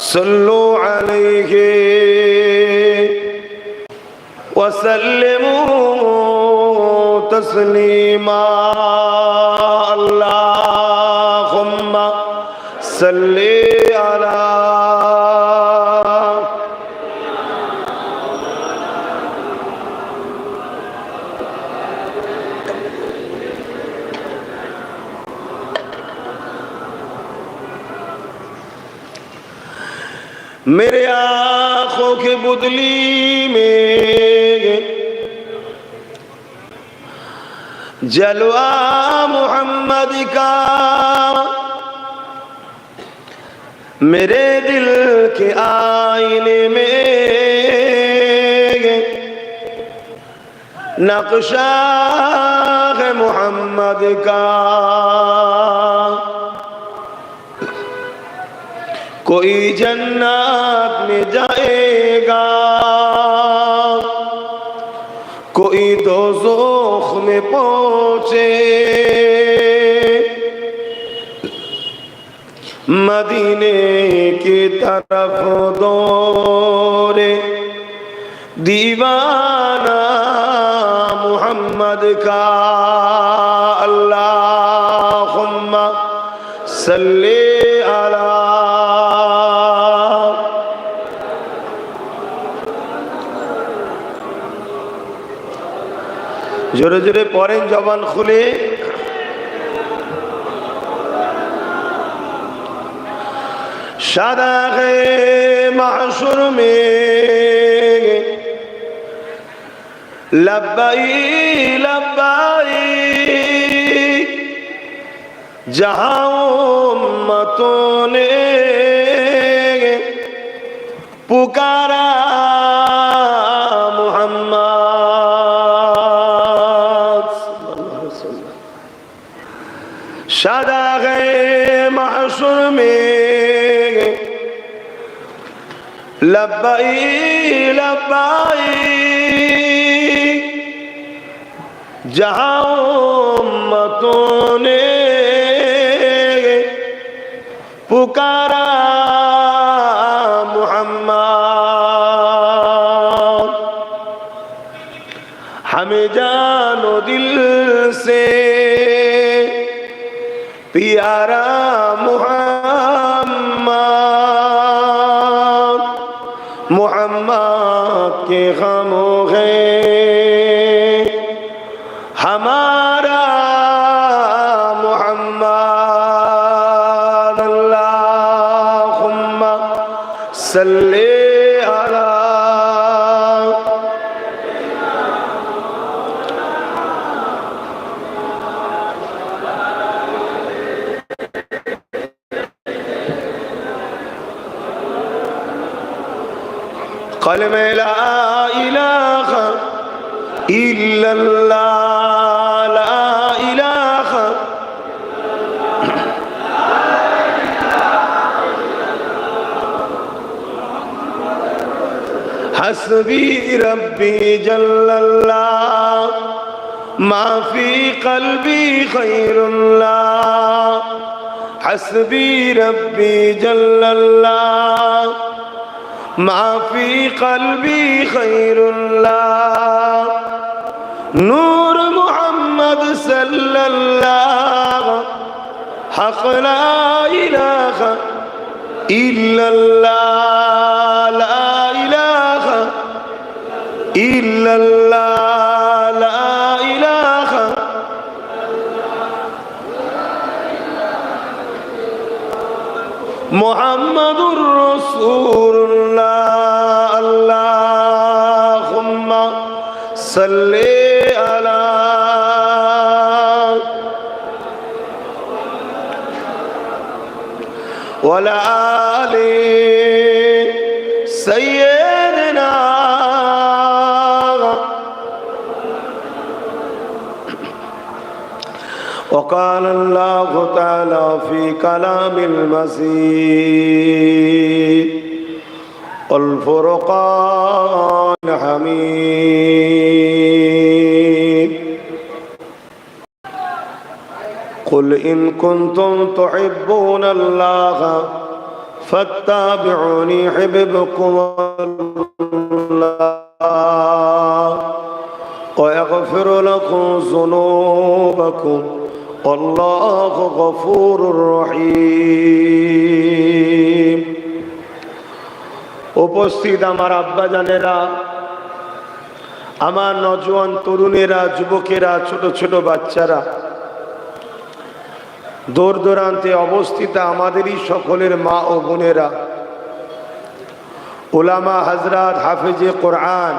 सल्लु अलैहि वसल्लिमू तस्लीमा अल्लाहुम्मा सल्ली अला मेरे आँखों की बुदली में जलवा मोहम्मद का, मेरे दिल के आईने में नक्शा है मोहम्मद का। कोई जन्नत में जाएगा, कोई दोज़ख में पहुंचे, मदीने की तरफ दौड़े दीवाना मोहम्मद का। अल्लाहुम्मा सल्ली अला जोरे जोरे पढ़ें जबान खुले। शादाग़े महशुर में लब्बाई लब्बाई जहाँ उम्मतों ने पुकारा शादाग़े महशुर में लब्बाई लब्बाई जहाँ उम्मतों ने पुकारा मुहम्मद। हमें जानो दिल से प्यारा मुहम्मद, मुहम्मद के गमों है हमारा मुहम्मद। अल्लाहुम्मा सल्ली अला कलमे ला इलाहा इल्लल्लाह, ला इलाहा हस्बी रब्बी जल्लल्लाह, मा फी क़ल्बी खैरुल्लाह। हस्बी रब्बी जल्लल्लाह, मा फी क़ल्बी खैरुल्लाह। नूर मुहम्मद सल्लल्लाह, हक़ ला इलाहा इल्लल्लाह, ला इलाहा इल्लल्लाह, ला इलाहा मुहम्मदुर रसूलुल्लाह। अल्लाहुम्मा सल्ली अला वला आलि सय्यिदना। वक़ाल अल्लाहु तआला फ़ी कलामिल मजीद वल फ़ुरक़ान हमीद। قل إن كنتم تحبون الله فاتبعوني يحببكم الله ويغفر لكم ذنوبكم والله غفور رحيم। উপস্থিত আমার আব্বাজানেরা, আমার নওজোয়ান তরুণেরা, যুবকেরা, ছোট ছোট বাচ্চারা, দূর দূরান্তে অবস্থিত আমাদেরই সকলের মা ও বোনেরা, উলামা হযরত, হাফেজে কোরআন,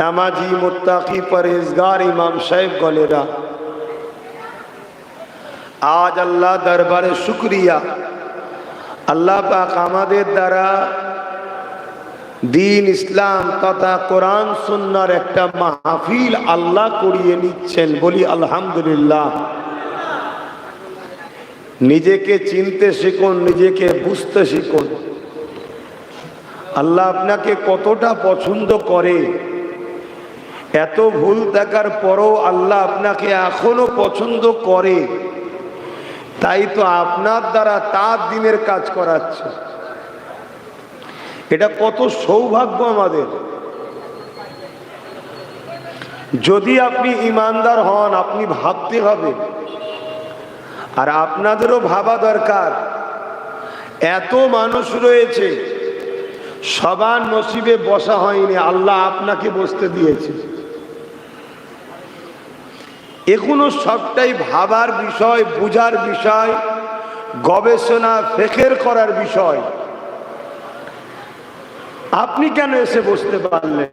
নামাজি, মুত্তাকি, পরহেজগার ইমাম সাহেবগণেরা, আজ আল্লাহ দরবারে শুকরিয়া, আল্লাহ পাক আমাদের দ্বারা দ্বীন ইসলাম তথা কোরআন সুন্নাহর একটা মাহফিল আল্লাহ করিয়ে নিচ্ছেন। বলি আলহামদুলিল্লাহ। নিজেকে চিনতে শিখুন, নিজেকে বুঝতে শিখুন। আল্লাহ আপনাকে কতটা পছন্দ করে, এত ভুল দেখার পরও আল্লাহ আপনাকে এখনো পছন্দ করে, তাই তো আপনার দ্বারা তার দ্বীনের কাজ করাচ্ছে। এটা কত সৌভাগ্য আমাদের। যদি আপনি ইমানদার হন, আপনি ভাবতে হবে, আর আপনাদেরও ভাবা দরকার, এত মানুষ রয়েছে, সবার নসিবে বসা হয়নি, আল্লাহ আপনাকে বসতে দিয়েছে। এখনো সবটাই ভাবার বিষয়, বুঝার বিষয়, গবেষণা ফিকির করার বিষয়। আপনি কেন এসে বসতে পারলেন?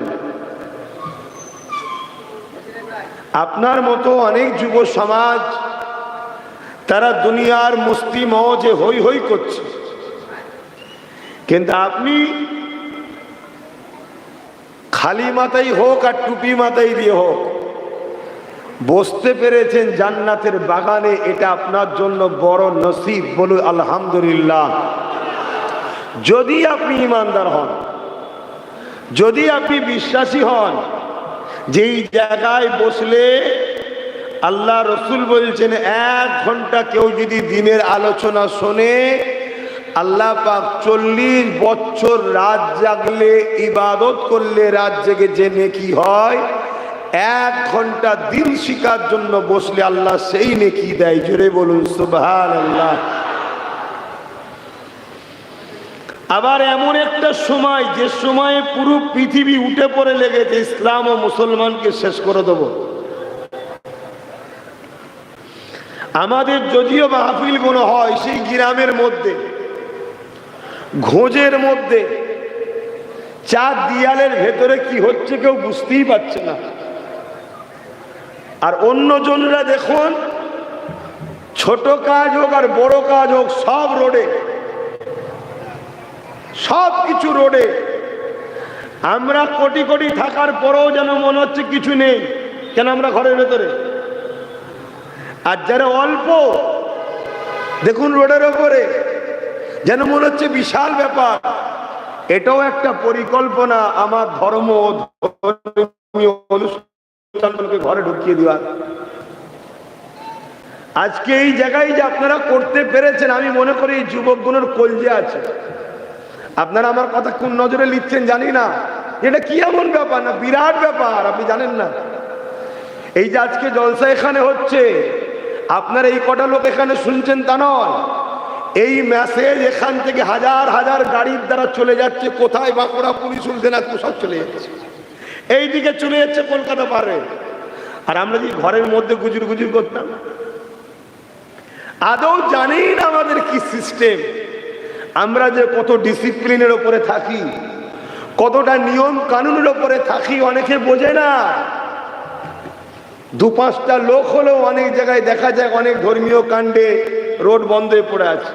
আপনার মতো অনেক যুব সমাজ, তারা দুনিয়ার মস্তি মজে হই হই করছে, কিন্তু আপনি খালি মাথায় হোক আর টুপি মাথায় দিয়ে হোক বসতে পেরেছেন জান্নাতের বাগানে, এটা আপনার জন্য বড় নসিব। বলুন আলহামদুলিল্লাহ। যদি আপনি ইমানদার হন, যদি আপনি বিশ্বাসী হন, যেই জায়গায় বসলে আল্লাহ রসুল বলছেন 1 ঘন্টা কেউ যদি দিনের আলোচনা শোনে, আল্লাহ পাক 40 বছর রাত জাগলে, ইবাদত করলে রাত জেগে যে নেকি হয়, 1 ঘন্টা দিন শিখার জন্য বসলে আল্লাহ সেই নেকি দেয়। জোরে বলুন সুবহানাল্লাহ। আবার এমন একটা সময়, যে সময়ে পুরো পৃথিবী উঠে পড়ে লেগেছে ইসলাম ও মুসলমানকে শেষ করে দেব। আমাদের যদিও মাহফিল গুলো হয় সেই গ্রামের মধ্যে, ঘোঁজের মধ্যে, 4 দেয়ালের ভেতরে কি হচ্ছে কেউ বুঝতেই পারছে না। আর অন্যজনরা দেখুন, ছোট কাজ হোক আর বড় কাজ হোক, সব রোডে, সব কিছু রোডে। আমরা কোটি কোটি থাকার পরেও যেন মনে হচ্ছে কিছু নেই, কেন আমরা ঘরের ভেতরে। আর যারা অল্প, দেখুন রোডের ওপরে, যেন মনে হচ্ছে বিশাল ব্যাপার। এটাও একটা পরিকল্পনা, আমার ধর্ম অনুষ্ঠানগুলোকে ঘরে ঢুকিয়ে দেওয়া। আজকে এই জায়গায় যে আপনারা করতে পেরেছেন, আমি মনে করি এই যুবকগুলোর কলজে আছে। আপনারা আমার কথা কোন নজরে লিখছেন জানি না, এটা কি এমন ব্যাপার না, বিরাট ব্যাপার, আপনি জানেন না। এই যে আজকে জলসা এখানে হচ্ছে, আপনারা এই কটা লোক এখানে শুনছেন তা নয়, এই মেসেজ এখান থেকে হাজার হাজার গাড়ির দ্বারা চলে যাচ্ছে। কোথায়? বাঁকুড়া, পুলিশ, দিনাজপুর, সব চলে যাচ্ছে, এইদিকে চলে যাচ্ছে কলকাতা পারে। আর আমরা যে ঘরের মধ্যে গুজুর গুজুর করতাম, আদৌ জানি না আমাদের কি সিস্টেম। আমরা যে কত ডিসিপ্লিনের ওপরে থাকি, কতটা নিয়ম কানুনের ওপরে থাকি, অনেকে বোঝে না। 2-5টা লোক হলেও অনেক জায়গায় দেখা যায় অনেক ধর্মীয় কাণ্ডে রোড বন্ধ হয়ে পড়ে আছে।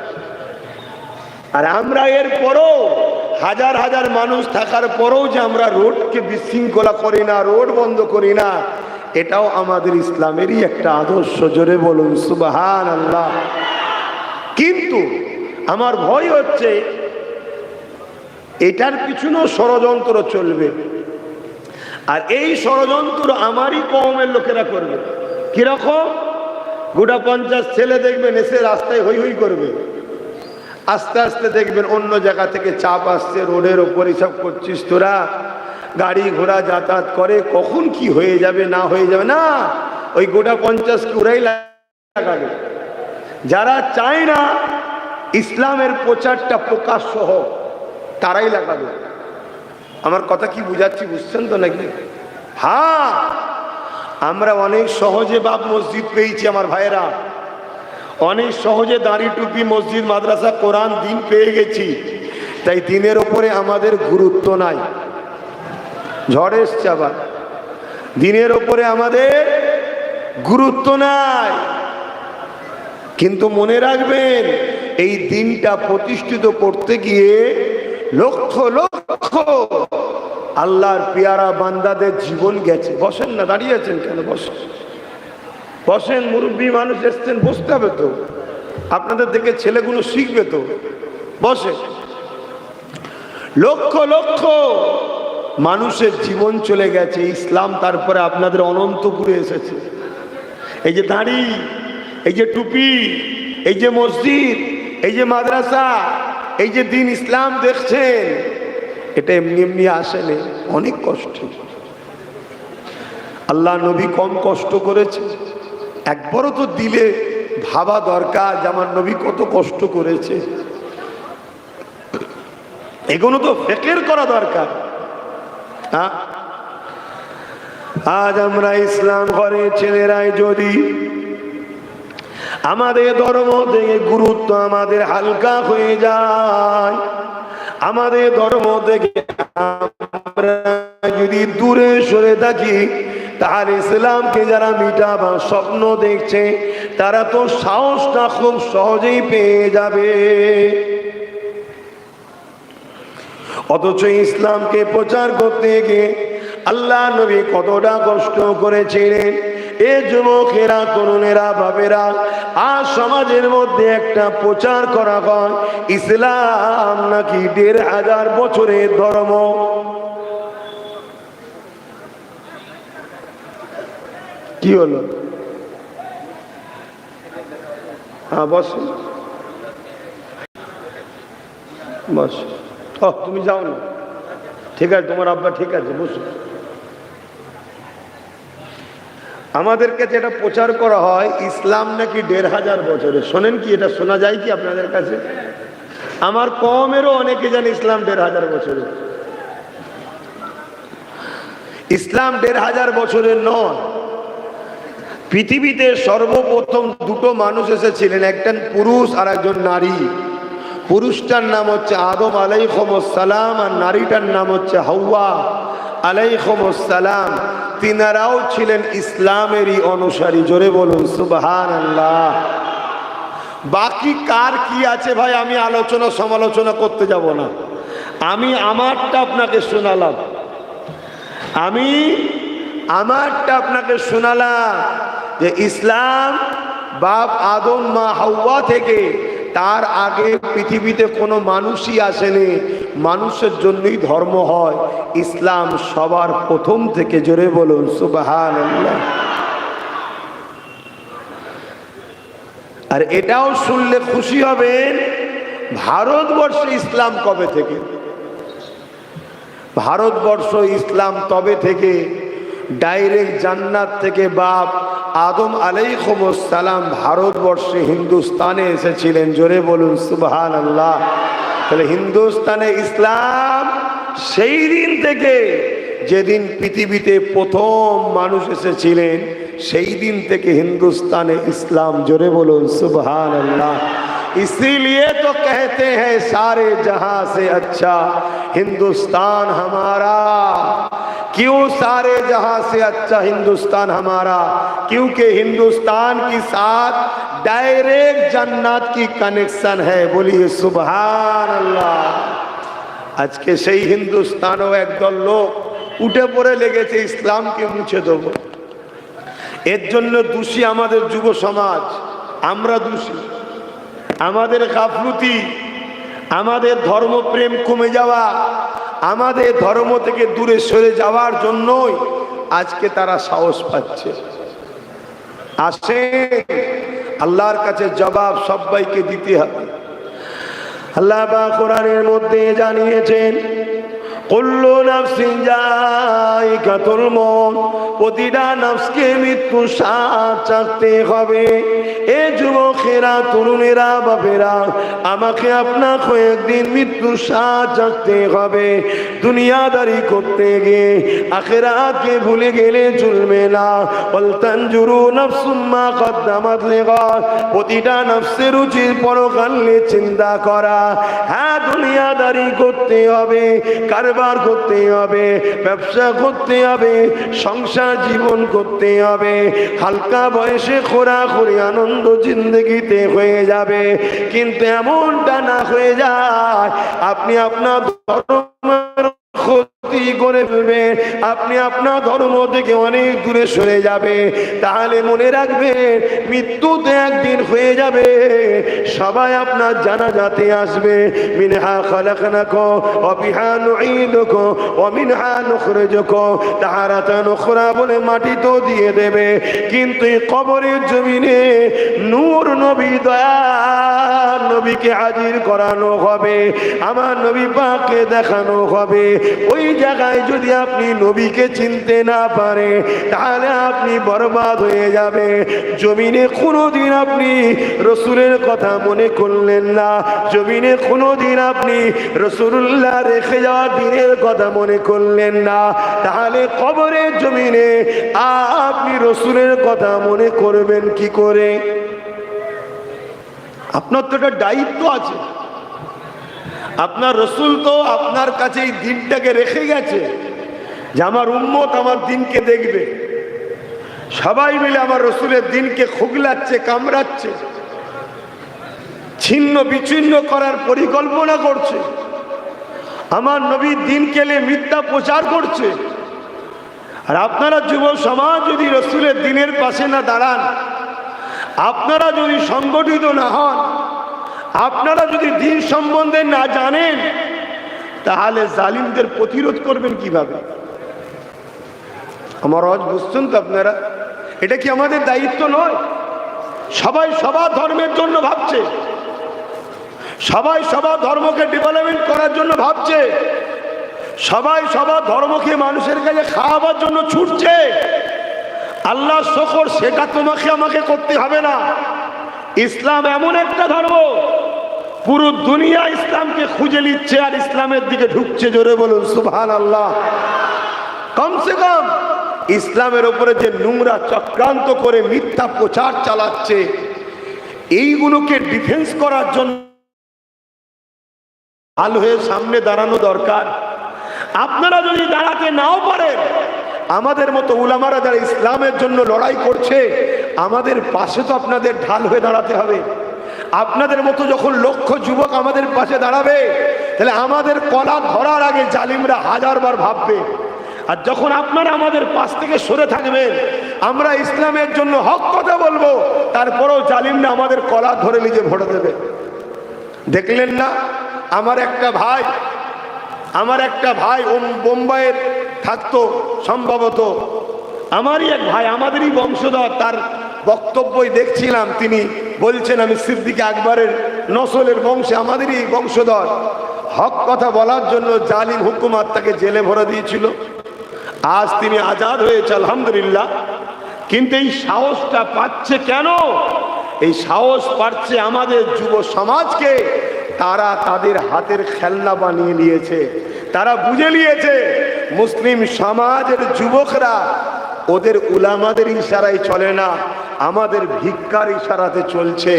আর আমরা এর পরও, হাজার হাজার মানুষ থাকার পরেও যে আমরা রোডকে বিশৃঙ্খলা করি না, রোড বন্ধ করি না, এটাও আমাদের ইসলামেরই একটা আদর্শ। জোরে বলুন সুবহানাল্লাহ। কিন্তু আমার ভয় হচ্ছে এটার পিছনেও ষড়যন্ত্র চলবে, আর এই ষড়যন্ত্র আমারই কওমের লোকেরা করবে। কিরকম? গোটা 50 ছেলে দেখবেন এসে রাস্তায় হই হই করবে, আস্তে আস্তে দেখবেন অন্য জায়গা থেকে চাপ আসছে, রোডের ওপর সব করছিস তোরা, গাড়ি ঘোড়া যাতায়াত করে, কখন কি হয়ে যাবে না হয়ে যাবে, না ওই গোটা 50 কে ওরাই লাগাবে। যারা চায় না ইসলামের প্রচারটা প্রকাশ্য হোক তারাই লাগাবে। আমার কথা কি বুঝাচ্ছি, বুঝছেন তো নাকি? হ্যাঁ, আমরা অনেক সহজে বাপ মসজিদ পেয়েছি আমার ভাইয়েরা, অনেক সহজে দাড়ি টুপি মসজিদ মাদ্রাসা কোরআন দিন পেয়ে গেছি, তাই দিনের ওপরে আমাদের গুরুত্ব নাই। ঝড় এসছে আবার, দিনের ওপরে আমাদের গুরুত্ব নাই। কিন্তু মনে রাখবেন, এই দিনটা প্রতিষ্ঠিত করতে গিয়ে লক্ষ লক্ষ আল্লাহর পেয়ারা বান্দাদের জীবন গেছে। বসেন না, দাঁড়িয়ে আছেন কেন? বসেন বসেন, মুরব্বী মানুষ এসছেন, বসতে হবে তো, আপনাদের দেখে ছেলেগুলো শিখবে তো, বসে। লক্ষ লক্ষ মানুষের জীবন চলে গেছে, ইসলাম তারপরে আপনাদের অনন্তপুরে এসেছে। এই যে দাড়ি, এই যে টুপি, এই যে মসজিদ, এই যে মাদ্রাসা, এই যে দিন ইসলাম দেখছেন, এটা এমনি এমনি আসেনি, অনেক কষ্ট। আল্লাহ নবী কম কষ্ট করেছে? একবারও তো দিলে ভাবা দরকার যে আমার নবী কত কষ্ট করেছে। এগুলো তো ফিকির করা দরকার। আজ আমরা ইসলাম ঘরে ছেলেরাই যদি আমাদের ধর্ম থেকে গুরুত্ব আমাদের হালকা হয়ে যায়, আমাদের ধর্ম থেকে আমরা যদি দূরে সরে থাকি, তাহলে ইসলামকে যারা মিটাবার স্বপ্ন দেখছে তারা তো সাহসটা খুব সহজেই পেয়ে যাবে। অথচ ইসলামকে প্রচার করতে গিয়ে আল্লাহ নবী কতটা কষ্ট করেছিলেন। এ যুবকেরা, তরুণেরা, বাবেরা, আজ সমাজের মধ্যে একটা প্রচার করা হয় ইসলাম নাকি 1500 বছরের ধর্ম। কি হলো? হ্যাঁ বস বস। তুমি যাও না, ঠিক আছে, তোমার আব্বা ঠিক আছে, বসো। আমাদেরকে যেটা প্রচার করা হয় ইসলাম নাকি 1500 বছরে। শোনেন কি, এটা শোনা যায় কি আপনাদের কাছে? আমার কমেরও অনেকে জানে ইসলাম 1500 বছরে। ইসলাম 1500 বছরের নয়। পৃথিবীতে সর্বপ্রথম দুটো মানুষ এসেছিলেন, একজন পুরুষ আর একজন নারী। পুরুষটার নাম হচ্ছে আদম আলাইহিস সালাম আর নারীটার নাম হচ্ছে হাওয়া আলাইহিস সালাম। তিনারাও ছিলেন ইসলামেরই অনুসারী। জোরে বলুন সুবহানাল্লাহ। বাকি কার কি আছে ভাই আমি আলোচনা সমালোচনা করতে যাব না, আমি আমারটা আপনাকে শোনালাম, আমি আমারটা আপনাকে শোনালাম যে ইসলাম বাপ আদম মা হাওয়া থেকে, তার আগে পৃথিবীতে কোনো মানুষই আসেনি। মানুষের জন্যই ধর্ম হয়। ইসলাম সবার প্রথম থেকে। জোরে বলুন সুবহানাল্লাহ। আর এটাও শুনলে খুশি হবেন, ভারতবর্ষে ইসলাম কবে থেকে? ভারতবর্ষ ইসলাম তবে থেকে ডাইরেক্ট জান্নাত থেকে বাপ আদম আলাইহিস সালাম ভারতবর্ষে হিন্দুস্তানে এসেছিলেন। জোরে বলুন সুবহানাল্লাহ। তাহলে হিন্দুস্তানে ইসলাম সেই দিন থেকে, যেদিন পৃথিবীতে প্রথম মানুষ এসেছিলেন, সেই দিন থেকে হিন্দুস্তানে ইসলাম। জোরে বলুন সুবহানাল্লাহ। इसीलिए तो कहते हैं सारे जहां से अच्छा हिंदुस्तान हमारा। क्यों सारे जहां से अच्छा हिंदुस्तान हमारा? क्योंकि हिंदुस्तान के साथ डायरेक्ट जन्नत की कनेक्शन है। बोलिए सुभान अल्लाह। आज के সেই হিন্দুস্তানও একদল লোক উঠে পড়ে লেগেছে ইসলামকে মুছে দেব। এর জন্য দোষী আমাদের যুব সমাজ, আমরা দোষী। আমাদের গাফলতি, আমাদের ধর্মপ্রেম কমে যাওয়া, আমাদের ধর্ম থেকে দূরে সরে যাওয়ার জন্যই আজকে তারা সাহস পাচ্ছে। আসেন, আল্লাহর কাছে জবাব সবাইকে দিতে হবে। আল্লাহ পাক কোরআনের মধ্যে জানিয়েছেন, কুল্লু নাফসিন যায়িকাতুল মউত, প্রতিটা নফসকে মৃত্যু স্বাদ চাখতে হবে। এ যুবকেরা, তরুণেরা, বাপেরা, আমাকে আপনাকে একদিন মৃত্যু স্বাদ চাখতে হবে। দুনিয়াদারি করতে গিয়ে আখিরাতকে ভুলে গেলে চলবে না। ওয়াল তানজুরু নাফসুম মা কদ্দামাত লিগাদ, প্রতিটা নফসের উচিত পরকালে চিন্তা করা। হ্যাঁ, দুনিয়াদারি করতে হবে, কারবার করতে হবে, ব্যবসা করতে হবে, সংসার জীবন করতে হবে। হালকা বয়সে খোরাখুরি আনন্দ জিন্দগিতে হয়ে যাবে, কিন্তু এমনটা না হয়ে যায় আপনি আপনার ধর্মের ক্ষতি করে ফেলবেন, আপনি আপনার ধর্ম থেকে অনেক দূরে সরে যাবে। তাহলে মনে রাখবেন, মৃত্যুতে একদিন হয়ে যাবে, সবাই আপনার জানাজাতে আসবে। মিনহা খালাকনাকুম ওয়া ফিহা নুঈদুকুম ওয়া মিনহা নুখরিজুকুম তারাতান উখরা বলে মাটি তো দিয়ে দেবে, কিন্তু এই কবরের জমিনে নূর নবী, দয়ার নবীকে হাজির করানো হবে, আমার নবী পাককে দেখানো হবে। ওই জায়গায় যদি আপনি নবীকে চিনতে না পারে, তাহলে আপনি বরবাদ হয়ে যাবে। জমিনে কোনোদিন আপনি রসুলের কথা মনে করলেন না, জমিনে কোনোদিন আপনি রসুল্লাহ রেখে যাওয়া দিনের কথা মনে করলেন না, তাহলে কবরের জমিনে আপনি রসুলের কথা মনে করবেন কি করে? আপনার তো একটা দায়িত্ব আছে। আপনার রসুল তো আপনার কাছে এই দিনটাকে রেখে গেছে যে আমার উম্মত আমার দিনকে দেখবে। সবাই মিলে আমার রসুলের দিনকে খুগলাচ্ছে, কামড়াচ্ছে, ছিন্ন বিচ্ছিন্ন করার পরিকল্পনা করছে। আমার নবীর দিনকে নিয়ে মিথ্যা প্রচার করছে। আর আপনারা যুব সমাজ যদি রসুলের দিনের পাশে না দাঁড়ান, আপনারা যদি সংগঠিত না হন, আপনারা যদি দিন সম্বন্ধে না জানেন, তাহলে জালিমদের প্রতিরোধ করবেন কিভাবে? আমার আওয়াজ বুঝছেন তো আপনারা? এটা কি আমাদের দায়িত্ব নয়? সবাই সবার ধর্মের জন্য ভাবছে, সবাই সবার ধর্মকে ডেভেলপমেন্ট করার জন্য ভাবছে, সবাই সবার ধর্মকে মানুষের কাছে খাওয়াবার জন্য ছুটছে। আল্লাহ শকর, সেটা তোমাকে আমাকে করতে হবে না। ইসলাম এমন একটা ধর্ম, পুরো দুনিয়া ইসলামকে খুঁজে নিচ্ছে আর ইসলামের দিকে ঢুকছে। জোরে বলুন সুবহানাল্লাহ। কমসে কম ইসলামের উপরে যে নোংরা চক্রান্ত করে মিথ্যা প্রচার চালাচ্ছে, এইগুলোকে ডিফেন্স করার জন্য আল হয়ে সামনে দাঁড়ানো দরকার। আপনারা যদি দাঁড়াতে নাও পারেন, আমাদের মতো উলামারা যারা ইসলামের জন্য লড়াই করছে, আমাদের পাশে তো আপনাদের ঢাল হয়ে দাঁড়াতে হবে। আপনাদের মতো যখন লক্ষ যুবক আমাদের পাশে দাঁড়াবে, তাহলে আমাদের কলা ধরার আগে জালিমরা হাজারবার ভাববে। আর যখন আপনারা আমাদের পাশ থেকে সরে থাকবেন, আমরা ইসলামের জন্য হক কথা বলবো, তারপরেও জালিমরা আমাদের কলা ধরে নিজে ভরে দেবে। দেখলেন না, আমার একটা ভাই বোম্বাইয়ের থাকতো, সম্ভবত আমারই এক ভাই, আমাদেরই বংশধর। তার বক্তব্যই দেখছিলাম, তিনি বলছেন আমি সিদ্দিক আকবরের নসলের বংশে, আমাদেরই বংশধর। হক কথা বলার জন্য জালিম হুকুমাত তাকে জেলে ভরে দিয়েছিল। আজ তিনি আজাদ হয়েছে আলহামদুলিল্লাহ। কিন্তু এই সাহসটা পাচ্ছে কেন? এই সাহস পাচ্ছে আমাদের যুব সমাজকে তারা তাদের হাতের খেলনা বানিয়ে নিয়েছে। তারা বুঝে নিয়েছে মুসলিম সমাজের যুবকরা ওদের উলামাদের ইশারায় চলে না, আমাদের ভিক্ষার ইশারাতে চলছে।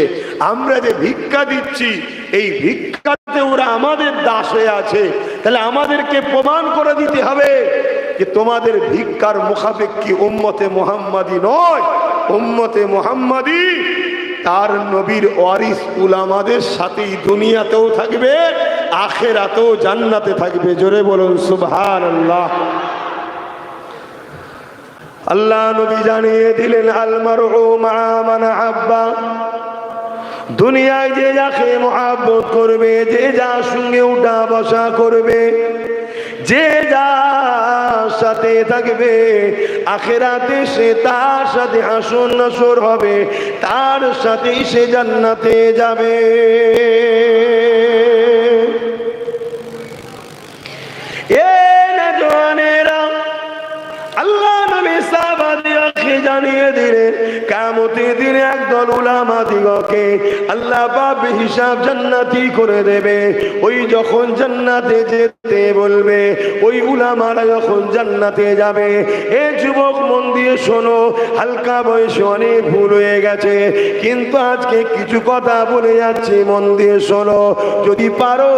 আমরা যে ভিক্ষা দিচ্ছি, এই ভিক্ষাতে ওরা আমাদের দাস হয়ে আছে। তাহলে আমাদেরকে প্রমাণ করে দিতে হবে যে তোমাদের ভিক্ষার মুখাপেক কি উম্মতে মুহাম্মাদি নয়। উম্মতে মুহাম্মাদি তার নবীর ওয়ারিস উলামাদের সাথেই দুনিয়াতেও থাকবে, আখিরাতেও জান্নাতে থাকবে। জোরে বলুন সুবহানাল্লাহ। আল্লাহ নবী জানিয়ে দিলেন, আল মারউ মা মান আহাব্বা, দুনিয়ায় যে যাকে মুহাব্বত করবে, যে যার সঙ্গে উঠা বসা করবে, যে যার সাথে থাকবে আখিরাতে সে তার সাথে হাসর নাসর হবে, তার সাথেই সে জান্নাতে যাবে। আল্লাহ নবী সাহাবাদিগকে জানিয়ে দিলেন কিয়ামতের দিনে একদল উলামা দিগকে আল্লাহ পাক হিসাব জান্নাতি করে দেবে। ওই যখন জান্নাতে যেতে বলবে, ওই উলামারা যখন জান্নাতে যাবে, এ যুবক মন দিয়ে শোনো, হালকা বয়সে অনেক ভুল হয়ে গেছে, কিন্তু আজকে কিছু কথা বলে যাচ্ছি, মন দিয়ে শোনো। যদি পারো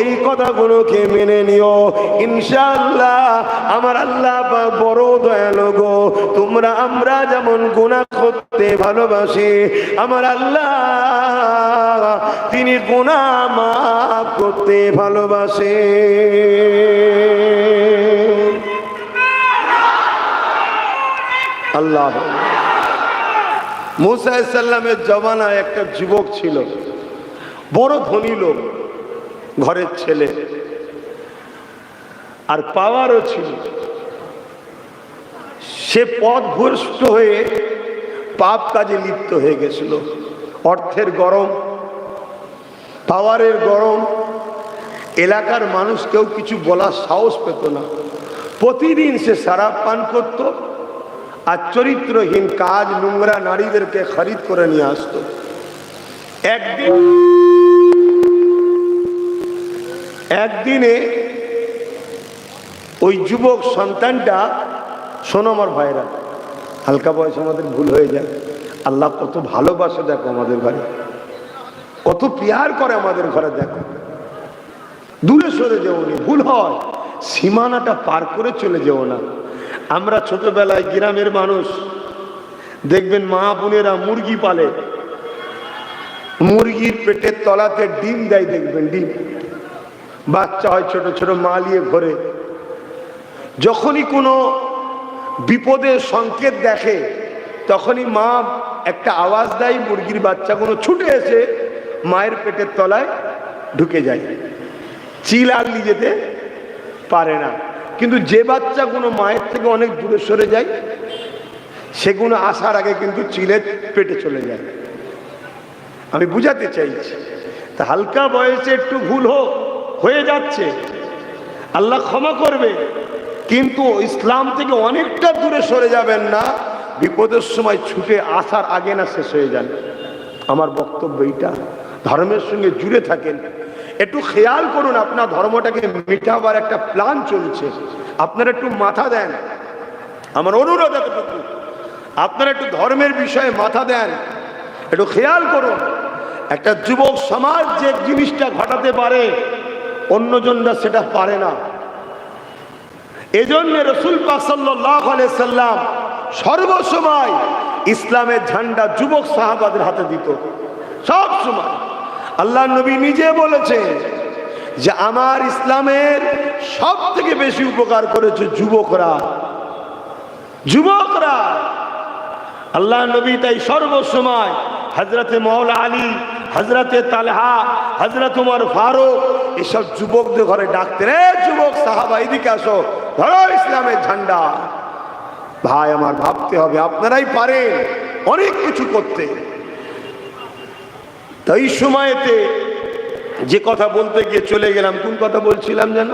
এই কথাগুলোকে মেনে নিও, ইনশাআল্লাহ আমার আল্লাহ বড় দয়ালু গো। তোমরা আমরা যেমন গুনাহ করতে ভালোবাসি, আমার আল্লাহ তিনি গুনাহ মাফ করতে ভালোবাসে। আল্লাহ। মুসা আলাইহিস সালামের জমানায় একটা যুবক ছিল, বড় ধনী লোক, ঘরের ছেলে, আর পাওয়ারও ছিল। সে পথভ্রষ্ট হয়ে পাপ কাজে লিপ্ত হয়ে গেছিল। অর্থের গরম, পাওয়ারের গরম, এলাকার মানুষ কেউ কিছু বলার সাহস পেত না। প্রতিদিন সে শরাব পান করত আর চরিত্রহীন কাজ, নোংরা নারীদেরকে খরিদ করে নিয়ে আসতো। একদিনে ওই যুবক সন্তানটা, শোনো আমার ভাইরা, হালকা বয়সে আমাদের ভুল হয়ে যায়। আল্লাহ কত ভালোবাসে দেখো আমাদের ঘরে, কত প্যার করে আমাদের ঘরে। দেখো, দূরে সরে যেও না, ভুল হয়, সীমানাটা পার করে চলে যেও না। আমরা ছোটবেলায় গ্রামের মানুষ দেখবেন মা বোনেরা মুরগি পালে, মুরগির পেটের তলাতে ডিম দেয়, দেখবেন ডিম, বাচ্চা হয় ছোট ছোট, মালিয়ে ঘরে। যখনই কোনো বিপদের সংকেত দেখে তখনই মা একটা আওয়াজ দেয়, মুরগির বাচ্চাগুলো ছুটে এসে মায়ের পেটের তলায় ঢুকে যায়, চিল আগলি যেতে পারে না। কিন্তু যে বাচ্চাগুলো মায়ের থেকে অনেক দূরে সরে যায়, সেগুলো আসার আগে কিন্তু চিলের পেটে চলে যায়। আমি বুঝাতে চাইছি, তা হালকা বয়সে একটু ভুল হয়ে যাচ্ছে, আল্লাহ ক্ষমা করবে, কিন্তু ইসলাম থেকে অনেকটা দূরে সরে যাবেন না। বিপদের সময় ছুটে আসার আগে না শেষ হয়ে যান। আমার বক্তব্য এইটা, ধর্মের সঙ্গে জুড়ে থাকেন, একটু খেয়াল করুন। আপনার ধর্মটাকে মিটাবার একটা প্ল্যান চলছে, আপনারা একটু মাথা দেন। আমার অনুরোধ এতটুকু, আপনারা একটু ধর্মের বিষয়ে মাথা দেন, একটু খেয়াল করুন। একটা যুবক সমাজ যে জিনিসটা ঘটাতে পারে, অন্যজনরা সেটা পারে না। এজন্য রাসূল পাক সাল্লাল্লাহু আলাইহি সাল্লাম সর্বসময় ইসলামের ঝান্ডা যুবক সাহাবাদের হাতে দিত, সব সময়। আল্লাহ নবী নিজে বলেছেন যে আমার ইসলামের সব থেকে বেশি উপকার করেছে যুবকরা, যুবকরা। আল্লাহ নবী তাই সর্বসময় হযরতে মাওলা আলী, হযরতে তালহা, হযরত ওমর ফারুক, এসব যুবকদের ঘরে ডাকতেন, রে যুবক সাহাবা এদিকে আসো, ধরো ইসলামের ঝান্ডা। ভাই আমার ভাবতে হবে, আপনারাই পারেন অনেক কিছু করতে। তাই সময়তে যে কথা বলতে গিয়ে চলে গেলাম, কোন কথা বলছিলাম যেন?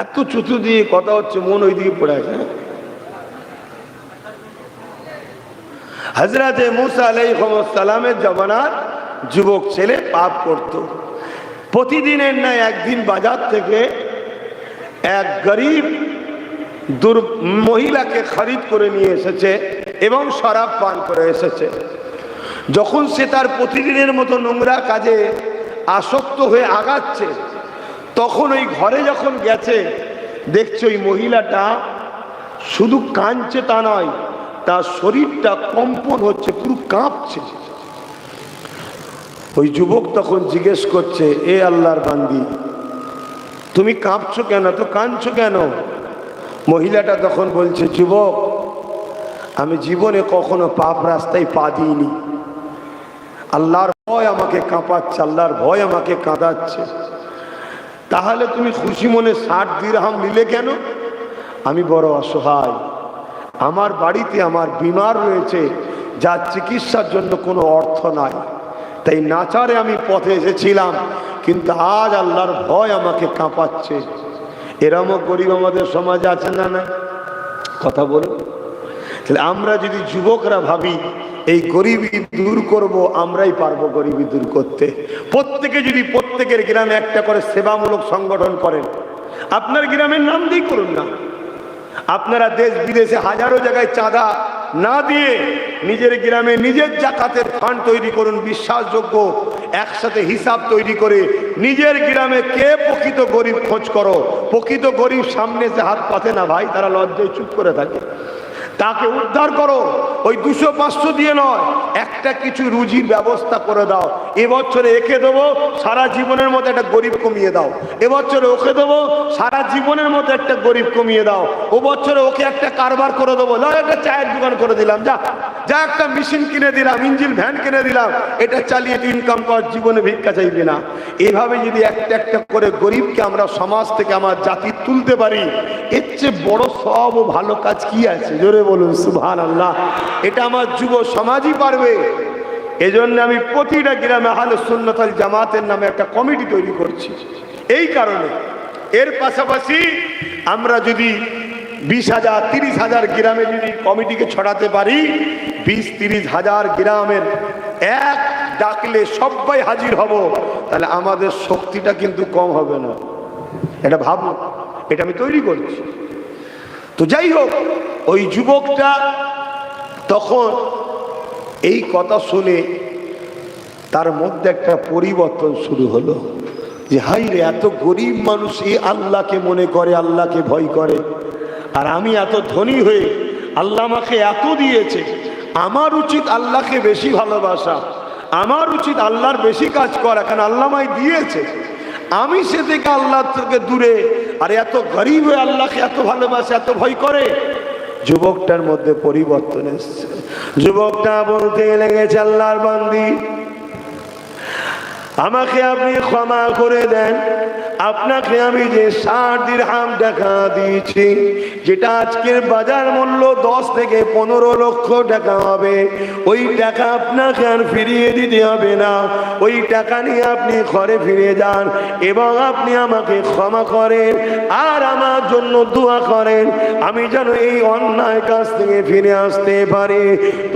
এত চুচু দিয়ে কথা হচ্ছে, মন ওই দিকে পড়ে আছে। হযরতে মুসা আলাইহিস সালামের জমানার যুবক ছেলে পাপ করত। প্রতিদিনের ন্যায় একদিন বাজার থেকে এক গরিব মহিলাকে খরিদ করে নিয়ে এসেছে এবং শরাব পান করে এসেছে। যখন সে তার প্রতিদিনের মতো নোংরা কাজে আসক্ত হয়ে আগাচ্ছে, তখন ওই ঘরে যখন গেছে, দেখছে ওই মহিলাটা শুধু কাঁদছে তা নয়, তার শরীরটা কম্পন হচ্ছে, পুরো কাঁপছে। ওই যুবক তখন জিজ্ঞেস করছে, এ আল্লাহর বান্দি, তুমি কাঁপছো কেন, তো কাঁদছো কেন? মহিলাটা তখন বলছে, যুবক, আমি জীবনে কখনো পাপ রাস্তায় পা দিইনি, আল্লাহর ভয় আমাকে কাঁপাচ্ছে, আল্লাহর ভয় আমাকে কাঁদাচ্ছে। তাহলে তুমি খুশি মনে 60 দিরহাম নিলে কেন? আমি বড় অসহায়, আমার বাড়িতে আমার বিমার রয়েছে, যার চিকিৎসার জন্য কোনো অর্থ নাই, তাই নাচারে আমি পথে এসেছিলাম, কিন্তু আজ আল্লাহর ভয় আমাকে কাঁপাচ্ছে। এরমও গরিব আমাদের সমাজে আছে না? না, কথা বলুন। তাহলে আমরা যদি যুবকরা ভাবি এই গরিবি দূর করব, আমরাই পারবো গরিবি দূর করতে। প্রত্যেকে যদি প্রত্যেকের গ্রামে একটা করে সেবামূলক সংগঠন করেন, আপনার গ্রামের নাম দিয়ে করুন না, আপনারা দেশ বিদেশে হাজারো জায়গায় চাঁদা না দিয়ে নিজের গ্রামে নিজের জাকাতের ফান্ড তৈরি করুন, বিশ্বাসযোগ্য একসাথে হিসাব তৈরি করে নিজের গ্রামে কে প্রকৃত গরিব খোঁজ করো। প্রকৃত গরিব সামনে যে হাত পাতে না ভাই, তারা লজ্জায় চুপ করে থাকে, তাকে উদ্ধার করো। ওই 200-500 দিয়ে নয়, একটা কিছু রুজির ব্যবস্থা করে দাও। এবছরে একে দেবো, সারা জীবনের মতো একটা গরিব কমিয়ে দাও। এবছরে ওকে দেবো, সারা জীবনের মতো একটা গরিব কমিয়ে দাও। ও বছরে ওকে একটা কারবার করে দেবো, একটা চায়ের দোকান করে দিলাম, যা যা একটা মেশিন কিনে দিলাম, ইঞ্জিন ভ্যান কিনে দিলাম, এটা চালিয়ে তুই ইনকাম কর, জীবনে ভিক্ষা চাইবি না। এভাবে যদি একটা একটা করে গরিবকে আমরা সমাজ থেকে আমার জাতি তুলতে পারি, এর চেয়ে বড় সব ও ভালো কাজ কি আছে? জোরে বলুন সুবহানাল্লাহ। এটা আমার যুব সমাজই পারবে। এজন্য আমি প্রতিটা গ্রামে আহলে সুন্নাত ওয়াল জামাতের নামে একটা কমিটি তৈরি করছি এই কারণে। এর পাশাপাশি আমরা যদি 20,000 30,000 গ্রামে যদি কমিটিকে ছড়াতে পারি, 20-30 হাজার গ্রামের এক ডাকলে সবাই হাজির হব, তাহলে আমাদের শক্তিটা কিন্তু কম হবে না। এটা ভাবুন, এটা আমি তৈরি করছি। তো যাই হোক, ওই যুবকটা তখন এই কথা শুনে তার মধ্যে একটা পরিবর্তন শুরু হলো, যে হাই রে, এত গরিব মানুষ এই আল্লাহকে মনে করে, আল্লাহকে ভয় করে, আর আমি এত ধনী হয়ে আল্লাহ আমাকে এত দিয়েছে, আমার উচিত আল্লাহকে বেশি ভালোবাসা, আমার উচিত আল্লাহর বেশি কাজ করা, কারণ আল্লাহ আমায় দিয়েছে। আমি সে থেকে আল্লাহ থেকে দূরে, আর এত গরিব হয়ে আল্লাহকে এত ভালোবাসে, এত ভয় করে। যুবকটার মধ্যে পরিবর্তন এসছে। যুবকটা বলতে লেগেছে, আল্লাহর বান্দি, আমাকে আপনি ক্ষমা করে দেন, আপনাকে আমি যে 60 দিরহাম টাকা দিয়েছি, যেটা আজকের বাজার মূল্য 10 থেকে 15 লক্ষ টাকা হবে, ওই টাকা আপনাকে আর ফিরিয়ে দিতে হবে না। ওই টাকা নিয়ে আপনি ঘরে ফিরে যান এবং আপনি আমাকে ক্ষমা করেন আর আমার জন্য দোয়া করেন, আমি যেন এই অন্যায় কাজ থেকে ফিরে আসতে পারি।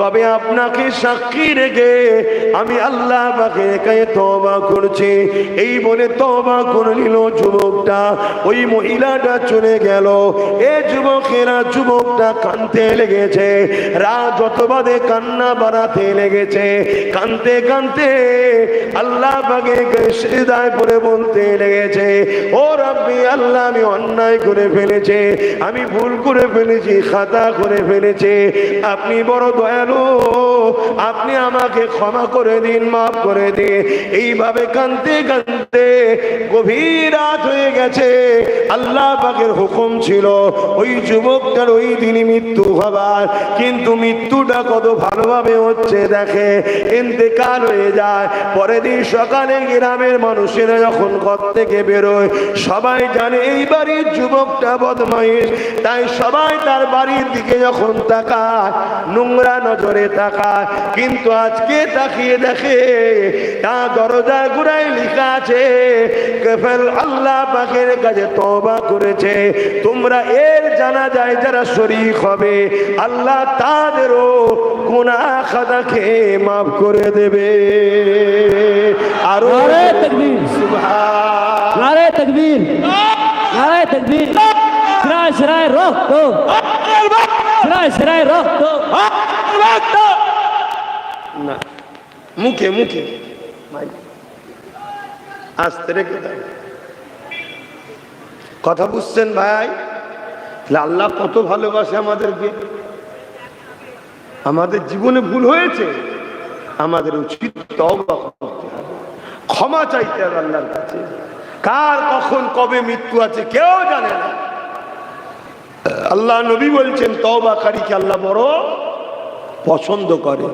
তবে আপনাকে সাক্ষী রেখে আমি আল্লাহ পাকের কাছে তওবা করছি। এই বলে তওবা করে নিল যুবকটা। ওই মহিলাটা চলে গেল। এ যুবকেরা, যুবকটা কাঁদতে লেগেছে, রাত যত বাদে কান্না বাড়াতে লেগেছে। কাঁদতে কাঁদতে আল্লাহ পাকে সিজদায় পড়ে বলতে লেগেছে, ও রব্বি, আল্লাহ, আমি অন্যায় করে ফেলেছি, আমি ভুল করে ফেলেছি, খাতা করে ফেলেছি, আপনি বড় দয়ালু, আপনি আমাকে ক্ষমা করে দিন, মাফ করে দিন। এইভাবে কাঁদতে কাঁদতে গভীর রাত হয়ে গেছে। আল্লাহ পাকের হুকুম ছিল ওই যুবকটার ওই দিনই মৃত্যু হবার, কিন্তু মৃত্যুটা কত ভালোভাবে হচ্ছে দেখে, ইন্তেকাল হয়ে যায়। পরের দিন সকালে গ্রামের মানুষেরা যখন ঘর থেকে বেরোয়, সবাই জানে এই বাড়ির যুবকটা বদমাইশ, তাই সবাই তার বাড়ির দিকে যখন তাকায়, নোংরা নজরে তাকায়। কিন্তু আজকে তাকিয়ে দেখে তার দরজার গোড়ায় লেখা আছে, কেফেল আল্লাহ পাকের কাছে তওবা করেছে, তোমরা এর জানাজায় যারা শরীক হবে, আল্লাহ তাদেরও গুনাহ খাতাকে মাফ করে দেবে। আরো তাকবীর, সুবহান, নারে তাকবীর, নারে তাকবীর, সিরায় সিরায় রক্ত, সিরায় সিরায় রক্ত, না মুখে মুখে আস্তে রেখে দাও। কথা বুঝছেন ভাই? আল্লাহ কত ভালোবাসে আমাদেরকে। আমাদের জীবনে ভুল হয়েছে, আমাদের উচিত তওবা করতে হবে, ক্ষমা চাইতে হবে আল্লাহর কাছে। কার কখন কবে মৃত্যু আছে কেউ জানে না। আল্লাহ নবী বলছেন তওবাকারীকে আল্লাহ বড় পছন্দ করে।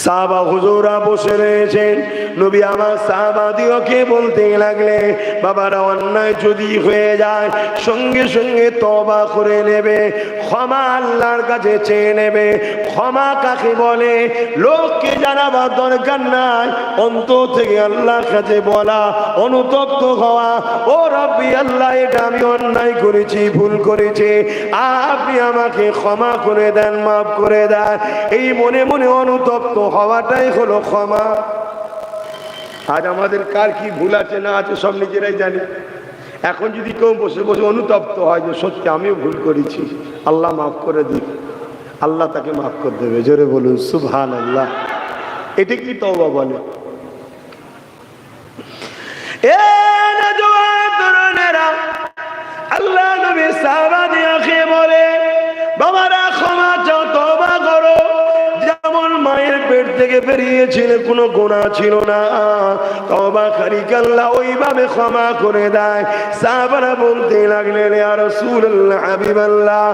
সাহাবা হুজুরা বসে রয়েছেন, নবী আমার সাহাবাদিওকে বলতে লাগলে, বাবারা অন্যায় যদি হয়ে যায় সঙ্গে সঙ্গে তওবা করে নেবে, ক্ষমা আল্লাহর কাছে চেয়ে নেবে। ক্ষমা কাকে বলে লোককে জানাবার দরকার নাই, অন্তর থেকে আল্লাহর কাছে বলা, অনুতপ্ত হওয়া, ও রব্বি আল্লাহ এটা আমি অন্যায় করেছি, ভুল করেছি, আপনি আমাকে ক্ষমা করে দেন, মাফ করে দেন। এই মনে মনে অনুতপ্ত হওয়াটাই হলো ক্ষমা। আজ আমাদের কার কি ভুল আছে না আছে সব নিজেরাই জানি। এখন যদি কেউ বসে বসে অনুতপ্ত হয় যে সত্যি আমিও ভুল করেছি, আল্লাহ মাফ করে দিই, আল্লাহ তাকে মাফ করে দেবে। জোরে বলুন সুবহানাল্লাহ। এটা কি তওবা বলে? আল্লাহ নবী সাহাবাদেরকে বলে, বাবারা ক্ষমা চাও, তওবা করো। যেমন মায়ের পেট থেকে বেরিয়েছিল, কোনো গুনাহ ছিল না, তওবাকারীকে আল্লাহ ওইভাবে ক্ষমা করে দেয়। সাহাবারা বলতে লাগলেন, ইয়া রাসূলুল্লাহ, হাবিবাল্লাহ,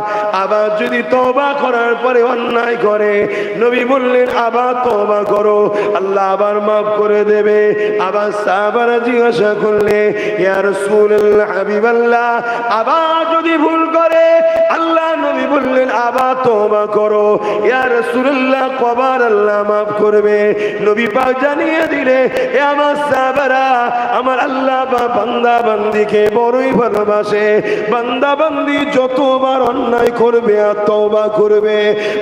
আবার যদি তওবা করার পরে অন্যায় করে, নবী বললেন আবার তওবা করো, আল্লাহ আবার মাফ করে দেবে। আবার সাহাবারা জিজ্ঞাসা করলে, ইয়া রাসূলুল্লাহ, হাবিবাল্লাহ, আবার যদি ভুল করে, আল্লাহ নবী বললেন আবার তওবা করো, ইয়া রাসূলুল্লাহ, কবার আল্লাহ মাফ করবে। নবী পাক জানিয়ে দিলে, এ আমার সাহাবারা, আমার আল্লাহ বা বান্দা বান্দিকে বড়ই ভালোবাসে। বান্দা বান্দি যতবার অন্যায় করবে আর তওবা করবে,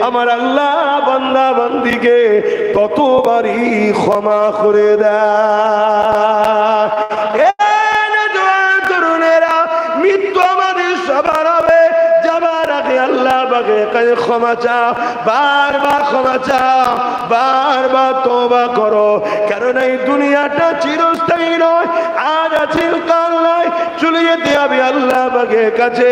আমার আল্লাহ বান্দা বান্দিকে ততবারই ক্ষমা করে দেয়। মৃত্যু আমাদের সবার হবে, যাবার আগে আল্লাহ বাগে ক্ষমা চাও, বারবার ক্ষমা চাও, বারবার তওবা করো। কারণ এই দুনিয়াটা চিরস্থায়ী নয়, আজ আছে কাল নয়, চলে যেতে হবে আল্লাহ বাগের কাছে।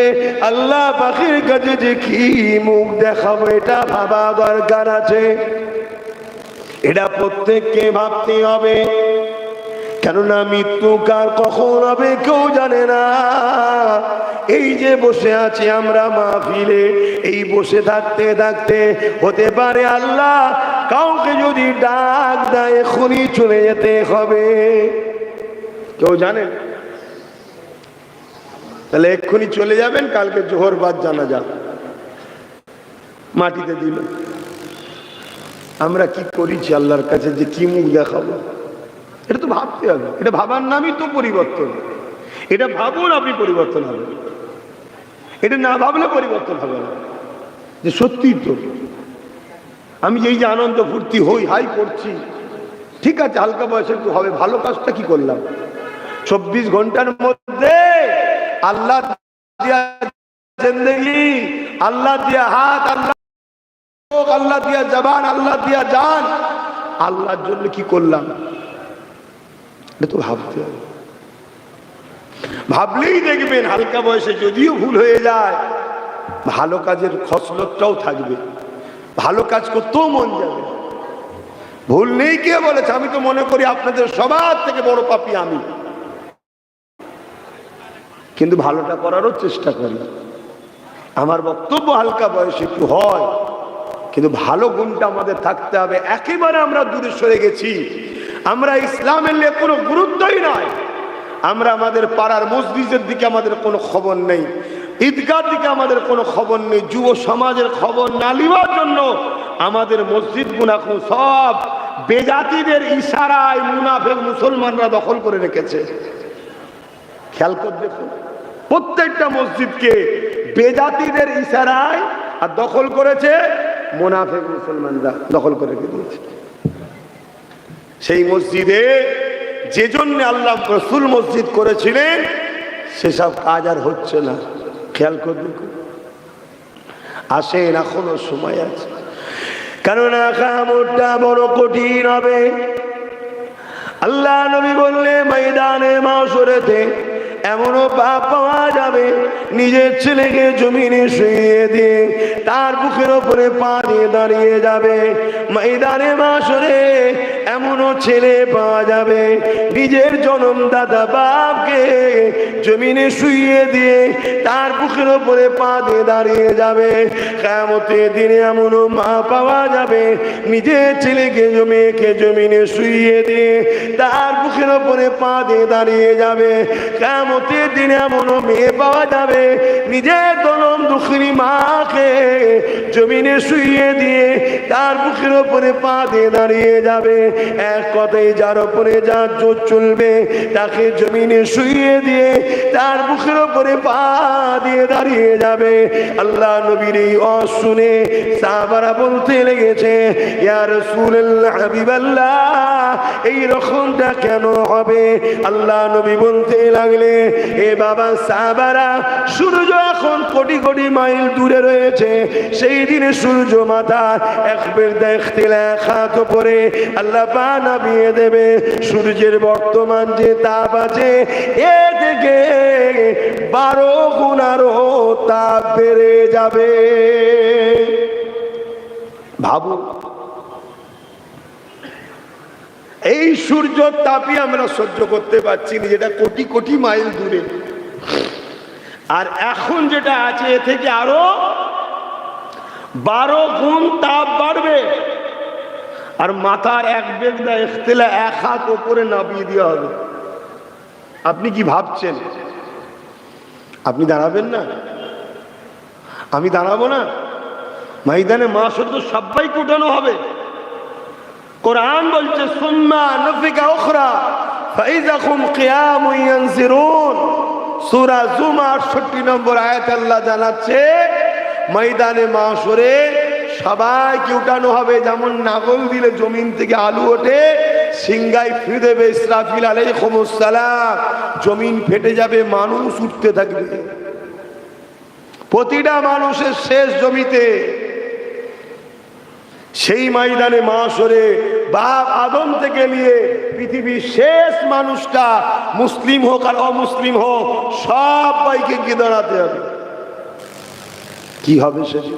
আল্লাহ পাখির কাছে যে কি মুখ দেখাবো এটা ভাবা দরকার আছে, এটা প্রত্যেককে ভাবতে হবে। কেননা মৃত্যু কার কখন হবে কেউ জানে না। এই যে বসে আছি আমরা মাহফিলে, এই বসে থাকতে থাকতে হতে পারে আল্লাহ কাউকে যদি ডাক দেয় এখনই চলে যেতে হবে, কেউ জানে? তাহলে এক্ষুনি চলে যাবেন, কালকে জোহর বাদ জানাজা মাটিতে দিল। আমরা কি করেছি আল্লাহর কাছে, যে কি মুখ দেখাবো? এটা তো ভাবতে হবে, এটা ভাবার নামই তো পরিবর্তন। এটা ভাবুন, আপনি পরিবর্তন হবে। এটা না ভাবলে পরিবর্তন হবে না। যে সত্যি তো আমি এই যে আনন্দ ফুর্তি হই হাই করছি, ঠিক আছে, হালকা বয়সে একটু হবে, ভালো কাজটা কি করলাম? 24 ঘন্টার মধ্যে আল্লাহ দিয়া জিন্দেগি, আল্লাহ দিয়া হাত, আল্লাহ দিয়া জবান, আল্লাহ দিয়া জান, আল্লাহর জন্য কি করলাম? এটা তো ভাবতে হবে। ভাবলেই দেখবেন হালকা বয়সে যদিও ভুল হয়ে যায়, ভালো কাজের খসলতটাও থাকবে, ভালো কাজ করতেও মন যাবে। ভুল নেই কে বলেছে? আমি তো মনে করি আপনাদের সবার থেকে বড় পাপী আমি, কিন্তু ভালোটা করারও চেষ্টা করি। আমার বক্তব্য হালকা বয়সে একটু হয়, কিন্তু ভালো গুণটা আমাদের থাকতে হবে। একেবারে আমরা দূরে সরে গেছি, আমরা ইসলামের নিয়ে কোনো গুরুত্বই নয়। আমরা আমাদের পাড়ার মসজিদের দিকে আমাদের কোনো খবর নেই, ঈদগাহর দিকে আমাদের কোনো খবর নেই, যুব সমাজের খবর না নেওয়ার জন্য আমাদের মসজিদগুলো এখন সব বেজাতিদের ইশারায় মুনাফিক মুসলমানরা দখল করে রেখেছে। খেয়াল করে দেখুন, প্রত্যেকটা মসজিদকে বেজাতিদের ইশারায় আর দখল করেছে মুনাফিক মুসলমানরা, দখল করে রেখে দিয়েছে। সেই মসজিদে যে জন্য আল্লাহ রসুল মসজিদ করেছিলেন সেসব কাজ আর হচ্ছে না। খেয়াল করে দেখুন, আসেন, এখনো সময় আছে, কেননা কিয়ামতটা বড় কঠিন হবে। আল্লাহ নবী বললে ময়দানে মাশরেতে এমনও পাপ পাওয়া যাবে, নিজের ছেলেকে জমিনে শুইয়ে দিয়ে তার বুকের ওপরে পা দিয়ে দাঁড়িয়ে যাবে, ময়দানে মাশরে এমনও ছেলে পাওয়া যাবে নিজের জন্মদাতা বাপকে জমিনে শুইয়ে দিয়ে তার বুকের উপরে পা দিয়ে দাঁড়িয়ে যাবে। কিয়ামতের দিনে এমনও মা পাওয়া যাবে নিজের ছেলেকে মেয়েকে জমিনে শুইয়ে দিয়ে তার বুকের উপরে পা দিয়ে দাঁড়িয়ে যাবে। কিয়ামতের দিনে এমনও মেয়ে পাওয়া যাবে নিজের জনম দুঃখিনী মাকে জমিনে শুইয়ে দিয়ে তার বুকের উপরে পা দিয়ে দাঁড়িয়ে যাবে। এক কথায় যার উপরে যার জোর চলবে তাকে জমিনে শুইয়ে দিয়ে তার বুকের উপরে পা দিয়ে দাঁড়িয়ে যাবে। আল্লাহ নবীর এই ওয়াজ শুনে সাহাবারা বলতে লেগেছে, ইয়া রাসূলুল্লাহ হাবিবাল্লাহ, এই রকমটা কেন হবে? আল্লাহ নবী বলতে লাগলে, এ বাবা সাহাবারা, সূর্য এখন কোটি কোটি মাইল দূরে রয়েছে, সেই দিনে সূর্য মাথা একবার দেখতে হাত উপরে আল্লাহ পা নামিয়ে দেবে। সূর্যের বর্তমান যে তাপ আছে এ থেকে 12 গুণ আরো তাপ বেড়ে যাবে। ভাবো, এই সূর্য তাপই আমরা সহ্য করতে পারছি না, যেটা কোটি কোটি মাইল দূরে, আর এখন যেটা আছে এ থেকে আরো 12 গুণ তাপ বাড়বে। আর মাথার এক বেগদা ইখতিলা এক হাত উপরে নামিয়ে দেওয়া হবে। আপনি কি ভাবছেন? আপনি দাঁড়াবেন না? আমি দাঁড়াবো না? ময়দানে মাশর তো সবাইকে উঠানো হবে। কোরআন বলছে, সুম্মা নুফিকা উখরা ফাইযা হুম কিয়ামুন ইয়ানজিরুন। সূরা জুমার 68 নম্বর আয়াত আল্লাহ জানাচ্ছে, ময়দানে মাশরে সবাইকে উঠানো হবে। যেমন নাগল দিলে জমিন থেকে আলু ওঠে, সিংগাই ফিরে দেবে ইসরাফিল আলাইহিস সালাম, জমিন ফেটে যাবে, মানুষ উঠতে থাকবে। প্রতিটা মানুষের শেষ জমিতে সেই ময়দানে মাশরে বাপ আদম থেকে নিয়ে পৃথিবীর শেষ মানুষটা, মুসলিম হোক আর অমুসলিম হোক, সবাইকে গিয়ে দাঁড়াতে হবে। কি হবে সেটা?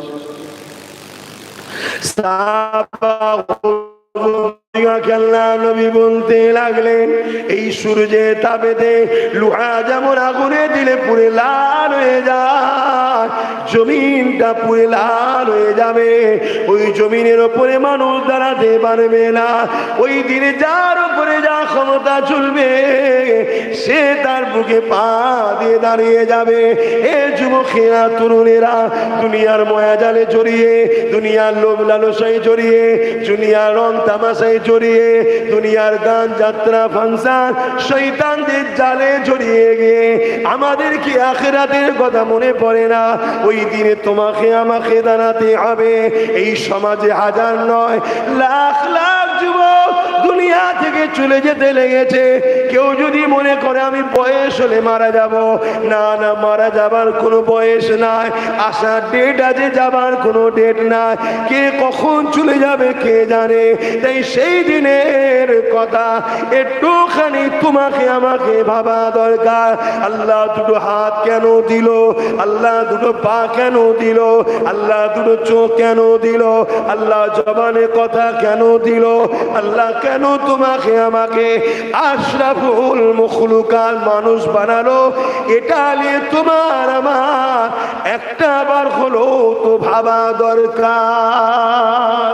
নবী বলতে লাগলেন, এই সূর্যে তাপেতে লোহা যেমন আগুনে দিলে পুড়ে লাল হয়ে যায়, জমিনটা পুড়ে লাল হয়ে যাবে। ওই জমিনের ওপরে মানুষ দাঁড়াতে পারবে না। ওই দিনে যার উপরে যা ক্ষমতা চলবে সে তার বুকে পা দিয়ে দাঁড়িয়ে যাবে। এ যুবকেরা, তরুণেরা, দুনিয়ার মায়াজালে জড়িয়ে, দুনিয়ার লোভ লালসায় জড়িয়ে, দুনিয়ার রং তামাশায় জড়িয়ে, দুনিয়ার গান যাত্রা ফাংশন শয়তানদের জালে জড়িয়ে গিয়ে আমাদের কি আখিরাতের কথা মনে পড়ে না? ওই দিনে তোমাকে আমাকে দাঁড়াতে হবে। এই সমাজে হাজার নয় লাখ লাখ যুবক দুনিয়া থেকে চলে যেতে লেগেছে। কেউ যদি মনে করে আমি বয়স হলে মারা যাব, না না, মারা যাবার কোনো বয়স নাই, আসার ডেট আছে, যাবার কোনো ডেট নাই। কে কখন চলে যাবে কে জানে। তাই সেই দিনের কথা একটুখানি তোমাকে আমাকে ভাবা দরকার। আল্লাহ দুটো হাত কেন দিল? আল্লাহ দুটো পা কেন দিল? আল্লাহ দুটো চোখ কেন দিল? আল্লাহ জবানে কথা কেন দিল? আল্লাহ কেন তোমাকে আমাকে আশরাফুল মখলুকাত মানুষ বানালো? এটা নিয়ে তোমার আমার একটা বার হলো তো ভাবা দরকার।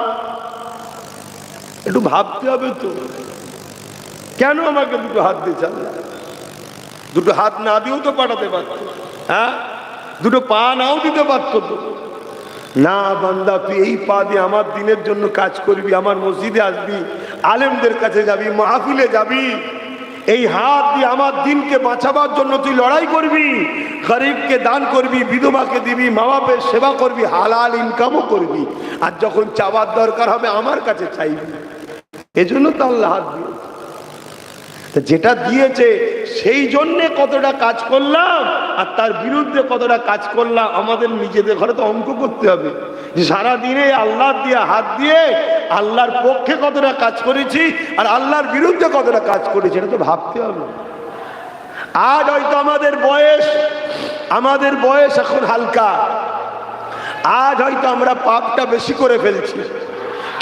একটু ভাবতে হবে তো, কেন আমাকে দুটো হাত দিয়েছে আল্লাহ? দুটো হাত না দিয়েও তো পাঠাতে পারত, হ্যাঁ? দুটো পা নাও দিতে পারতো তো। না বান্দা, তুই এই পা দিয়ে আমার দিনের জন্য কাজ করবি, আমার মসজিদে আসবি, আলেমদের কাছে যাবি, মাহফিলে যাবি। এই হাত দিয়ে আমার দিনকে বাঁচাবার জন্য তুই লড়াই করবি, গরিবকে দান করবি, বিধবাকে দিবি, মা বাপের সেবা করবি, হালাল ইনকামও করবি। আর যখন চাওয়ার দরকার হবে আমার কাছে চাইবি। এজন্য তো আল্লাহ হাত দিয়েছে। যেটা দিয়েছে সেই জন্যে কতটা কাজ করলাম আর তার বিরুদ্ধে কতটা কাজ করলাম, আমাদের নিজেদের ঘরে তো অঙ্ক করতে হবে যে সারাদিনে আল্লাহ দিয়ে হাত দিয়ে আল্লাহর পক্ষে কতটা কাজ করেছি আর আল্লাহর বিরুদ্ধে কতটা কাজ করেছি, এটা তো ভাবতে হবে। আজ হয়তো আমাদের বয়স এখন হালকা, আজ হয়তো আমরা পাপটা বেশি করে ফেলছি,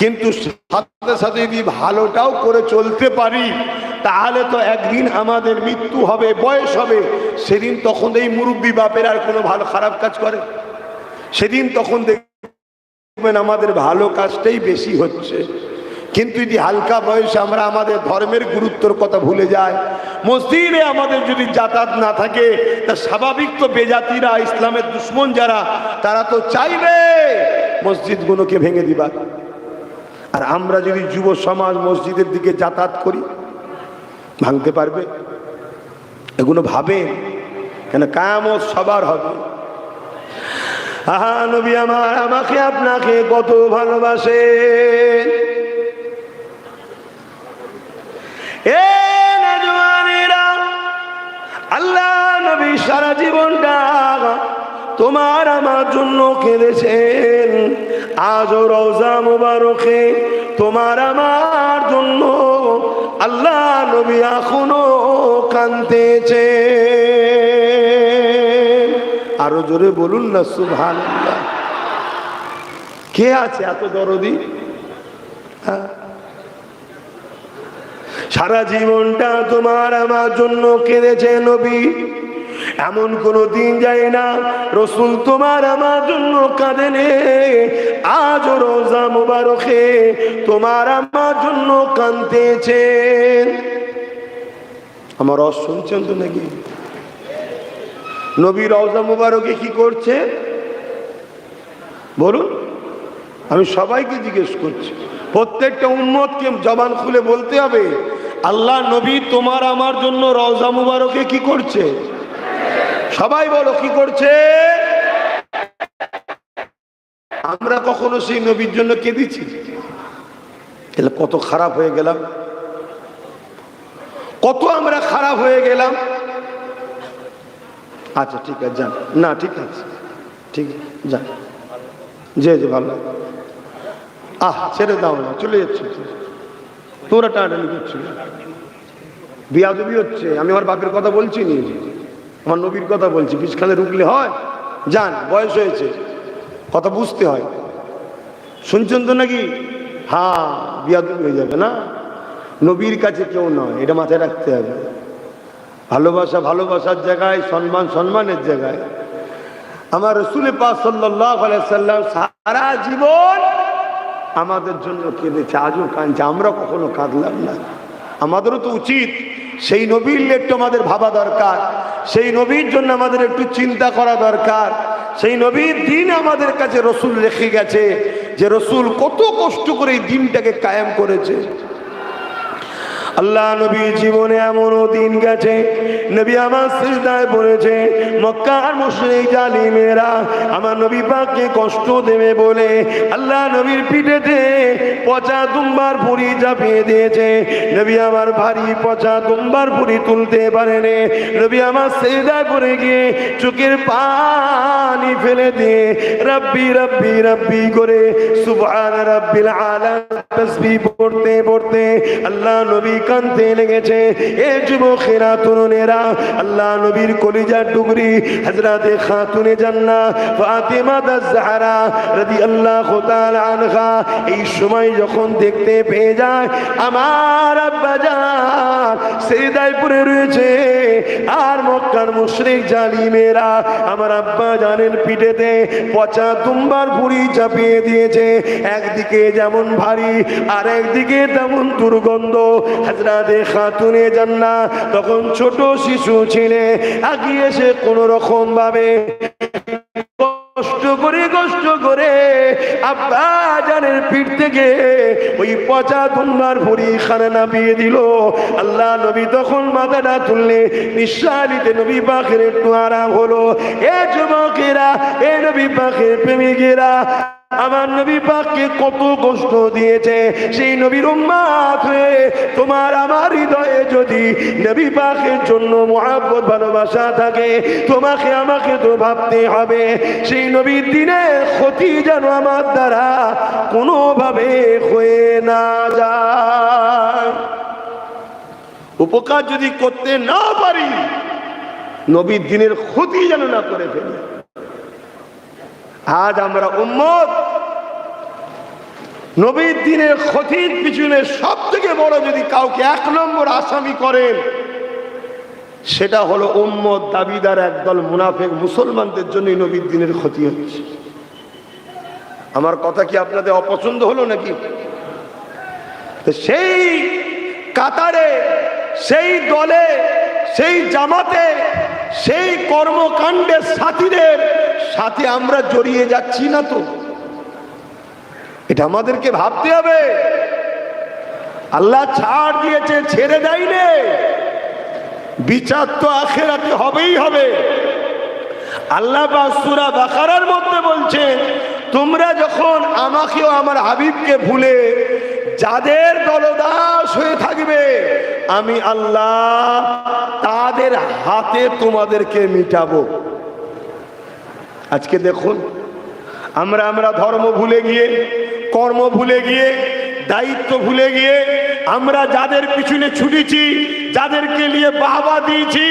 কিন্তু সাথে সাথে যদি ভালোটাও করে চলতে পারি তাহলে তো একদিন আমাদের মৃত্যু হবে, বয়স হবে, সেদিন তখন এই মুরব্বী বাপের আর কোনো ভালো খারাপ কাজ করে? সেদিন তখন দেখবেন আমাদের ভালো কাজটাই বেশি হচ্ছে। কিন্তু যদি হালকা বয়সে আমরা আমাদের ধর্মের গুরুত্বর কথা ভুলে যাই, মসজিদে আমাদের যদি যাতায়াত না থাকে, তা স্বাভাবিক তো বেজাতিরা, ইসলামের দুশ্মন যারা, তারা তো চাইবে মসজিদগুলোকে ভেঙে দিবার। আর আমরা যদি যুব সমাজ মসজিদের দিকে যাতায়াত করি, ভাঙতে পারবে? এগুলো ভাবেন, কেন কিয়ামত সবার হবে। আহা নবী আমার আমাকে আপনাকে কত ভালোবাসে। এ নওজওয়ানেরা, আল্লাহ নবী সারা জীবনটা তোমার আমার জন্য কেঁদেছেন। আজও রওজা মুবারকে তোমার আমার জন্য আল্লাহ নবী এখনো কাঁদতেছে। আরো জোরে বলুন না সুবহানাল্লাহ। কে আছে এত দরদি? সারা জীবনটা তোমার আমার জন্য কেঁদেছে নবী। এমন কোনো দিন যায় না রসুল তোমার আমার জন্য কাঁদেনে। আজ রোজা মুবারকে তোমার আমার জন্য কাঁদতেছেন। আমার রস শুনছেন তো নাকি? নবী রওজা মুবারকে কি করছে বলুন? আমি সবাইকে জিজ্ঞেস করছি, প্রত্যেকটা উম্মতকে জবান খুলে বলতে হবে, আল্লাহ নবী তোমার আমার জন্য রওজা মুবারকে কি করছে? সবাই বলো কি করছে? আমরা কখনো সেই নবীর জন্য কেঁদেছি? তাহলে কত খারাপ হয়ে গেলাম, কত আমরা খারাপ হয়ে গেলাম। আচ্ছা ঠিক আছে যান, না ঠিক আছে, ঠিক আছে যান, যে যে ভালো। ছেড়ে দাও না, চলে যাচ্ছে, তোরা টানাটানি করছি, বিয়াদবি হচ্ছে। আমি আমার বাপের কথা বলছি নি, আমার নবীর কথা বলছি। পিছখানে রুকলে হয়? যান, বয়স হয়েছে, কথা বুঝতে হয়। শুনছেন তো নাকি? হ্যাঁ, বিয়াদবি হয়ে যাবে না। নবীর কাছে কেউ নয়, এটা মাথায় রাখতে হবে। ভালোবাসা ভালোবাসার জায়গায়, সম্মান সম্মানের জায়গায়। আমার রাসূল পাক সাল্লাল্লাহু আলাইহি সাল্লাম সারা জীবন আমাদের জন্য কেঁদেছে, আজও কাঁদছে। আমরা কখনো কাঁদলাম না। আমাদেরও তো উচিত সেই নবীর একটু আমাদের ভাবা দরকার, সেই নবীর জন্য আমাদের একটু চিন্তা করা দরকার। সেই নবীর দিন আমাদের কাছে রসুল রেখে গেছে, যে রসুল কত কষ্ট করে এই দিনটাকে কায়েম করেছে। আল্লাহ নবী জীবনে এমনও দিন গেছে, নবী আমার সিজদায় পড়েছে, মক্কার মুশরিক জালিমেরা আমার নবী পাককে কষ্ট দেবে বলে আল্লাহ নবীর পিঠেতে পচা দুম্বার ভুঁড়ি চাপিয়ে দিয়েছে। নবী আমার ভারী পচা দুম্বার ভুঁড়ি তুলতে পারেনি। নবী আমার সিজদায় পড়ে গিয়ে চোখের পানি ফেলে দিয়ে রব্বি রব্বি রব্বি করে সুবহান রাব্বিল আলা তাসবিহ পড়তে পড়তে আল্লাহ নবী কাঁদতে লেগেছে। এ যুবকেরা, তরুণেরা, আল্লাহ নবীর কলিজার টুকরি হযরতে খাতুনে জান্নাত ফাতিমা আয-জাহরা রাদিয়াল্লাহু তাআলা আনহা এই সময় যখন দেখতে পেয়ে যায় আমার আব্বা জান সিজদায় পড়ে রয়েছে, আর মক্কার মুশরিক জালিমেরা আমার আব্বা জানের পিঠেতে পচা দুম্বার ভুঁড়ি চাপিয়ে দিয়েছে। একদিকে যেমন ভারী, আর একদিকে তেমন দুর্গন্ধ। হযরতে খাতুনে জান্নাত তখন ছোট শিশু ছিলে, আগিয়ে এসে কোন রকম ভাবে কষ্ট করে আব্বা জানের পিঠ থেকে ওই পচা দুম্বার ভুঁড়ি খানে নামিয়ে দিল। আল্লাহ নবী তখন মাথাটা তুললে নিঃশ্বাস নিতে নবী পাকের একটু আরাম হলো। এ যুবকেরা, এ নবী পাকের প্রেমিকেরা, আমার নবী পাককে কত কষ্ট দিয়েছে। সেই নবীর উম্মত হয়ে তোমার আমার হৃদয়ে যদি নবী পাকের জন্য মুহাব্বত ভালোবাসা থাকে, তোমাকে আমাকে তো ভাবতে হবে সেই নবীর দিনের ক্ষতি যেন আমার দ্বারা কোনোভাবে হয়ে না যায়। উপকার যদি করতে না পারি, নবীর দিনের ক্ষতি যেন না করে ফেলি। আজ আমরা উম্মত নবীর দিনের ক্ষতির পিছনে সব থেকে বড় যদি কাউকে 1 নম্বর আসামি করেন, সেটা হলো উম্মত দাবিদার একদল মুনাফিক মুসলমানদের জন্যই নবীর দিনের ক্ষতি হচ্ছে। আমার কথা কি আপনাদের অপছন্দ হলো নাকি? সেই কাতারে, সেই দলে, সেই জামাতে, সেই কর্মকাণ্ডের সাথীদের সাথে আমরা জড়িয়ে যাচ্ছি না তো? এটা আমাদেরকে ভাবতে হবে। আল্লাহ ছাড় দিয়েছে, ছেড়ে দেয়নি। বিচার তো আখিরাতে হবেই হবে। আল্লাহ সূরা বাকারার মধ্যে বলছেন, তোমরা যখন আমাকেও আমার হাবিবকে ভুলে যাদের দলদাস হয়ে থাকবে, আমি আল্লাহ তাদের হাতে তোমাদেরকে মিটাবো। আজকে দেখুন, আমরা ধর্ম ভুলে গিয়ে, কর্ম ভুলে গিয়ে, দায়িত্ব ভুলে গিয়ে আমরা যাদের পিছনে ছুটেছি, যাদেরকে নিয়ে বাহবা দিয়েছি,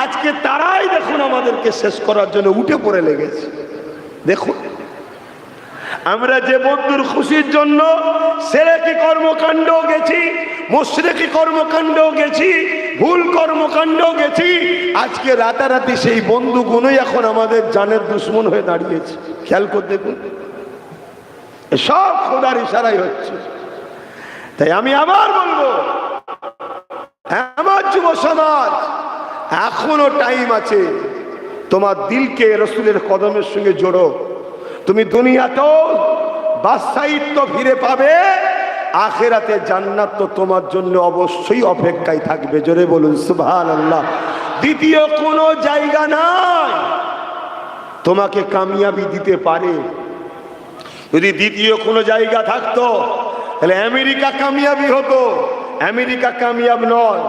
আজকে তারাই দেখুন আমাদেরকে শেষ করার জন্য উঠে পড়ে লেগেছে। দেখুন, আমরা যে বন্ধুর খুশির জন্য শিরকি কর্মকাণ্ড গেছি, মুশরিকি কর্মকাণ্ড গেছি, ভুল কর্মকাণ্ড গেছি, আজকে রাতারাতি সেই বন্ধুগুলোই এখন আমাদের জানের দুশ্মন হয়ে দাঁড়িয়েছে। খেয়াল করে দেখুন, সব খোদার ইশারাই হচ্ছে। তাই আমি আবার বলবো, আমার যুব সমাজ, এখনো টাইম আছে। তোমার দিলকে রসুলের কদমের সঙ্গে জোড়ো। তুমি দুনিয়াতেও বাদশাহিত্ব ফিরে পাবে, আখিরাতে জান্নাত তো তোমার জন্য অবশ্যই অপেক্ষায় থাকবে। জোরে বলুন সুবহানাল্লাহ। দ্বিতীয় কোনো জায়গা নাই তোমাকে কামিয়াবি দিতে পারে। যদি দ্বিতীয় কোনো জায়গা থাকতো তাহলে আমেরিকা কামিয়াবি হতো। আমেরিকা কামিয়াব নয়।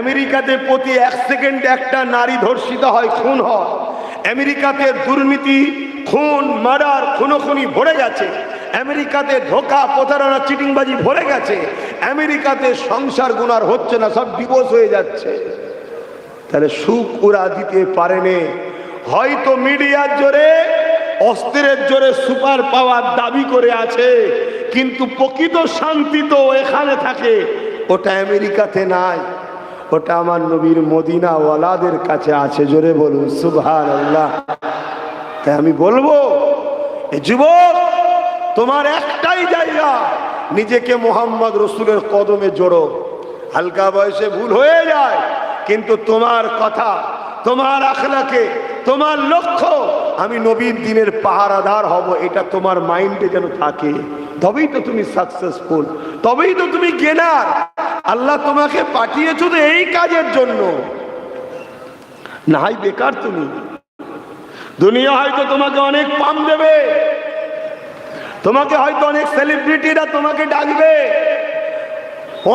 আমেরিকাতে প্রতি 1 সেকেন্ডে একটা নারী ধর্ষিত হয়, খুন হয়। আমেরিকাতে দুর্নীতি, খুন, মার্ডার, খুনোখুনি ভরে গেছে। আমেরিকাতে ধোঁকা, প্রতারণা, চিটিংবাজি ভরে গেছে। আমেরিকাতে সংসার গুনার হচ্ছে না, সব ডিভোর্স হয়ে যাচ্ছে। তাহলে সুখ ওরা দিতে পারেনি। হয়তো মিডিয়ার জোরে, অস্ত্রের জোরে সুপার পাওয়ার দাবি করে আছে, কিন্তু প্রকৃত শান্তি তো এখানে থাকে। ওটা আমেরিকাতে নাই, ওটা আমার নবীর মদিনা ওয়ালাদের কাছে আছে। জোরে বলুন সুবহানাল্লাহ। তাই আমি বলবো, এই যুবক, তোমার একটাই জায়গা, নিজেকে মোহাম্মদ রসুলের কদমে জোড়ো। হালকা বয়সে ভুল হয়ে যায়, কিন্তু তোমার কথা, তোমার আখলাকে, তোমার লক্ষ্য আমি নবীর দিনের পাহারাদার হব, এটা তোমার মাইন্ডে যেন থাকে। তবেই তো তুমি সাকসেসফুল, তবেই তো তুমি গেনার। আল্লাহ তোমাকে পাঠিয়েছো তো এই কাজের জন্য, না হয় বেকার তুমি। দুনিয়া হয়তো তোমাকে অনেক পাম দেবে, তোমাকে হয়তো অনেক সেলিব্রিটিরা তোমাকে ডাকবে,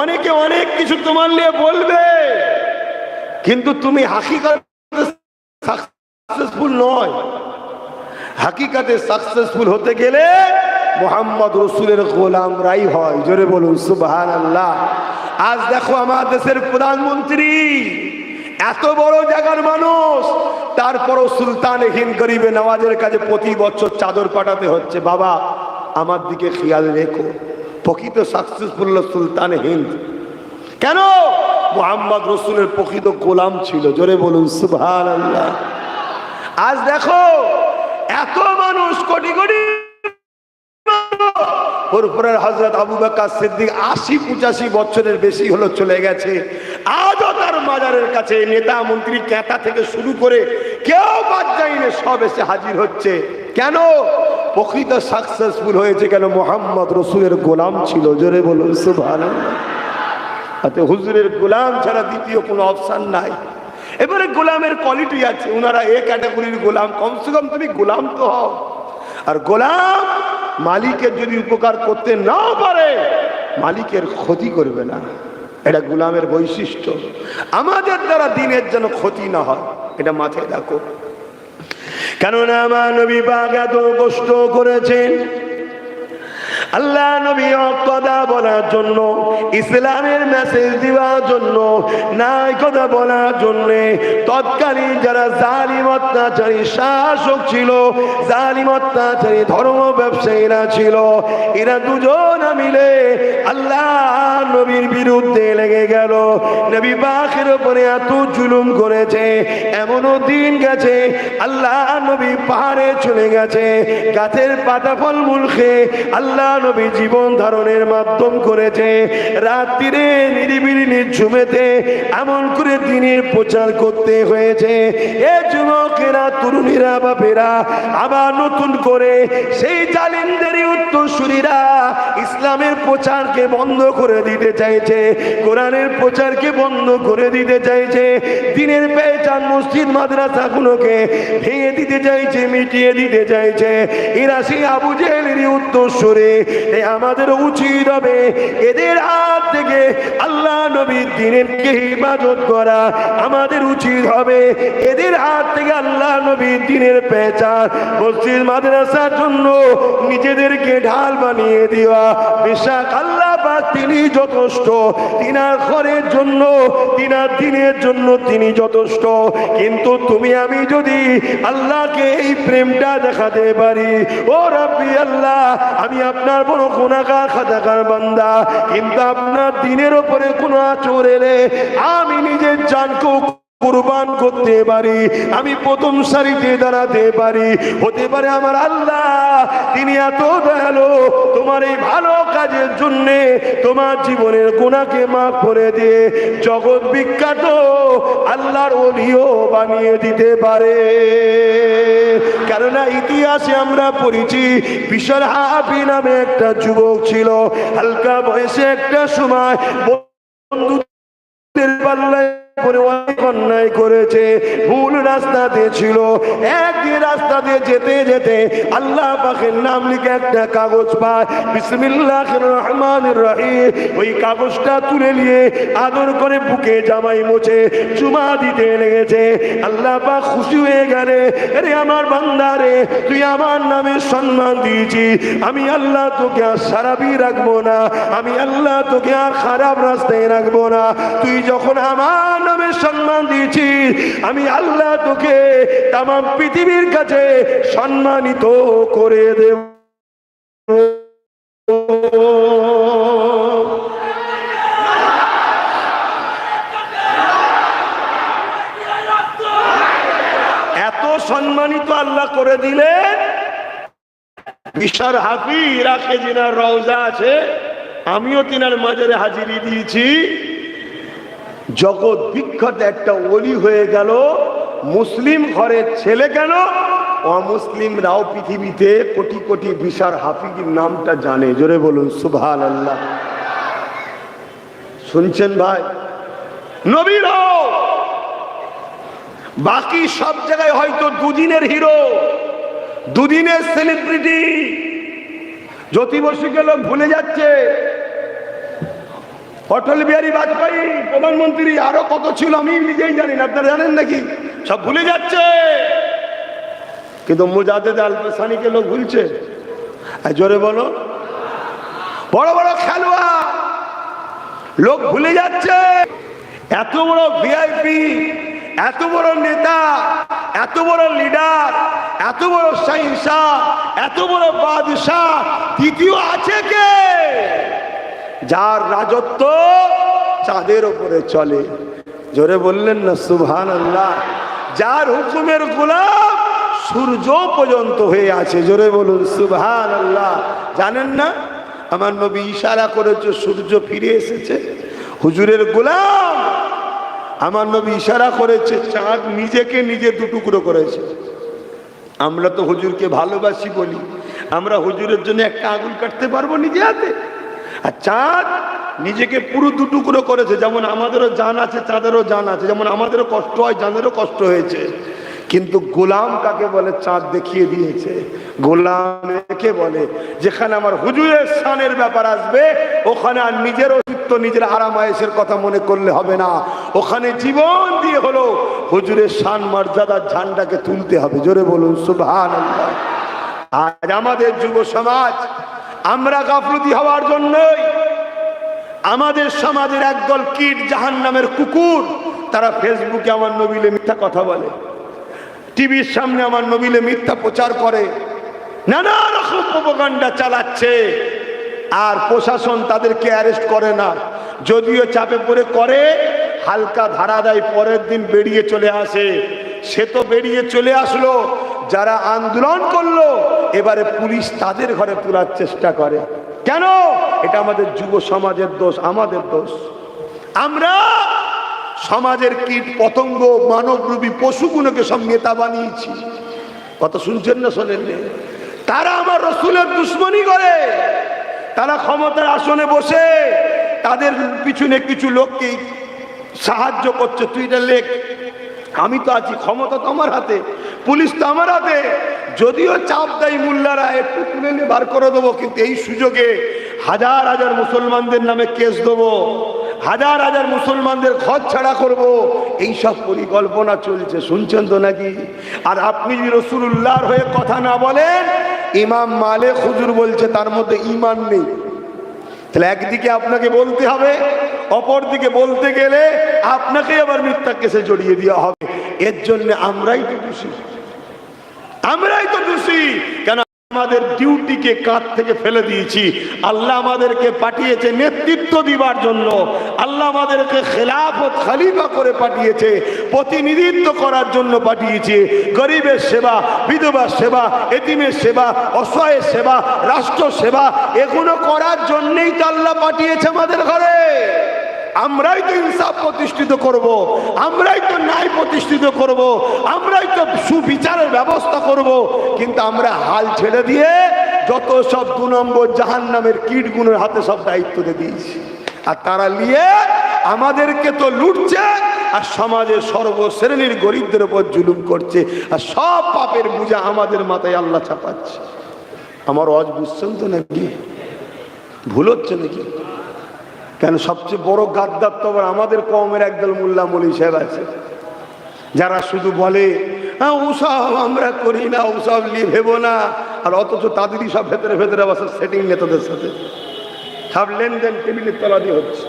অনেকে অনেক কিছু তোমার নিয়ে বলবে, কিন্তু তুমি হাকিকাতে সাকসেসফুল নয়। হাকিকাতে সাকসেসফুল হতে গেলে মোহাম্মদ রসুলের গোলামরাই হয়। জোরে বলুন সুবহানাল্লাহ। আজ দেখো, আমার দেশের প্রধানমন্ত্রী এত বড় জায়গার মানুষ, তারপরও সুলতানে হিন্দ গরিবে নওয়াজের কাছে প্রতি বছর চাদর পাঠাতে হচ্ছে, বাবা আমার দিকে খেয়াল রেখো। প্রকৃত সাকসেসফুল সুলতানে হিন্দ। কেন? মোহাম্মদ রসুলের প্রকৃত গোলাম ছিল। জোরে বলুন সুবহানাল্লাহ। আজ দেখো, এত মানুষ, কোটি কোটি হযরত আবু বকর সিদ্দিক ৮০-৮৫ বছরের বেশি হলো চলে গেছে। আজও তার মাজারের কাছে নেতা মন্ত্রী কেতা থেকে শুরু করে কেউ বাদ যায়নি, সব এসে হাজির হচ্ছে। কেন? প্রকৃত সাকসেসফুল হয়েছে কেন? মোহাম্মদ রসুলের গোলাম ছিল। জোরে বলুন সুবহানাল্লাহ। হুজুরের গোলাম ছাড়া দ্বিতীয় কোনো অপশন নাই। এবারে গোলামের কোয়ালিটি আছে, ওনারা এ ক্যাটাগরির গোলাম, কমসে কম তুমি গোলাম তো হও। আর গোলাম মালিকের যদি উপকার করতে না পারে, মালিকের ক্ষতি করবে না, এটা গোলামের বৈশিষ্ট্য। আমাদের দ্বারা দিনের যেন ক্ষতি না হয়, এটা মাথায় রাখো। কেননা আমার নবী পাক এত কষ্ট করেছেন, আল্লাহ নবী কথা বলার জন্য, ইসলামের মেসেজ দেওয়ার জন্য, নাই কথা বলার জন্য তৎকালীন যারা জালিম অত্যাচারী শাসক ছিল, জালিম অত্যাচারী ধর্ম ব্যবসায়ীরা ছিল, এরা দুজন মিলে আল্লাহ নবীর বিরুদ্ধে লেগে গেল। নবী পাকের উপরে এত জুলুম করেছে, এমনও দিন গেছে আল্লাহ নবী পাহাড়ে চলে গেছে, গাছের পাতা ফল মূল খেয়ে আল্লাহ নবী জীবন ধারণের মাধ্যম করেছে। রাত্রিরে নিরিবিলি নিঝুমেতে এমন করে দিনের প্রচার করতে হয়েছে। এ যুবকেরা, তরুণীরা, বাপেরা আবার নতুন করে সেই জালিমদেরই উত্তরসূরিরা ইসলামের প্রচারকে বন্ধ করে দিতে চাইছে, কোরআনের প্রচারকে বন্ধ করে দিতে চাইছে, দিনের পেহচান মসজিদ মাদ্রাসাগুলোকে ভেঙে দিতে চাইছে, মিটিয়ে দিতে চাইছে। এরা সেই আবু জেহেলেরই উত্তরসূরি। আমাদের উচিত হবে এদের হাত থেকে আল্লাহ নবীর দ্বীনের হিফাজত করা। আমাদের উচিত হবে এদের হাত থেকে আল্লাহ নবীর দ্বীনের পেহচান মসজিদ মাদ্রাসার জন্য নিজেদেরকে ঢাল বানিয়ে দেওয়া। বিশ্বাস আল্লাহ পাক তিনি যথেষ্ট, তিনার ঘরের জন্য, তিনার দ্বীনের জন্য তিনি যথেষ্ট। কিন্তু তুমি আমি যদি আল্লাহকে এই প্রেমটা দেখাতে পারি, ও রাব্বি আল্লাহ, আমি আপনার বড় গুনাহগার খাতাকার বান্দা, কিন্তু আপনার দ্বীনের উপরে কোনো আঁচড় এলে আমি নিজের জানকেও কুরবান করতে পারি, আমি প্রথম সারিতে দাঁড়াতে পারি। হতে পারে আমার আল্লাহ তিনি এত দয়ালু, তোমার এই ভালো কাজের জন্য তোমার জীবনের গুনাহকে মাফ করে দিয়ে জগৎ বিখ্যাত আল্লাহর ওলিও বানিয়ে দিতে পারে। কেননা ইতিহাসে আমরা পড়েছি বিশাল হাফি নামে একটা যুবক ছিল, হালকা বয়সে একটা সময় বন্ধুদের পাল্লায় অন্যায় করেছে, ভুল রাস্তাতে ছিল। একই রাস্তা দিয়ে যেতে যেতে আল্লাহ পাকের নাম লিখে একটা কাগজ পায়, বিসমিল্লাহির রহমানির রহিম। ওই কাগজটা তুলে নিয়ে আদর করে বুকে জামাই মোছে চুমা দিতে লেগেছে। আল্লাহ পাক খুশি হয়ে গেলে, আরে আমার বান্দা রে, তুই আমার নামে সম্মান দিয়েছি, আমি আল্লাহ তোকে আর সারাবি রাখবো না, আমি আল্লাহ তোকে আর খারাপ রাস্তায় রাখবো না। তুই যখন আমার নামে সম্মান দিয়েছি, আমি আল্লাহ তোকে তামাম পৃথিবীর কাছে সম্মানিত করে দেব। এত সম্মানিত আল্লাহ করে দিলেন। বিশার হাফি ইরাকে যিনার রওজা আছে, আমিও তিনার মাজারে হাজিরি দিয়েছি। জগৎ বিখ্যাত একটা ওলি হয়ে গেল, মুসলিম ঘরের ছেলে কেন, অমুসলিমরাও পৃথিবীতে কোটি কোটি বিশার হাফিজের নামটা জানে। জোরে বলুন সুবহানাল্লাহ। শুনছেন ভাই? নবীর বাকি সব জায়গায় হয়তো দুদিনের হিরো, দুদিনের সেলিব্রিটি, জ্যোতি বসুকে লোক ভুলে যাচ্ছে, অটল বিহারী বাজপেয়ী প্রধানমন্ত্রী, আরো কত ছিল আমি নিজেই জানি না, আপনারা জানেন নাকি? সব ভুলে যাচ্ছে। কিন্তু মুজাহিদ আল-পেশানিকে লোক ভুলছে। জোরে বলো, বড় বড় খেলোয়াড় লোক ভুলে যাচ্ছে। এত বড় ভিআইপি, এত বড় নেতা, এত বড় লিডার, এত বড় শাহিনশাহ, এত বড় বাদশাহ দ্বিতীয় আছে কে? যার রাজত্ব চাঁদের উপরে চলে। জোরে বললেন না সুবহানাল্লাহ। যার হুকুমের গোলাম সূর্য পর্যন্ত হয়ে আছে। জোরে বলুন সুবহানাল্লাহ। জানেন না আমার নবী ইশারা করেছে সূর্য ফিরে এসেছে, হুজুরের গোলাম আমার নবী ইশারা করেছে চাঁদ নিজেকে নিজে দুটুকরো করেছে। আমরা তো হুজুরকে ভালোবাসি বলি, আমরা হুজুরের জন্য একটা আগুন কাটতে পারবো নিজে হাতে? আর চাঁদ নিজেকে পুরো দুটুকরো করেছে। যেমন আমাদেরও জান আছে, চাঁদেরও জান আছে, যেমন আমাদেরও কষ্ট হয়, চাঁদেরও কষ্ট হয়েছে। কিন্তু গোলাম কাকে বলে? চাঁদ দেখিয়ে দিয়েছে। গোলাম কে বলে? যেখানে আমার হুজুরের শানের ব্যাপার আসবে, ওখানে আর নিজের অস্তিত্ব, নিজের আরাম আয়েশের কথা মনে করলে হবে না। ওখানে জীবন দিয়ে হলো হুজুরের শান মর্যাদার ঝান্ডাকে তুলতে হবে। জোরে বলুন সুবহানাল্লাহ। আজ আমাদের যুব সমাজ আমরা গাফলতি হওয়ার জন্যই আমাদের সমাজের একদল কীট জাহান্নামের কুকুর, তারা ফেসবুকে আমার নবীলে মিথ্যা কথা বলে, টিভির সামনে আমার নবীলে মিথ্যা প্রচার করে, নানা রকম প্রোপাগান্ডা চালাচ্ছে। আর প্রশাসন তাদেরকে অ্যারেস্ট করে না, যদিও চাপে পড়ে করে, হালকা ধারা দেয়, পরের দিন বেরিয়ে চলে আসে। সে তো বেরিয়ে চলে আসলো, যারা আন্দোলন করলো এবারে পুলিশ তাদের ঘরে তোলার চেষ্টা করে। কেন? এটা আমাদের যুব সমাজের দোষ, আমাদের দোষ। আমরা সমাজের কীট পতঙ্গ মানবরূপী পশুগুলোকে সব নেতা বানিয়েছি। কত শুনছেন না শোনেননি? তারা আমার রসুলের দুশ্মনী করে, তারা ক্ষমতার আসনে বসে তাদের পিছনে কিছু লোককে সাহায্য করছে। তুই এটা লেখ, আমি তো আছি, ক্ষমতা তো আমার হাতে, পুলিশ তো আমার হাতে। যদিও চাপ দেয় মোল্লারা, একটু তুলে নিয়ে বার করে দেবো, কিন্তু এই সুযোগে হাজার হাজার মুসলমানদের নামে কেস দেবো, হাজার হাজার মুসলমানদের ঘর ছাড়া করবো, এইসব পরিকল্পনা চলছে। শুনছেন তো নাকি? আর আপনি যদি রাসূলুল্লাহর হয়ে কথা না বলেন, ইমাম মালিক হুজুর বলছে তার মধ্যে ঈমান নেই। তাহলে একদিকে আপনাকে বলতে হবে, অপর দিকে বলতে গেলে আপনাকে আবার মিথ্যা কেসে জড়িয়ে দেওয়া হবে। এর জন্য আমরাই তো দোষী, আমরাই তো দোষী। কেন? আমাদের ডিউটিকে কাঁধ থেকে ফেলে দিয়েছি। আল্লাহ আমাদেরকে পাঠিয়েছে নেতৃত্ব দিবার জন্য, আল্লাহ আমাদেরকে খেলাফত খলিফা করে পাঠিয়েছে, প্রতিনিধিত্ব করার জন্য পাঠিয়েছে। গরিবের সেবা, বিধবার সেবা, এতিমের সেবা, অসহায়ের সেবা, রাষ্ট্র সেবা, এগুলো করার জন্যই তো আল্লাহ পাঠিয়েছে আমাদের ঘরে। আমরাই তো ইনসাফ প্রতিষ্ঠিত করব, আমরাই তো ন্যায় প্রতিষ্ঠিত করব, আমরাই তো সুবিচারের ব্যবস্থা করব। কিন্তু আমরা হাল ছেড়ে দিয়ে যত সব 2 নম্বর জাহান্নামের কীটগুলোর হাতে সব দায়িত্ব দিয়ে দিয়েছি। আর তারা নিয়ে আমাদেরকে তো লুটছে, আর সমাজের সর্বশ্রেণীর গরিবদের উপর জুলুম করছে, আর সব পাপের বোঝা আমাদের মাথায় আল্লাহ চাপাচ্ছে। আমার ওয়াজ বুঝছেন তো নাকি? ভুল হচ্ছে নাকি? কেন? সবচেয়ে বড় গাদ্দার তো আবার আমাদের কওমের একদল মোল্লা মৌলভী সাহেব আছে, যারা শুধু বলে হ্যাঁ ওসব আমরা করি না, ওসব নিয়ে ভেবো না, আর অথচ তাদেরই সব ভেতরে ভেতরে বসে সেটিং নেতাদের সাথে সব লেনদেন টেবিলের তলা দিয়ে হচ্ছে।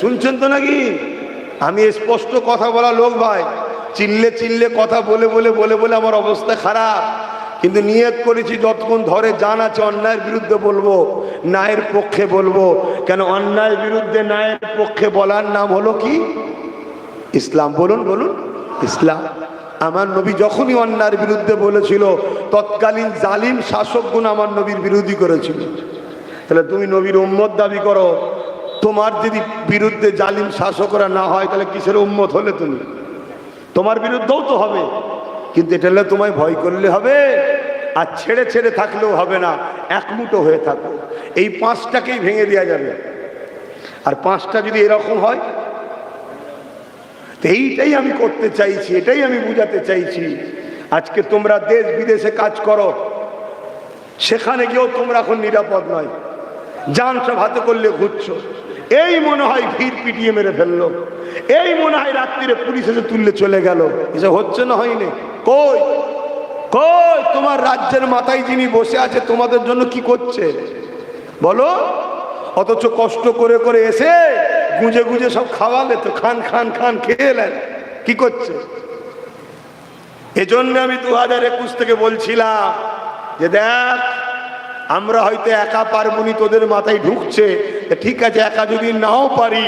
শুনছেন তো নাকি? আমি স্পষ্ট কথা বলা লোক ভাই, চিল্লে চিল্লে কথা বলে বলে বলে বলে আমার অবস্থা খারাপ, কিন্তু নিয়ত করেছি যতক্ষণ ধরে জান আছে অন্যায়ের বিরুদ্ধে বলবো, ন্যায়ের পক্ষে বলবো। কেন? অন্যায়ের বিরুদ্ধে ন্যায়ের পক্ষে বলার নাম হলো কি? ইসলাম। বলুন বলুন, ইসলাম। আমার নবী যখনই অন্যায়ের বিরুদ্ধে বলেছিল, তৎকালীন জালিম শাসকগুণ আমার নবীর বিরোধী করেছিল। তাহলে তুমি নবীর উম্মত দাবি করো, তোমার যদি বিরুদ্ধে জালিম শাসকরা না হয় তাহলে কিসের উম্মত হলে তুমি? তোমার বিরুদ্ধেও তো হবে, কিন্তু এটা হলে তোমায় ভয় করলে হবে, আর ছেড়ে ছেড়ে থাকলেও হবে না। একমুটো হয়ে থাকো, এই 5টাকেই ভেঙে দেওয়া যাবে। আর 5টা যদি এরকম হয়, তো এইটাই আমি করতে চাইছি, এটাই আমি বুঝাতে চাইছি। আজকে তোমরা দেশ বিদেশে কাজ করো, সেখানে গিয়েও তোমরা এখন নিরাপদ নয়, জান সব হাতে করলে ঘুরছো। এই মনে হয় ভিড় পিটিয়ে মেরে ফেললো, এই মনে হয় রাত্রিরে পুলিশ এসে তুললে চলে গেল। এসব হচ্ছে না হয়নি? কই কই তোমার রাজ্যের মাথায় যিনি বসে আছে তোমাদের জন্য কি করছে বলো? অথচ কষ্ট করে করে এসে গুঁজে গুঁজে সব খাওয়ালে তো, খান খান খান খেয়ে এলেন, কি করছে? এজন্য আমি 2021 থেকে বলছিলাম যে দেখ, আমরা হয়তো একা পারবনি, তোদের মাথায় ঢুকছে, ঠিক আছে, একা যদি নাও পারি,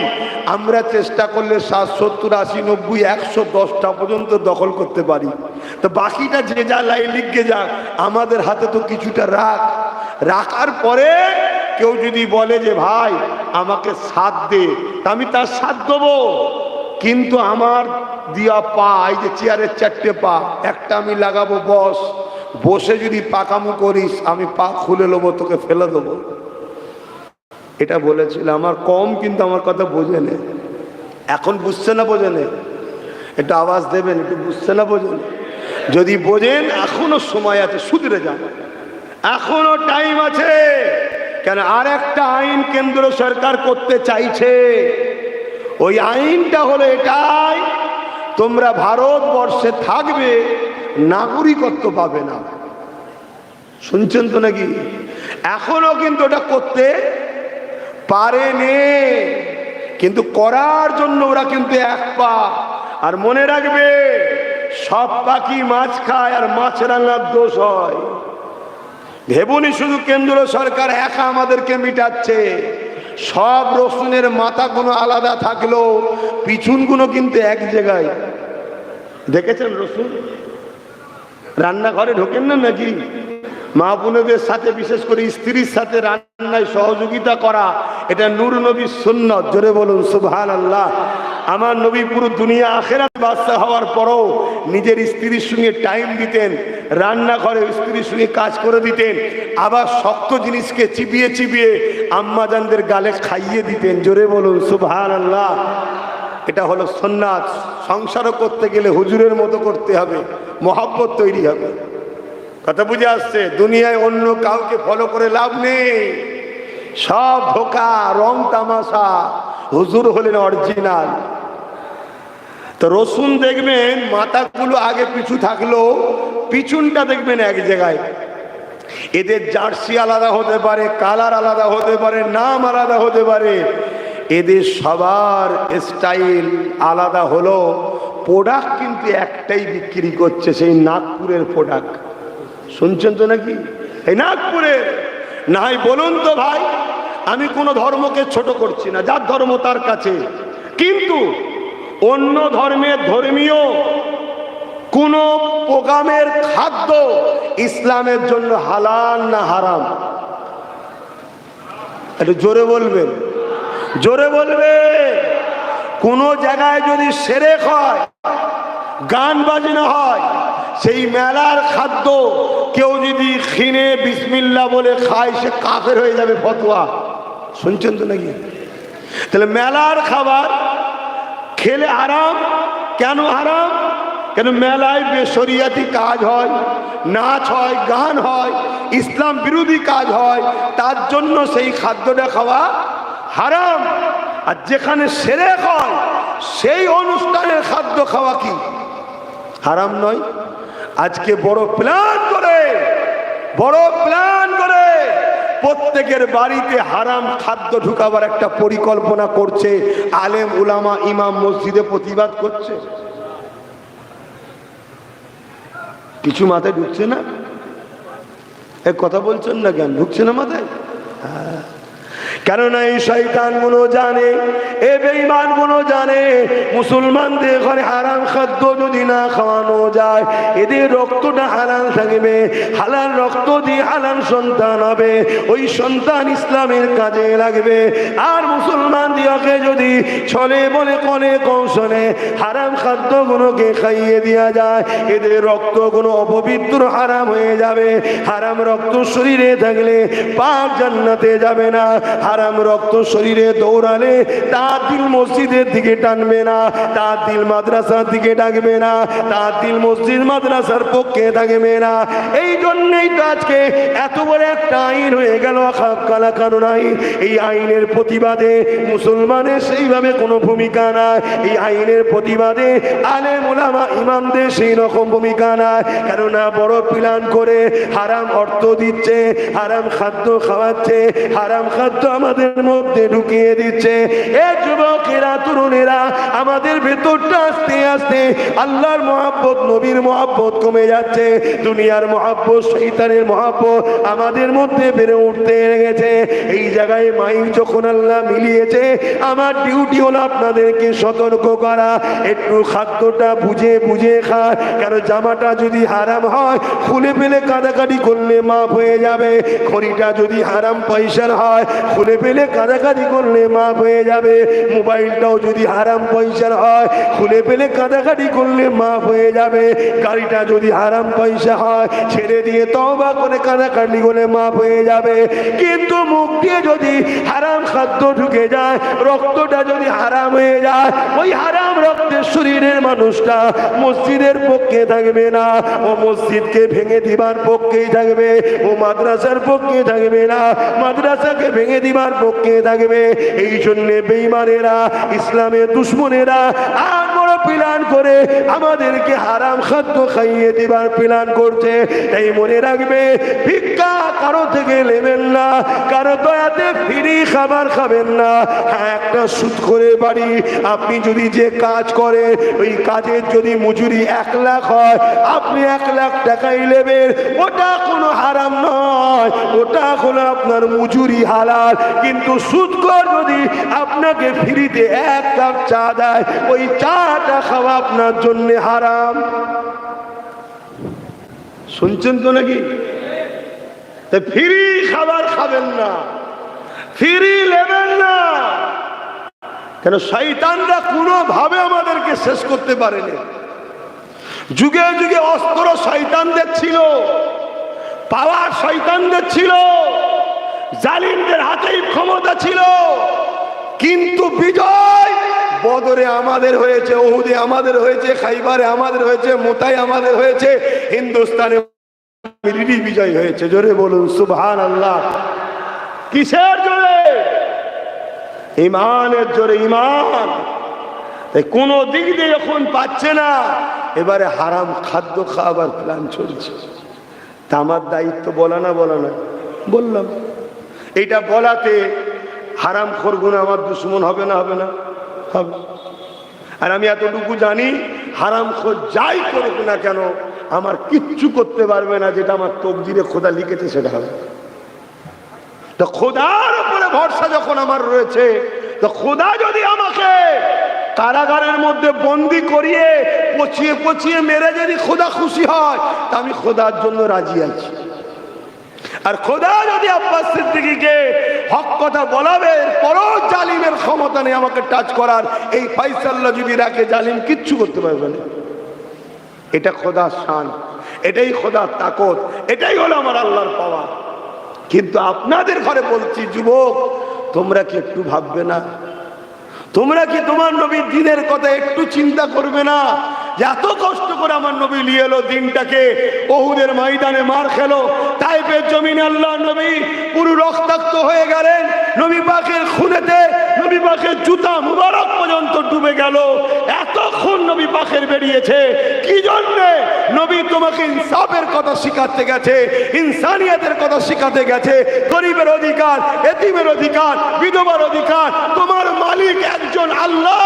আমরা চেষ্টা করলে 60, 70, 80, 90, 110টা পর্যন্ত দখল করতে পারি। তো বাকিটা যে যা লাইন লিখে যাক, আমাদের হাতে তো কিছুটা রাখার পরে কেউ যদি বলে যে ভাই আমাকে সাথ দে, তা আমি তার সাথ দেবো, কিন্তু আমার দিয়া পা, এই যে চেয়ারের 4টে পা, একটা আমি লাগাবো বসে যদি পাকামু করিস আমি পা খুলে নেবো, তোকে ফেলে দেবো। এটা বলেছিল আমার কম, কিন্তু আমার কথা বোঝে না। এখন বুঝছে না বোঝে না? একটু আওয়াজ দেবেন, একটু বুঝছে না বোঝেন? যদি বোঝেন এখনো সময় আছে, শুধরে যান, এখনো টাইম আছে। কেন? আর একটা আইন কেন্দ্র সরকার করতে চাইছে। ওই আইনটা হলো এটাই, তোমরা ভারতবর্ষে থাকবে, নাগরিকত্ব পাবে না। শুনছেন তো নাকি? এখনো কিন্তু ওটা করতে পারেনি, কিন্তু করার জন্য ওরা কিন্তু এক পা। আর মনে রাখবে, সব পাখি মাছ খায় আর মাছ রান্নার দোষ হয়। ভেবুনি শুধু কেন্দ্র সরকার একা আমাদেরকে মিটাচ্ছে। সব রসুনের মাথাগুলো আলাদা থাকলেও পিছনগুলো কিন্তু এক জায়গায়। দেখেছেন রসুন রান্নাঘরে ঢোকেন না নাকি? মা বোনদের সাথে, বিশেষ করে স্ত্রীর সাথে রান্নায় সহযোগিতা করা, এটা নূর নবীর সুন্নাত। জোরে বলুন সুবহানাল্লাহ। আমার নবী পুরো দুনিয়া আখিরাত বাদশা হওয়ার পরও নিজের স্ত্রীর সঙ্গে টাইম দিতেন, রান্নাঘরে স্ত্রীর সঙ্গে কাজ করে দিতেন, আবার শক্ত জিনিসকে চিবিয়ে চিবিয়ে আম্মাজানদের গালে খাইয়ে দিতেন। জোরে বলুন সুবহানাল্লাহ। এটা হলো সুন্নাত। সংসারও করতে গেলে হুজুরের মতো করতে হবে, মহব্বত তৈরি হবে। কথা বুঝে আসছে? দুনিয়ায় অন্য কাউকে ফলো করে লাভ নেই, সব ধোকা, রং তামাশা। হুজুর হলেন অরিজিনাল। তো রসুন দেখবেন মাথাগুলো আগে পিছু থাকলো, পিছনটা দেখবেন এক জায়গায়। এদের জার্সি আলাদা হতে পারে, কালার আলাদা হতে পারে, নাম আলাদা হতে পারে, এদের সবার স্টাইল আলাদা হলো। প্রোডাক্ট কিন্তু একটাই বিক্রি করছে, সেই নাগপুরের প্রোডাক্ট। শুনছেন তো নাকি? এই নাগপুরের। না হয় বলুন তো ভাই, আমি কোনো ধর্মকে ছোট করছি না, যার ধর্ম তার কাছে, কিন্তু অন্য ধর্মের ধর্মীয় কোন প্রোগ্রামের খাদ্য ইসলামের জন্য হালাল না হারাম? একটু জোরে বলবেন, জোরে বলবে। কোন জায়গায় যদি শিরক হয়, গান বাজনা হয়, সেই মেলার খাদ্য কেউ যদি খিনে বিসমিল্লাহ বলে খায়, সে কাফের হয়ে যাবে, ফতোয়া। শুনছেন তো নাকি? তাহলে মেলার খাবার খেলে হারাম। কেন হারাম? কেন মেলায় বেশরিয়াতি কাজ হয়, নাচ হয়, গান হয়, ইসলাম বিরোধী কাজ হয়, তার জন্য সেই খাদ্যটা খাওয়া হারাম। আর যেখানে শিরক হয়, সেই অনুষ্ঠানের খাদ্য খাওয়া কি হারাম নয়? আজকে বড় প্ল্যান করে প্রত্যেকের বাড়িতে হারাম খাদ্য ঢুকাবার একটা পরিকল্পনা করছে। আলেম উলামা ইমাম মসজিদে প্রতিবাদ করছে। কিছু মাথায় ঢুকছে না? এক কথা বলছেন না কেন? ঢুকছে না মাথায়? কেননা এই শয়তান গুলো জানে, এ বেঈমান গুলো জানে, মুসলমানদের ঘরে হারাম খাদ্য যদি না খাওয়ানো যায়, এদের রক্তটা হালাল থাকবে, হালাল রক্ত দিয়ে হালাল সন্তান হবে, ওই সন্তান ইসলামের কাজে লাগবে। আর মুসলমান দিওকে যদি ছলে বলে কলে কৌশলে হারাম খাদ্যগুলোকে খাইয়ে দেওয়া যায়, এদের রক্তগুলো অপবিত্র হারাম হয়ে যাবে। হারাম রক্ত শরীরে থাকলে পাক জান্নাতে যাবে না। হারাম রক্ত শরীরে দৌড়ালে তার দিল মসজিদের দিকে টানবে না, তার দিল মাদ্রাসার দিকে ডাকবে না, তার দিল মসজিদ মাদ্রাসার পক্ষে থাকবে না। এই জন্যই তো আজকে এত বড় একটা আইন হয়ে গেল, খালা কানুন আইন। এই আইনের প্রতিবাদে মুসলমানের সেইভাবে কোনো ভূমিকা নাই। এই আইনের প্রতিবাদে আলেম ওলামা ইমামদের সেই রকম ভূমিকা নাই। কেননা বড় প্ল্যান করে হারাম অর্থ দিচ্ছে, হারাম খাদ্য খাওয়াচ্ছে, হারাম খাদ্য আমাদের মধ্যে ঢুকিয়ে দিচ্ছে। এ যুবকেরা, তরুণেরা, আমাদের ভেতরটা আস্তে আস্তে আল্লাহর মহব্বত, নবীর মহব্বত কমে যাচ্ছে। দুনিয়ার মহব্বত, শয়তানের মহব্বত আমাদের মধ্যে বেড়ে উঠতে লেগেছে। এই জায়গায় মাইক যখন আল্লাহ মিলিয়েছে, আমার ডিউটি হলো আপনাদেরকে সতর্ক করা, একটু খাদ্যটা বুঝে বুঝে খা। কেন জামাটা যদি হারাম হয়, খুলে ফেলে কাদাকাটি করলে মাফ হয়ে যাবে। খড়িটা যদি হারাম পয়সার হয়, খুলে ফেলে কাদাকাটি করলে মাফ হয়ে যাবে। মোবাইলটাও যদি হারাম পয়সার হয়, খুলে ফেলে কাদাকাটি করলে মাফ হয়ে যাবে। গাড়িটা যদি হারাম পয়সা হয়, ছেড়ে দিয়ে তওবা করে কাদাকাটি করলে মাফ হয়ে যাবে। কিন্তু মুখ দিয়ে যদি হারাম খাদ্য ঢুকে যায়, রক্তটা যদি হারাম হয়ে যায়, ওই হারাম রক্তের শরীরের মানুষটা মসজিদের পক্ষে থাকবে না, ও মসজিদকে ভেঙে দিবার পক্ষেই থাকবে, ও মাদ্রাসার পক্ষে থাকবে না, মাদ্রাসাকে ভেঙে দিবার পক্ষে থাকবে। এই জন্য বেঈমানেরা, ইসলামের দুশমনেরা আর বড় প্ল্যান করে আমাদেরকে হারাম খাদ্য খাইয়ে দিবার প্ল্যান করছে। তাই মনে রাখবে, ভিক্ষা কারো থেকে নেবেন না, কারো দয়াতে ফ্রি খাবার খাবেন না। হ্যাঁ, একটা সুদ করে বাড়ি, আপনি যদি যে কাজ করে ওই কাজের যদি মজুরি 1 লাখ হয়, আপনি 1 লাখ টাকাই নেবেন, ওটা কোনো হারাম নয়, ওটা হলো আপনার মজুরি হালাল। কিন্তু সুদখোর যদি আপনাকে ফ্রিতে 1 কাপ চা দেয়, ওই চাটা খাওয়া আপনার জন্য হারাম। শুনছেন তো নাকি? ফ্রি খাবার খাবেন না, ফ্রি নেবেন না। কেন? শয়তানরা কোনোভাবে আমাদেরকে শেষ করতে পারেনি। যুগে যুগে অস্ত্র শয়তানদের ছিল, পাওয়ার শয়তানদের ছিল, জালিমদের হাতেই ক্ষমতা ছিল। কিন্তু বিজয় বদরে আমাদের হয়েছে, উহুদে আমাদের হয়েছে, খাইবারে আমাদের হয়েছে, মোতায় আমাদের হয়েছে, হিন্দুস্তানে বিজয় হয়েছে। জোরে বলুন সুবহানাল্লাহ। কিসের জোরে? ইমানের জোরে। ইমান। তাই কোন দিক দিয়ে যখন পাচ্ছে না, এবারে হারাম খাদ্য খাবার প্ল্যান চলছে। তা আমার দায়িত্ব বলা না বললাম। এইটা বলাতে হারাম খোরগুনা আমার দুশ্মন হবে না? হবে না? হবে। আর আমি এতটুকু জানি, হারাম খোর যাই করুক না কেন, আমার কিচ্ছু করতে পারবে না। যেটা আমার তকদিরে খোদা লিখেছে সেটা হবে। তো খোদার উপরে ভরসা যখন আমার রয়েছে, তো খোদা যদি আমাকে কারাগারের মধ্যে বন্দি করিয়ে পচিয়ে পচিয়ে মেরে যদি খোদা খুশি হয়, তা আমি খোদার জন্য রাজি আছি। আর খোদা যদি আব্বাস সিদ্দিকীকে হক কথা বলাবে, পরও জালিমের ক্ষমতা নেই আমাকে টাচ করার, এই ফাইসাল্লাহ যদি রাখে, জালিম কিচ্ছু করতে পারবে না। এটা খোদার শান, এটাই খোদার তাকত, এটাই হলো আমার আল্লাহর পাওয়া। কিন্তু আপনাদের ঘরে বলছি, যুবক, তোমরা কি একটু ভাববে না? তোমরা কি তোমার নবীর দিনের কথা একটু চিন্তা করবে না? যে এত কষ্ট করে আমার নবী নিয়ে এলো দিনটাকে, উহুদের ময়দানে মার খেলো, তাইফের জমিনে আল্লাহ নবী পুরো রক্তাক্ত হয়ে গেলেন, নবী পাকের খুনেতে নবী পাকের জুতা মুবারক পর্যন্ত ডুবে গেল। এত খুন নবী পাকের বেরিয়েছে কি জন্যে? নবী তোমাকে ইনসাফের কথা শিখাতে গেছে, ইনসানিয়তের কথা শিখাতে গেছে, গরিবের অধিকার, এতিমের অধিকার, বিধবার অধিকার, তোমার মালিক একজন আল্লাহ।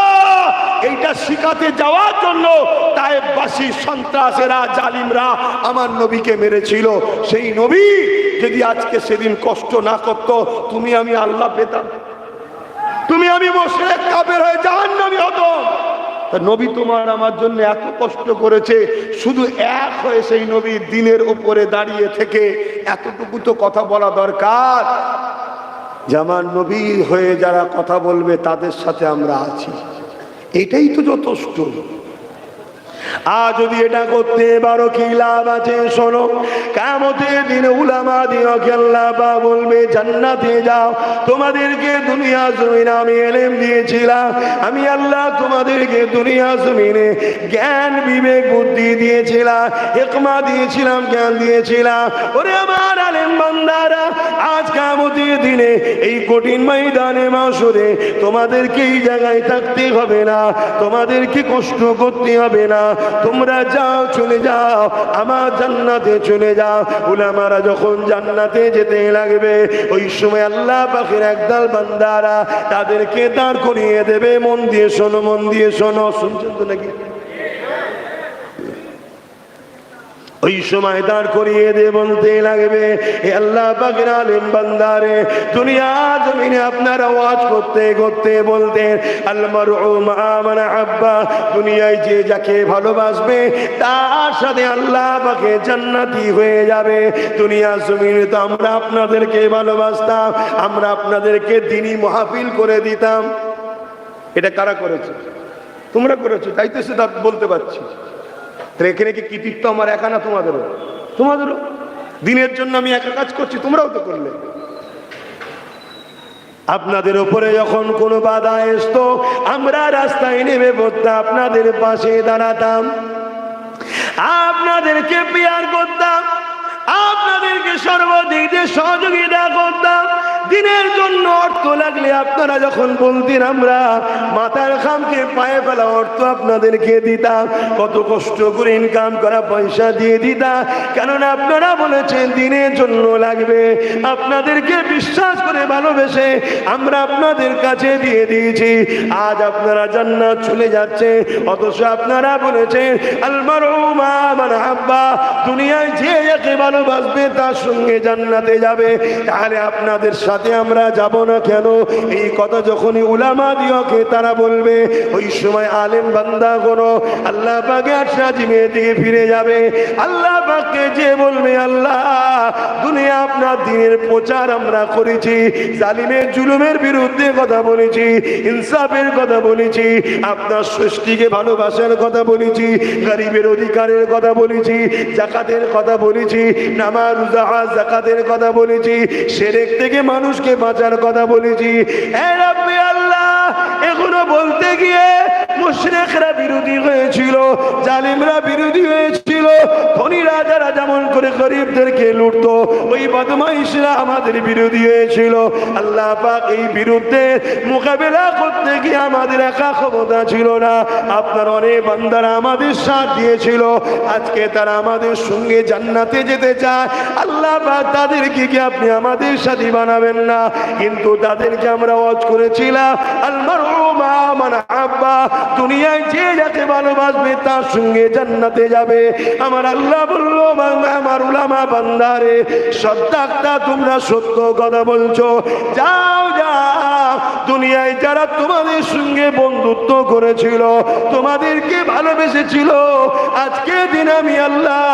এইটা শিখাতে যাওয়ার জন্য তায়েফবাসী সন্ত্রাসেরা, জালিমরা আমার নবীকে মেরেছিল। সেই নবী যদি আজকে সেদিন কষ্ট না করত, তুমি আমি আল্লাহ পেতাম? তুমি আমি মুশরিক কাফের হয়ে জাহান্নামী হতাম। নবী তোমার আমার জন্য এত কষ্ট করেছে, শুধু এক হয়ে সেই নবীর দিনের উপরে দাঁড়িয়ে থেকে এতটুকু তো কথা বলা দরকার যে আমার নবী হয়ে যারা কথা বলবে তাদের সাথে আমরা আছি। এটাই তো যথেষ্ট। আর যদি এটা করতে পারো কি লাভ আছে? শোনো, কিয়ামতের দিনে উলামা দিওকে আল্লাহ পাক বলবে, জান্নাতে যাও। তোমাদেরকে দুনিয়া জমিনে আমি ইলম দিয়েছিলাম, আমি আল্লাহ তোমাদেরকে দুনিয়া জমিনে জ্ঞান, বিবেক, বুদ্ধি দিয়েছিলাম, হিকমা দিয়েছিলাম, জ্ঞান দিয়েছিলাম। ওরে আমার আলেম বান্দারা, আজ কিয়ামতের দিনে এই কঠিন ময়দানে মাশরে তোমাদেরকে এই জায়গায় থাকতে হবে না, তোমাদেরকে কষ্ট করতে হবে না। তোমরা যাও, চলে যাও, আমার জান্নাতে চলে যাও। উলামারা যখন জান্নাতে যেতে লাগবে, ওই সময় আল্লাহ পাকের একদল বান্দারা তাদেরকে দাঁড় করিয়ে দেবে। মন দিয়ে শোনো, মন দিয়ে শোনো। শুনছেন তো নাকি? ওই সময় দাঁড় করিয়ে দিয়ে বলতে লাগবে, হে আল্লাহ পাকের আলেম বান্দারে, দুনিয়া জমিনে আপনারা ওয়াজ করতে করতে বলতেন, আল মারউ মা মান আহাব্বা, দুনিয়ায় যে যাকে ভালোবাসবে তার সাথে আল্লাহ পাকে জান্নাতি হয়ে যাবে। দুনিয়া জমিনে তো আমরা আপনাদেরকে ভালোবাসতাম, আমরা আপনাদেরকে দ্বীনি মাহফিল করে দিতাম। এটা কারা করেছে? তোমরা করেছো, তাই তো সেটা বলতে পারছি। এখানে কি কৃতিত্ব আমার একা না? তোমাদেরও। দিনের জন্য আমি একা কাজ করছি, তোমরাও তো করলে। আপনাদের উপরে যখন কোনো বাধা আসতো, আমরা রাস্তায় নেমে পড়তাম, আপনাদের পাশে দাঁড়াতাম, আপনাদেরকে পিয়ার করতাম, আপনাদেরকে সর্বদিক দিয়ে সহযোগিতা করতাম। দিনের জন্য জন্য অর্থ লাগলে আপনারা যখন বলতেন আমরা মাথার খামকে পায়ে ফেলা অর্থ আপনাদেরকে দিতাম, কত কষ্ট করে ইনকাম করা পয়সা দিয়ে দিতাম, কেননা আপনারা বলেছেন দিনের জন্য লাগবে। আপনাদেরকে বিশ্বাস করে ভালোবেসে আমরা আপনাদের কাছে দিয়ে দিয়েছি। আজ আপনারা জান্নাত চলে যাচ্ছে, অথচ আপনারা বলেছেন আল মারউ মা মান হাব্বা, দুনিয়ায় যে যাকে ভালোবাসবে তার সঙ্গে জান্নাতে যাবে। তাহলে আপনাদের সাথে আমরা যাব না কেন? এই কথা যখনই উলামা দিওকে তারা বলবে, ওই সময় আলেম বান্দা কোনো আল্লাহ পাকের আশরাজিমের দিকে ফিরে যাবে। আল্লাহ পাককে যে বলবে আল্লাহ দুনিয়া আপনার দিনের প্রচার আমরা করেছি, জালিমের জুলুমের বিরুদ্ধে কথা বলেছি, ইনসাফের কথা বলেছি, আপনার সৃষ্টিকে ভালোবাসার কথা বলেছি, গরিবের অধিকারের কথা বলেছি, যাকাতের কথা বলেছি, নামাজ রোজা যাকাতের কথা বলেছি, শিরক থেকে মানুষকে বাঁচার কথা বলেছি। এ রব্বি আল্লাহ, এগুলো বলতে গিয়ে মুশরিকরা বিরোধী হয়েছিল, জালিমরা বিরোধী হয়েছিল, ধনীরা যারা যেমন করে গরিবদেরকে লুটতো ওই বদমাইশরা আমাদের বিরোধী হয়েছিল। আল্লাহ পাক এই বিরুদ্ধে মোকাবেলা করতে গিয়ে আমাদের একা ক্ষমতা ছিল না, আপনার অনেক বান্দারা আমাদের সাথ দিয়েছিল। আজকে তারা আমাদের সঙ্গে জান্নাতে যেতে চায়। আল্লাহ পাক তাদেরকে কি আপনি আমাদের সাথী বানাবেন না? কিন্তু তাদেরকে আমরা ওয়াজ করেছিলাম আল মারউ মা মান হাব্বা, দুনিয়ায় যে যাকে ভালোবাসবে তার সঙ্গে জান্নাতে যাবে। আমার আল্লাহ বলল আমার উলামা বান্দারে, সত্যাক্তা তোমরা সত্য কথা বলছো, যাও যাও, দুনিয়ায় যারা তোমাদের সঙ্গে বন্ধুত্ব করেছিল, তোমাদেরকে ভালোবেসেছিল, আজকে দিন আমি আল্লাহ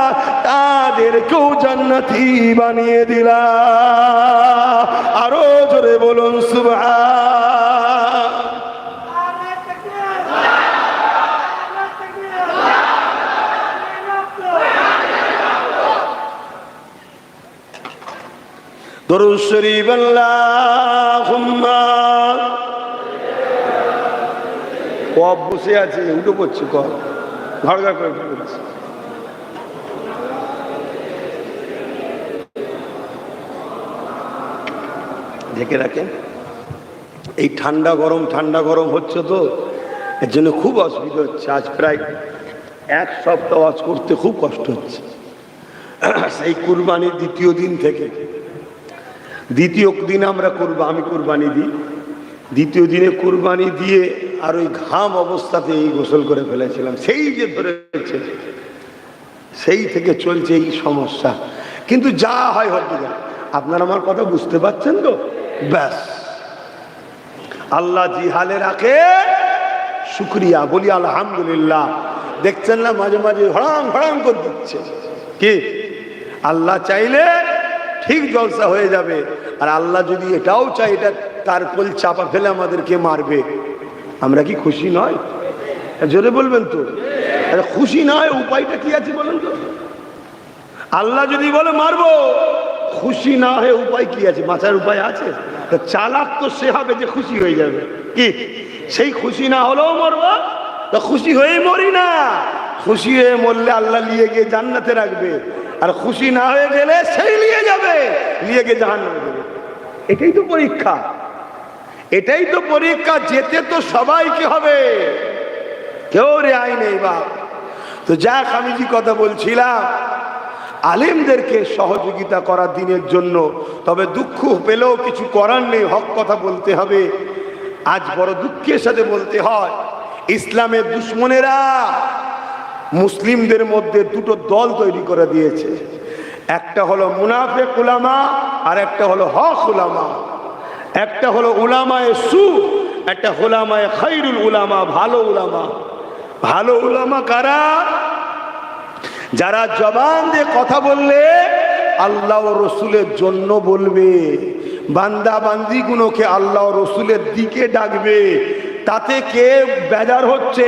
তাদেরকেও জান্নাতি বানিয়ে দিলাম। আরো জোরে বলুন সুবহান। দরুদ শরীফ আল্লাহুম্মা। কব বসে আছে, উঠে পড়ছে, কব ঘর ঘর করে পড়ছে। ঢেকে রাখেন। এই ঠান্ডা গরম হচ্ছে তো, এর জন্য খুব অসুবিধা হচ্ছে। আজ প্রায় এক সপ্তাহ ওয়াজ করতে খুব কষ্ট হচ্ছে। সেই কুরবানির দ্বিতীয় দিন থেকে, দ্বিতীয় দিন আমি কুরবানি দিই, দ্বিতীয় দিনে কুরবানি দিয়ে আর ওই ঘাম অবস্থাতে এই গোসল করে ফেলেছিলাম, সেই যে ধরেছে সেই থেকে চলছে এই সমস্যা। কিন্তু যা হয় হোক, আপনারা আমার কথা বুঝতে পারছেন তো? ব্যাস, আল্লাহ জি হালে রাখে শুকরিয়া বলি আলহামদুলিল্লাহ। দেখছেন না মাঝে মাঝে হড়াম করে দিচ্ছে কি? আল্লাহ চাইলে ঠিক জলসা হয়ে যাবে, আর আল্লাহ যদি এটাও চাই এটা তার কোল চাপা ফেলে আমাদেরকে মারবে, আমরা কি খুশি নয়? জোরে বলবেন তো। খুশি নয় উপায়টা কি আছে বলেন তো? আল্লাহ যদি বলে মারবো, খুশি না হয়ে উপায় কি আছে? বাঁচার উপায় আছে? চালাক তো সে হবে যে খুশি হয়ে যাবে কি? সেই খুশি না হলেও মরবো, তা খুশি হয়েই মরি না। খুশি হয়ে মরলে আল্লাহ নিয়ে গিয়ে জান্নাতে রাখবে, আর খুশি না হয়ে গেলে সেই নিয়ে যাবে, নিয়ে গিয়ে জাহান্নামে দেবে। এটাই তো পরীক্ষা, এটাই তো পরীক্ষা। যেতে তো সবাইকে হবে, কেউ রেহাই নেই বাপ। তো যাক, আমি যে কথা বলছিলাম, আলেমদেরকে সহযোগিতা করার দিনের জন্য, তবে দুঃখ পেলেও কিছু করার নেই, হক কথা বলতে হবে। আজ বড় দুঃখের সাথে বলতে হয়, ইসলামের দুশ্মনেরা মুসলিমদের মধ্যে দুটো দল তৈরি করে দিয়েছে। একটা হলো মুনাফিক উলামা, আর একটা হলো হক উলামা। একটা হলো উলামায়ে সু, একটা উলামায়ে খায়রুল উলামা, ভালো উলামা। ভালো উলামা কারা? যারা জবান দিয়ে কথা বললে আল্লাহ ও রসুলের জন্য বলবে, বান্দা বান্দি গুলোকে আল্লাহ ও রসুলের দিকে ডাকবে। তাতে কে বেজার হচ্ছে,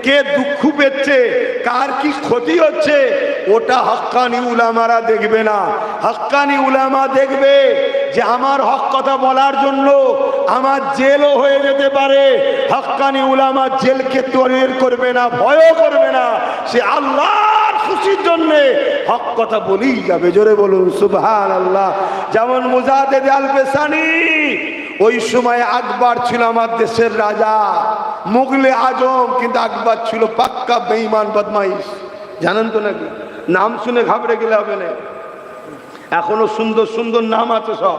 কে দুঃখ পেচ্ছে, কার কি ক্ষতি হচ্ছে, ওটা হক্কানি উলামারা দেখবে না। হক্কানি উলামা দেখবে যে আমার হক কথা বলার জন্য আমার জেলও হয়ে যেতে পারে। হক্কানি উলামা জেলকে তৈরি করবে না, ভয়ও করবে না, সে আল্লাহর খুশির জন্য হক কথা বলেই যাবে। জোরে বলুন সুবহানাল্লাহ। যেমন মুজাদ্দিদ আল-পেসানি ওই সময় আকবর ছিল আমার দেশের রাজা, মুগলে আজম, কিন্তু আকবর ছিল পাক্কা বেঈমান বদমাইশ। জানেন তো নাকি? নাম শুনে ঘাবড়ে গেলে হবে না। এখনো সুন্দর সুন্দর নাম আছে, সব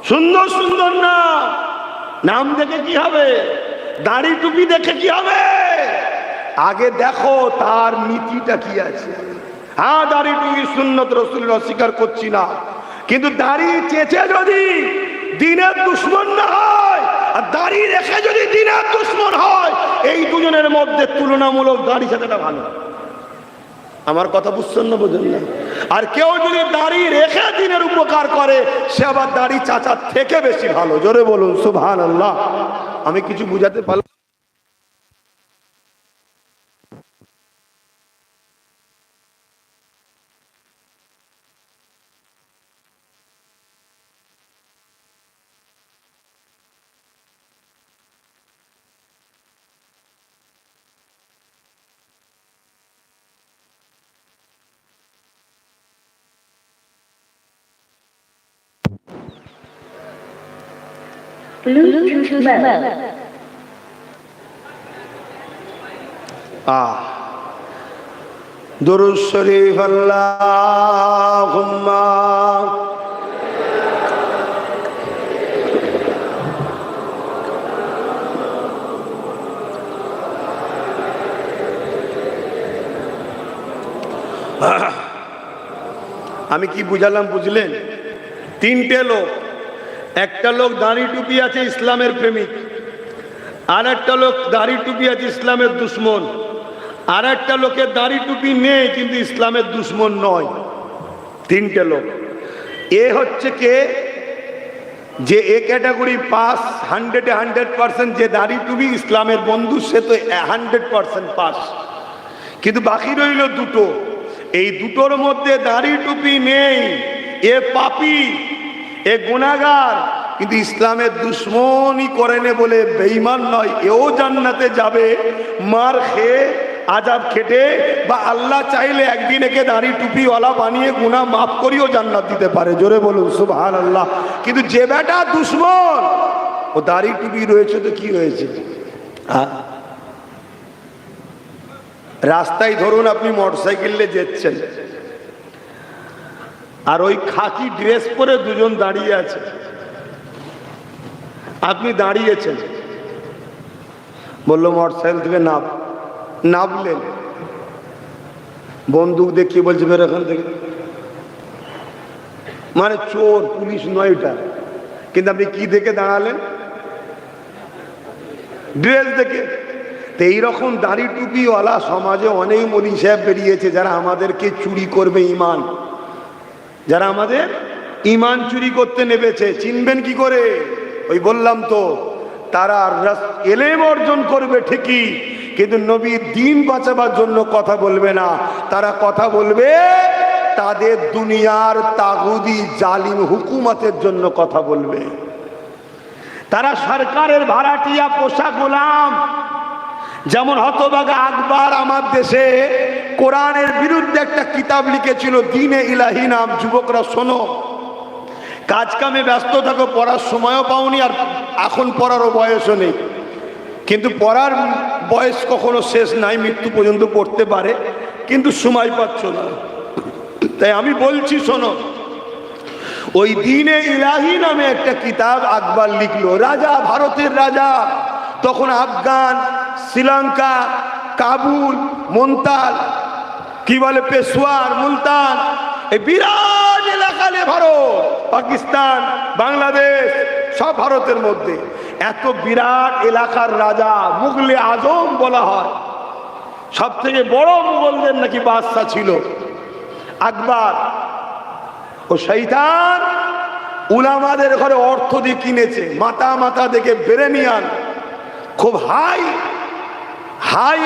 সুন্দর সুন্দর নাম। নাম দেখে কি হবে? দাড়ি টুপি দেখে কি হবে? আগে দেখো তার নীতিটা কি আছে। হ্যাঁ, দাড়ি টুপি সুন্নত রাসূলের অস্বীকার করছি না, কিন্তু দাড়ি চেঁচে যদি দ্বীনের দুশমন না হয় আর দাড়ি রেখে যদি দ্বীনের দুশমন হয়, এই দুজনের মধ্যে তুলনামূলক দাড়ি চাচাটা ভালো। আমার কথা বুঝছেন না? বোঝেন না? আর কেউ যদি দাড়ি রেখে দ্বীনের উপকার করে, সে আবার দাড়ি চাচার থেকে বেশি ভালো। জোরে বলুন সুবহানাল্লাহ। আমি কিছু বুঝাতে পারলাম? Bluetooth mode. দুরূদ শরীফ আল্লাহুম্মা আমি কি বুঝালাম বুঝলেন? তিনটে লোক, একটা লোক দাড়ি টুপি আছে ইসলামের প্রেমিক, আর একটা লোক দাড়ি টুপি আছে ইসলামের দুশ্মন, আর একটা লোকের দাড়ি টুপি নেই কিন্তু ইসলামের দুশ্মন নয়। তিনটে লোক। এ হচ্ছে কে? যে এ ক্যাটাগরি পাস 100% যে দাড়ি টুপি ইসলামের বন্ধু, সে তো 100% পাস। কিন্তু বাকি রইল দুটো। এই দুটোর মধ্যে দাড়ি টুপি নেই, এ পাপী, এ গুনাহগার, কিন্তু ইসলামের দুশ্মনী করেনে বলে বেঈমান নয়। এও জান্নাতে যাবে মার খেয়ে, আজাব খেটে, বা আল্লাহ চাইলে একদিন একে দাড়ি টুপিওয়ালা বানিয়ে গুনাহ মাফ করিও জান্নাত দিতে পারে। জোরে বলুন সুবহানাল্লাহ। কিন্তু যে বেটা দুশ্মন, ও দাড়ি টুপি রয়েছে তো কি হয়েছে? রাস্তায় ধরুন আপনি মোটরসাইকেলে যাচ্ছেন, আর ওই খাকি ড্রেস পরে দুজন দাঁড়িয়ে আছে, আপনি দাঁড়িয়েছেন, বললো মোটরসাইকেল থেকে নামলেন, বন্দুক দেখিয়ে বলছে বের এখান থেকে, মানে চোর পুলিশ নয় এটা। কিন্তু আপনি কি দেখে দাঁড়ালেন? ড্রেস দেখে। তো এইরকম দাড়ি টুপিওয়ালা সমাজে অনেক মৌলভী সাহেব বেরিয়েছে, যারা আমাদেরকে চুরি করবে ইমান, যারা আমাদের ইমান চুরি করতে নেমেছে। চিনবেন কি করে? ওই বললাম তো, তারা এলেম অর্জন করবে ঠিকই, কিন্তু নবীর দ্বীন বাঁচাবার জন্য কথা বলবে না। তারা কথা বলবে তাদের দুনিয়ার তাগুদি জালিম হুকুমতের জন্য কথা বলবে। তারা সরকারের ভাড়াটিয়া পোষা গোলাম। যেমন হতভাগা আকবর আমার দেশে কোরআনের বিরুদ্ধে একটা কিতাব লিখেছিল, দ্বীনে ইলাহি নাম। যুবকরা শোনো, কাজ কামে ব্যস্ত থাকো, পড়ার সময়ও পাওনি, আর এখন পড়ারও বয়সও নেই। কিন্তু পড়ার বয়স কখনো শেষ নাই, মৃত্যু পর্যন্ত পড়তে পারে, কিন্তু সময় পাচ্ছ না। তাই আমি বলছি শোনো, ওই দ্বীনে ইলাহি নামে একটা কিতাব আকবর লিখলো। রাজা, ভারতের রাজা, তখন আফগান, শ্রীলঙ্কা, কাবুল, মুলতান, কি বলে পেশোয়ার, মুলতান, এই বিরাট এলাকা নিয়ে ভারত, পাকিস্তান, বাংলাদেশ সব ভারতের মধ্যে। এত বিরাট এলাকার রাজা মুগলে আজম বলা হয়। সব থেকে বড় মুঘলদের নাকি বাদশা ছিল আকবর। ও শয়তান উলামাদের ঘরে অর্থ দিয়ে কিনেছে, মাথা দেখে বেরেনিয়ান, খুব হাই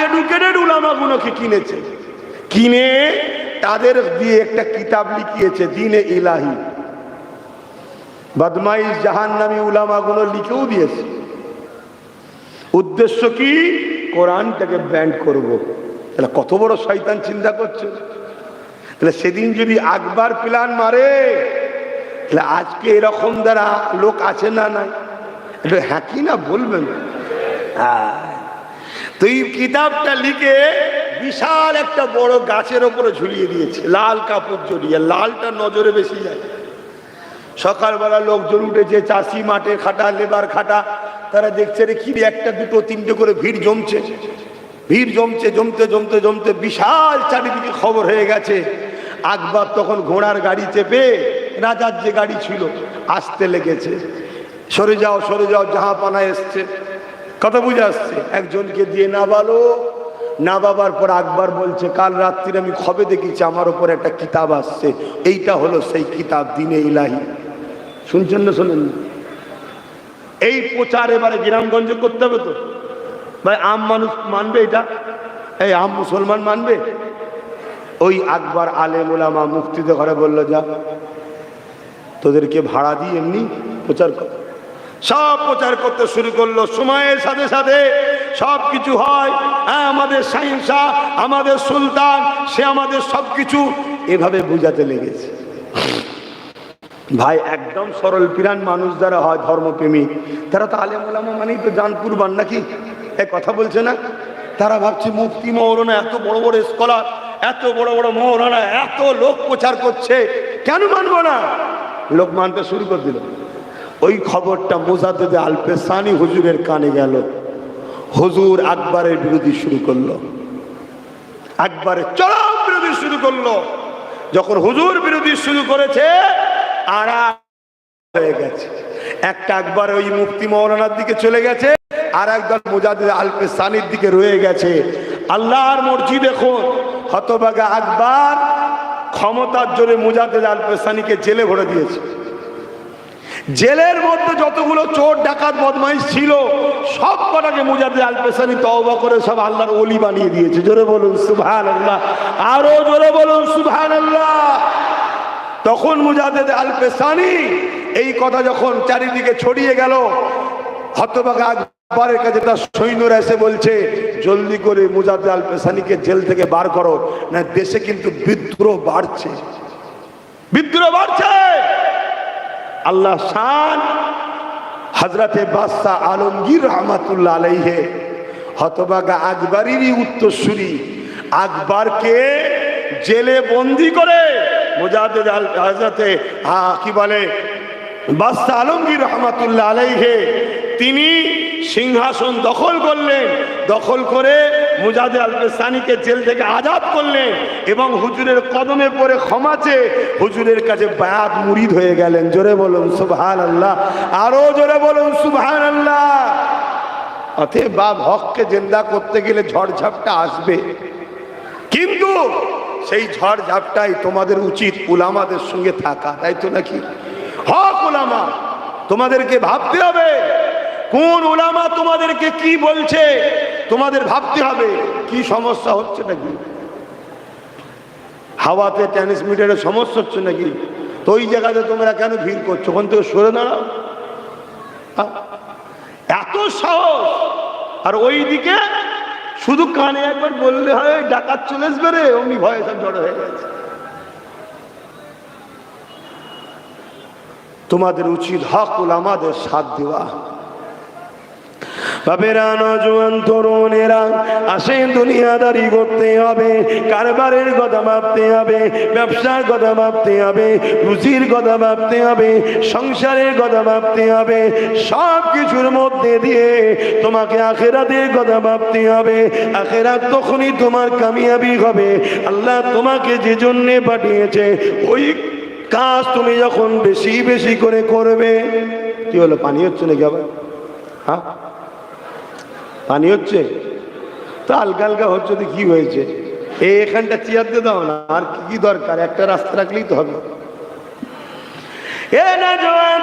এডুকেটেড উলামাগুলোকে কিনেছে, কিনে তাদের দিয়ে একটা কিতাব লিখিয়েছে দ্বীনে ইলাহি। বদমাইশ জাহান্নামী উলামাগুলো লিখেও দিয়েছে। উদ্দেশ্য কি? কোরআনটাকে ব্যান্ড করব। তাহলে কত বড় শয়তান চিন্তা করছে। তাহলে সেদিন যদি আকবর প্ল্যান মারে, তাহলে আজকে এরকম দ্বারা লোক আছে না নাই? এটা হ্যাঁ কি না বলবেন। তো এই কিতাবটা লিখে বিশাল একটা বড় গাছের ওপরে ঝুলিয়ে দিয়েছে, লাল কাপড় জড়িয়ে। লালটা নজরে বেশি যায়। সকালবেলা লোকজন উঠেছে, চাষি মাঠে খাটা, লেবার খাটা, তারা দেখছে রে কি একটা দুটো তিনটে করে ভিড় জমছে। ভিড় জমছে, জমতে জমতে জমতে বিশাল চারিদিকে খবর হয়ে গেছে। আকবর তখন ঘোড়ার গাড়ি চেপে, রাজার যে গাড়ি ছিল, আসতে লেগেছে। সরে যাও সরে যাও, জাহাপানা এসছে। কথা বুঝে আসছে। একজনকে দিয়ে নাবালো, নাবাবার পর আকবর বলছে, কাল রাত্রিরে আমি খবে দেখেছি আমার উপর একটা কিতাব আসছে, এইটা হলো সেই কিতাব, দ্বীনে ইলাহি। শুনছেন না শোনেন না? এই প্রচার এবারে গ্রামগঞ্জে করতে হবে তো ভাই। আম মানুষ মানবে এটা? এই আম মুসলমান মানবে? ওই আকবর আলেম ওলামা মুফতিদের ঘরে বললো, যা তোদেরকে ভাড়া দিই এমনি প্রচার কর। সব প্রচার করতে শুরু করলো। সময়ের সাথে সাথে সব কিছু হয়। হ্যাঁ, আমাদের শাহিন শাহ, আমাদের সুলতান, সে আমাদের সব কিছু এভাবে বুঝাতে লেগেছে। ভাই একদম সরল পিরান মানুষ যারা হয়, ধর্মপ্রেমী, তারা তো আলেম ওলামা মানেই তো জান কুরবান নাকি? এক কথা বলছে না? তারা ভাবছে মুফতি মৌলানা, এত বড় বড় স্কলার, এত বড় বড় মৌলানা, এত লোক প্রচার করছে, কেন মানবো না? লোক মানতে শুরু করে দিল। ওই খবরটা মুজাদ্দেদ আল পেসানি হুজুরের কানে গেল। হুজুর আকবরের বিরোধী শুরু করলো, আকবরের চরম বিরোধী শুরু করলো। যখন হুজুর বিরোধী শুরু করেছে, আর হয়ে গেছে। একটা আকবর ওই মুফতি মৌলানার দিকে চলে গেছে, আর একদল মুজাদ্দেদ আল পেসানির দিকে রয়ে গেছে। আল্লাহর মর্জি দেখুন, হতভাগা আকবর ক্ষমতার জোরে মুজাদ্দেদ আল পেসানিকে জেলে ভরে দিয়েছে। জেলের মধ্যে যতগুলো চোর ডাকাত বদমাইশ ছিল, সব কটাকে মুজাদ্দেদ আল পেসানি তওবা করে সব আল্লাহর ওলি বানিয়ে দিয়েছে। জোরে বলুন সুবহানাল্লাহ, আরো জোরে বলুন সুবহানাল্লাহ। তখন মুজাদ্দেদ আল পেসানি এই কথা যখন চারিদিকে ছড়িয়ে গেল, হতভাগা আকবরের কাছে তার সৈন্যরা এসে বলছে, জলদি করে মুজাদ্দেদ আল পেসানিকে জেল থেকে বার করো, না দেশে কিন্তু বিদ্রোহ বাড়ছে, বিদ্রোহ বাড়ছে। আল্লাহ শান হযরতে বাদশাহ আলমগীর রহমাতুল্লাহ আলাইহি, হতভাগা আকবরেরই উত্তরসূরি, আকবরকে জেলে বন্দি করে মুজাদ্দেদ আল হযরতে কি বলে বাদশাহ আলমগীর রহমাতুল্লাহ আলাইহি তিনি সিংহাসন দখল করলেন। দখল করে মুজাদ্দেদ আল পেসানিকে জেল থেকে আজাদ করলেন এবং হুজুরের কদমে পড়ে ক্ষমা চেয়ে হুজুরের কাছে বায়াত মুরিদ হয়ে গেলেন। জোরে বলুন সুবহানাল্লাহ, আরো জোরে বলুন সুবহানাল্লাহ। অতএব বাপ হককে জিন্দা করতে গেলে ঝড়ঝাপটা আসবে, কিন্তু সেই ঝড়ঝাপটাই তোমাদের উচিত উলামাদের সঙ্গে থাকা, তাই তো নাকি? হক উলামা, তোমাদেরকে ভাবতে হবে কোন উলামা তোমাদেরকে কি বলছে, তোমাদের ভাবতে হবে কি সমস্যা হচ্ছে নাকি, হাওয়াতে ট্রান্সমিটারের সমস্যা হচ্ছে নাকি, তো ওই জায়গাতে তোমরা কেন ভিড় করছো, ওখান থেকে সরে দাঁড়াও। এত সাহস, আর ওই দিকে শুধু কানে একবার বললে হয় ডাকাত চলে আসবে রে, অমনি ভয়ে সব জড়ো হয়ে গেছে। তোমাদের উচিত হক উলামাদের সাথ দেওয়া। বাবেরা, নওজোয়ান তরুণেরা আসেন, দুনিয়াদারি করতে হবে, কারবারের কথা ভাবতে হবে, ব্যবসার কথা ভাবতে হবে, রুজির কথা ভাবতে হবে, সংসারের কথা ভাবতে হবে, সব কিছুর মধ্যে দিয়ে তোমাকে আখিরাতের কথা ভাবতে হবে। আখিরাত তখনই তোমার কামিয়াবি হবে। আল্লাহ তোমাকে যে জন্যে পাঠিয়েছে ওই কাজ তুমি যখন বেশি বেশি করে করবে। কি হলো, পানি হচ্ছে নাকি আবার? হ্যাঁ, পানি হচ্ছে তো, হালকা হালকা হচ্ছে তো কি হয়েছে, এখানটা চেয়ার দিয়ে দাও না, আর কি দরকার, একটা রাস্তা রাখলেই তো হবে।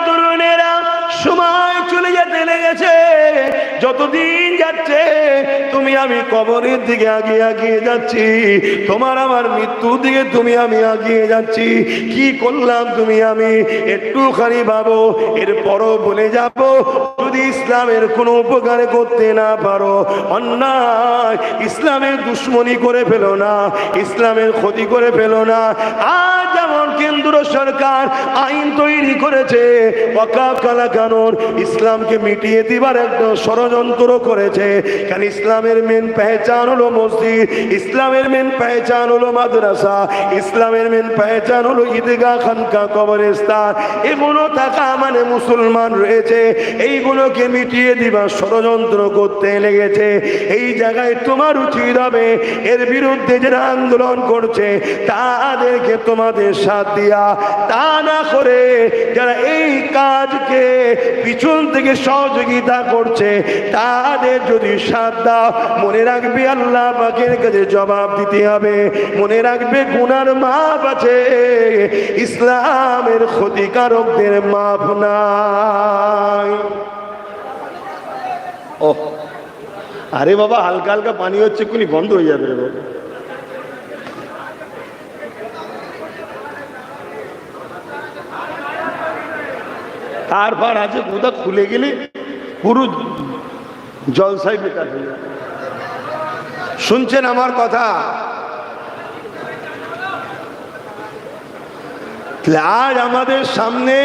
তরুণেরা সময় চলে যেতে লেগেছে, যতদিন যাচ্ছে তুমি আমি কবরের দিকে আগিয়ে যাচ্ছি, তোমার আমার মৃত্যুর দিকে তুমি আমি আগিয়ে যাচ্ছি। কি করলাম তুমি আমি একটুখানি ভাবো, এরপরও বলে যাবো, যদি ইসলামের কোনো উপকার করতে না পারো, অন্যায় ইসলামের দুশ্মনী করে ফেলো না, ইসলামের ক্ষতি করে ফেলো না। আজ যেমন কেন্দ্র সরকার আইন তৈরি করেছে ওয়াকফ কালা কানুন, ইসলামকে মিটিয়ে দিবার একটা ষড়যন্ত্র করেছে। কারণ ইসলামের মেন পেহচান হলো মসজিদ, ইসলামের মেন পেহচান হলো মাদ্রাসা, ইসলামের মেন পেহচান হলো ঈদগাহ, খানকা, কবরস্থান। এগুলো থাকা মানে মুসলমান রয়েছে, এইগুলোকে মিটিয়ে দিবার ষড়যন্ত্র করতে লেগেছে। এই জায়গায় তোমার উচিত হবে এর বিরুদ্ধে যারা আন্দোলন করছে তাদেরকে তোমাদের সাথ দিয়া, তা না করে যারা এই কাজকে পিছন থেকে সহযোগিতা করছে তাদের যদি সাথ দাও, মনে রাখবে আল্লাহ পাকের কাছে জবাব দিতে হবে। মনে রাখবে গুনার মাপ আছে, ইসলামের ক্ষতিকারকদের মাপ নাই। ও আরে বাবা, হালকা হালকা পানি হচ্ছে, এক্ষুনি বন্ধ হয়ে যাবে রে বাবা। তারপর আছে কোথা খুলে গেলে পুরো জলসাই বেকার হয়ে যাবে। শুনছেন আমার কথা? আজ আমাদের সামনে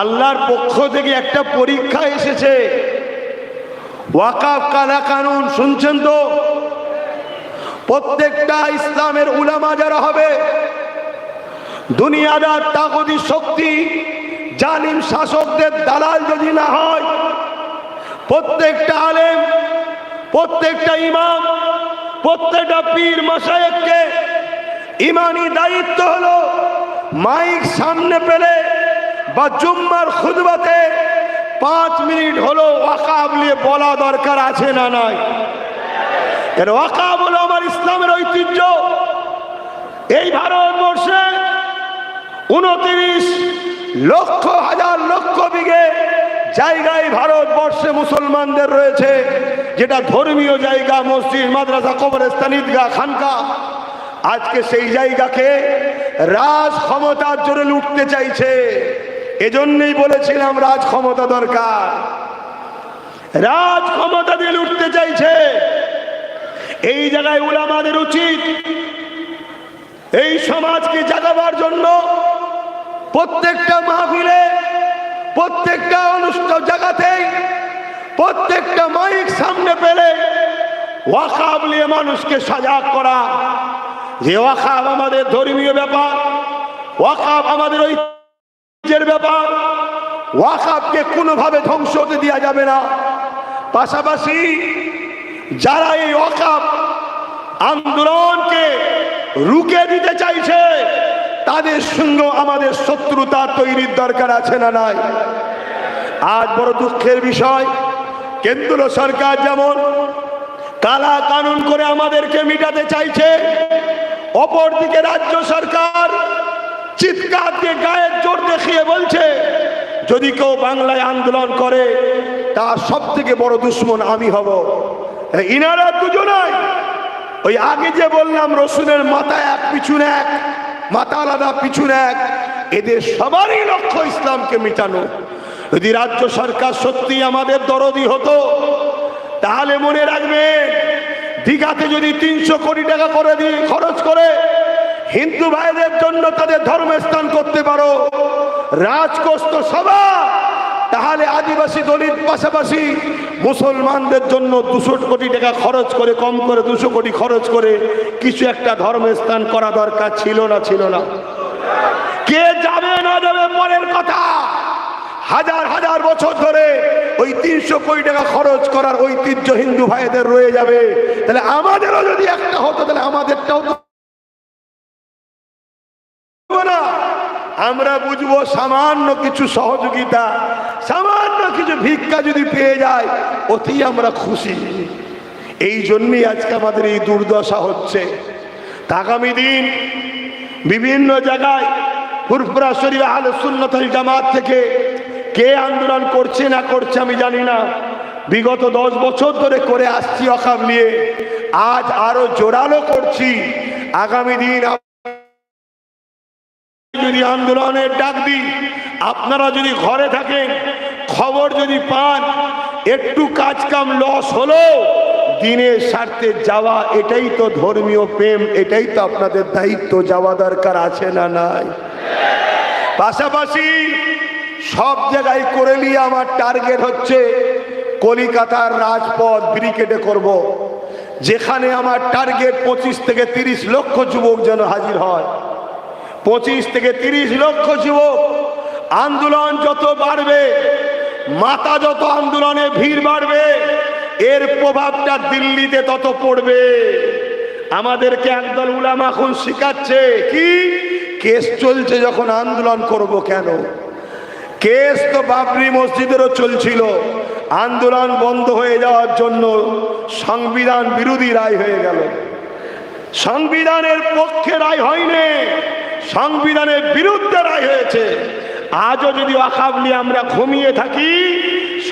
আল্লাহর পক্ষ থেকে একটা পরীক্ষা এসেছে, ওয়াকফ কালা কানুন। শুনছেন তো? প্রত্যেকটা ইসলামের উলামা যারা হবে, দুনিয়াদার তাগুতি শক্তি জালিম শাসকদের দালাল যদি না হয়, প্রত্যেকটা আলেম, প্রত্যেকটা ইমাম, প্রত্যেকটা পীর মাশায়েখকে ইমানি দায়িত্ব হলো মাইক সামনে পেলে বা জুম্মার খুতবাতে 5 মিনিট হলো ওয়াকফ নিয়ে বলা দরকার আছে না নাই? কেন ওয়াকফ হলো আমার ইসলামের ঐতিহ্য। এই ভারতবর্ষে 29 লক্ষ হাজার লক্ষ বিঘে জায়গায় ভারতবর্ষে মুসলমানদের রয়েছে, যেটা ধর্মীয় জায়গা, মসজিদ, মাদ্রাসা, কবরস্থান, ঈদগাহ, খানকা। আজকে সেই জায়গাকে রাজ ক্ষমতার জন্য লুটতে চাইছে। এজন্যই বলেছিলাম রাজ ক্ষমতা দরকার, রাজ ক্ষমতা দিয়ে লুটতে চাইছে। এই জায়গায় উলামাদের উচিত এই সমাজকে জাগাবার জন্য প্রত্যেকটা মাহফিলে, প্রত্যেকটা অনুষ্ঠান জায়গাতেই, প্রত্যেকটা মাইক সামনে পেলে ওয়াকফ নিয়ে মানুষকে সজাগ করা, যে ওয়াকফ আমাদের ধর্মীয় ব্যাপার, ওয়াকফ আমাদের ঐতিহ্যের ব্যাপার, ওয়াকফকে কোনোভাবে ধ্বংস হতে দেওয়া যাবে না। পাশাপাশি যারা এই ওয়াকফ আন্দোলনকে রুখে দিতে চাইছে তাদের সঙ্গে আমাদের শত্রুতা তৈরির দরকার আছে না নাই? আজ বড় দুঃখের বিষয়, কেন্দ্র সরকার যেমন কালা কানুন করে আমাদেরকে মিটাতে চাইছে, অপরদিকে রাজ্য সরকার চিৎকার দিয়ে গায়ের জোর দেখিয়ে বলছে যদি কেউ বাংলায় আন্দোলন করে তার সব থেকে বড় দুশ্মন আমি হব। ইনারা দুজনাই ওই আগে যে বললাম রসুলের মাথা এক পিছনে এক, মাথা আলাদা পিছনে এক, এদের সবারই লক্ষ্য ইসলামকে মিটানো। যদি রাজ্য সরকার সত্যি আমাদের দরদি হতো তাহলে মনে রাখবেন, দীঘাতে যদি 300 কোটি টাকা করে দিয়ে খরচ করে হিন্দু ভাইদের জন্য তাদের ধর্মস্থান করতে পারো, রাজকোষ সভা, তাহলে আদিবাসী দলিত পাশাপাশি মুসলমানদের জন্য 200 কোটি টাকা খরচ করে, কম করে 200 কোটি খরচ করে কিছু একটা ধর্মস্থান করা দরকার ছিল না? ছিল না? কে যাবে না যাবে পরের কথা, হাজার হাজার বছর ধরে ওই 300 কোটি টাকা খরচ করার ঐতিহ্য হিন্দু ভাইদের রয়ে যাবে। তাহলে আমাদেরও যদি একটা হতো তাহলে আমাদেরটাও তো না। আমরা বুঝবো সামান্য কিছু সহযোগিতা, সামান্য কিছু ভিক্ষা যদি পেয়ে যায় অতি আমরা খুশি। এই জন্যই আজকে আমাদের এই দুর্দশা হচ্ছে। আগামী দিন বিভিন্ন জায়গায় ফুরফুরা শরীফ আহলে সুন্নাত ওয়াল জামাত থেকে কে আন্দোলন করছে না করছে আমি জানি না, বিগত 10 বছর ধরে করে আসছি ওয়াকফ নিয়ে, আজ আরো জোরালো করছি। আগামী দিন যদি আন্দোলনের ডাক দিই, আপনারা যদি ঘরে থাকেন, খবর যদি পান একটু কাজ কাম লস হলো, দিনের স্বার্থে যাওয়া, এটাই তো ধর্মীয় প্রেম, এটাই তো আপনাদের দায়িত্ব, যাওয়া দরকার আছে না নাই? পাশাপাশি সব জায়গায় করে নিয়ে আমার টার্গেট হচ্ছে কলিকাতার রাজপথ ব্রিকেডে করব, যেখানে আমার টার্গেট 25 থেকে 30 লক্ষ যুবক যেন হাজির হয়। 25 থেকে 30 লক্ষ যুবক। আন্দোলন যত বাড়বে, মাথা যত আন্দোলনে ভিড় বাড়বে, এর প্রভাবটা দিল্লিতে তত পড়বে। আমাদেরকে একদল উলামা এখন শিখাচ্ছে কি, কেস চলছে যখন আন্দোলন করব কেন? কেস তো বাবরি মসজিদেরও চলছিল, আন্দোলন বন্ধ হয়ে যাওয়ার জন্য সংবিধান বিরোধী রায় হয়ে গেল। সংবিধানের পক্ষে রায় হয়নি, সংবিধানের বিরুদ্ধে রায় হয়েছে। আজও যদি ওয়াকফ নিয়ে আমরা ঘুমিয়ে থাকি,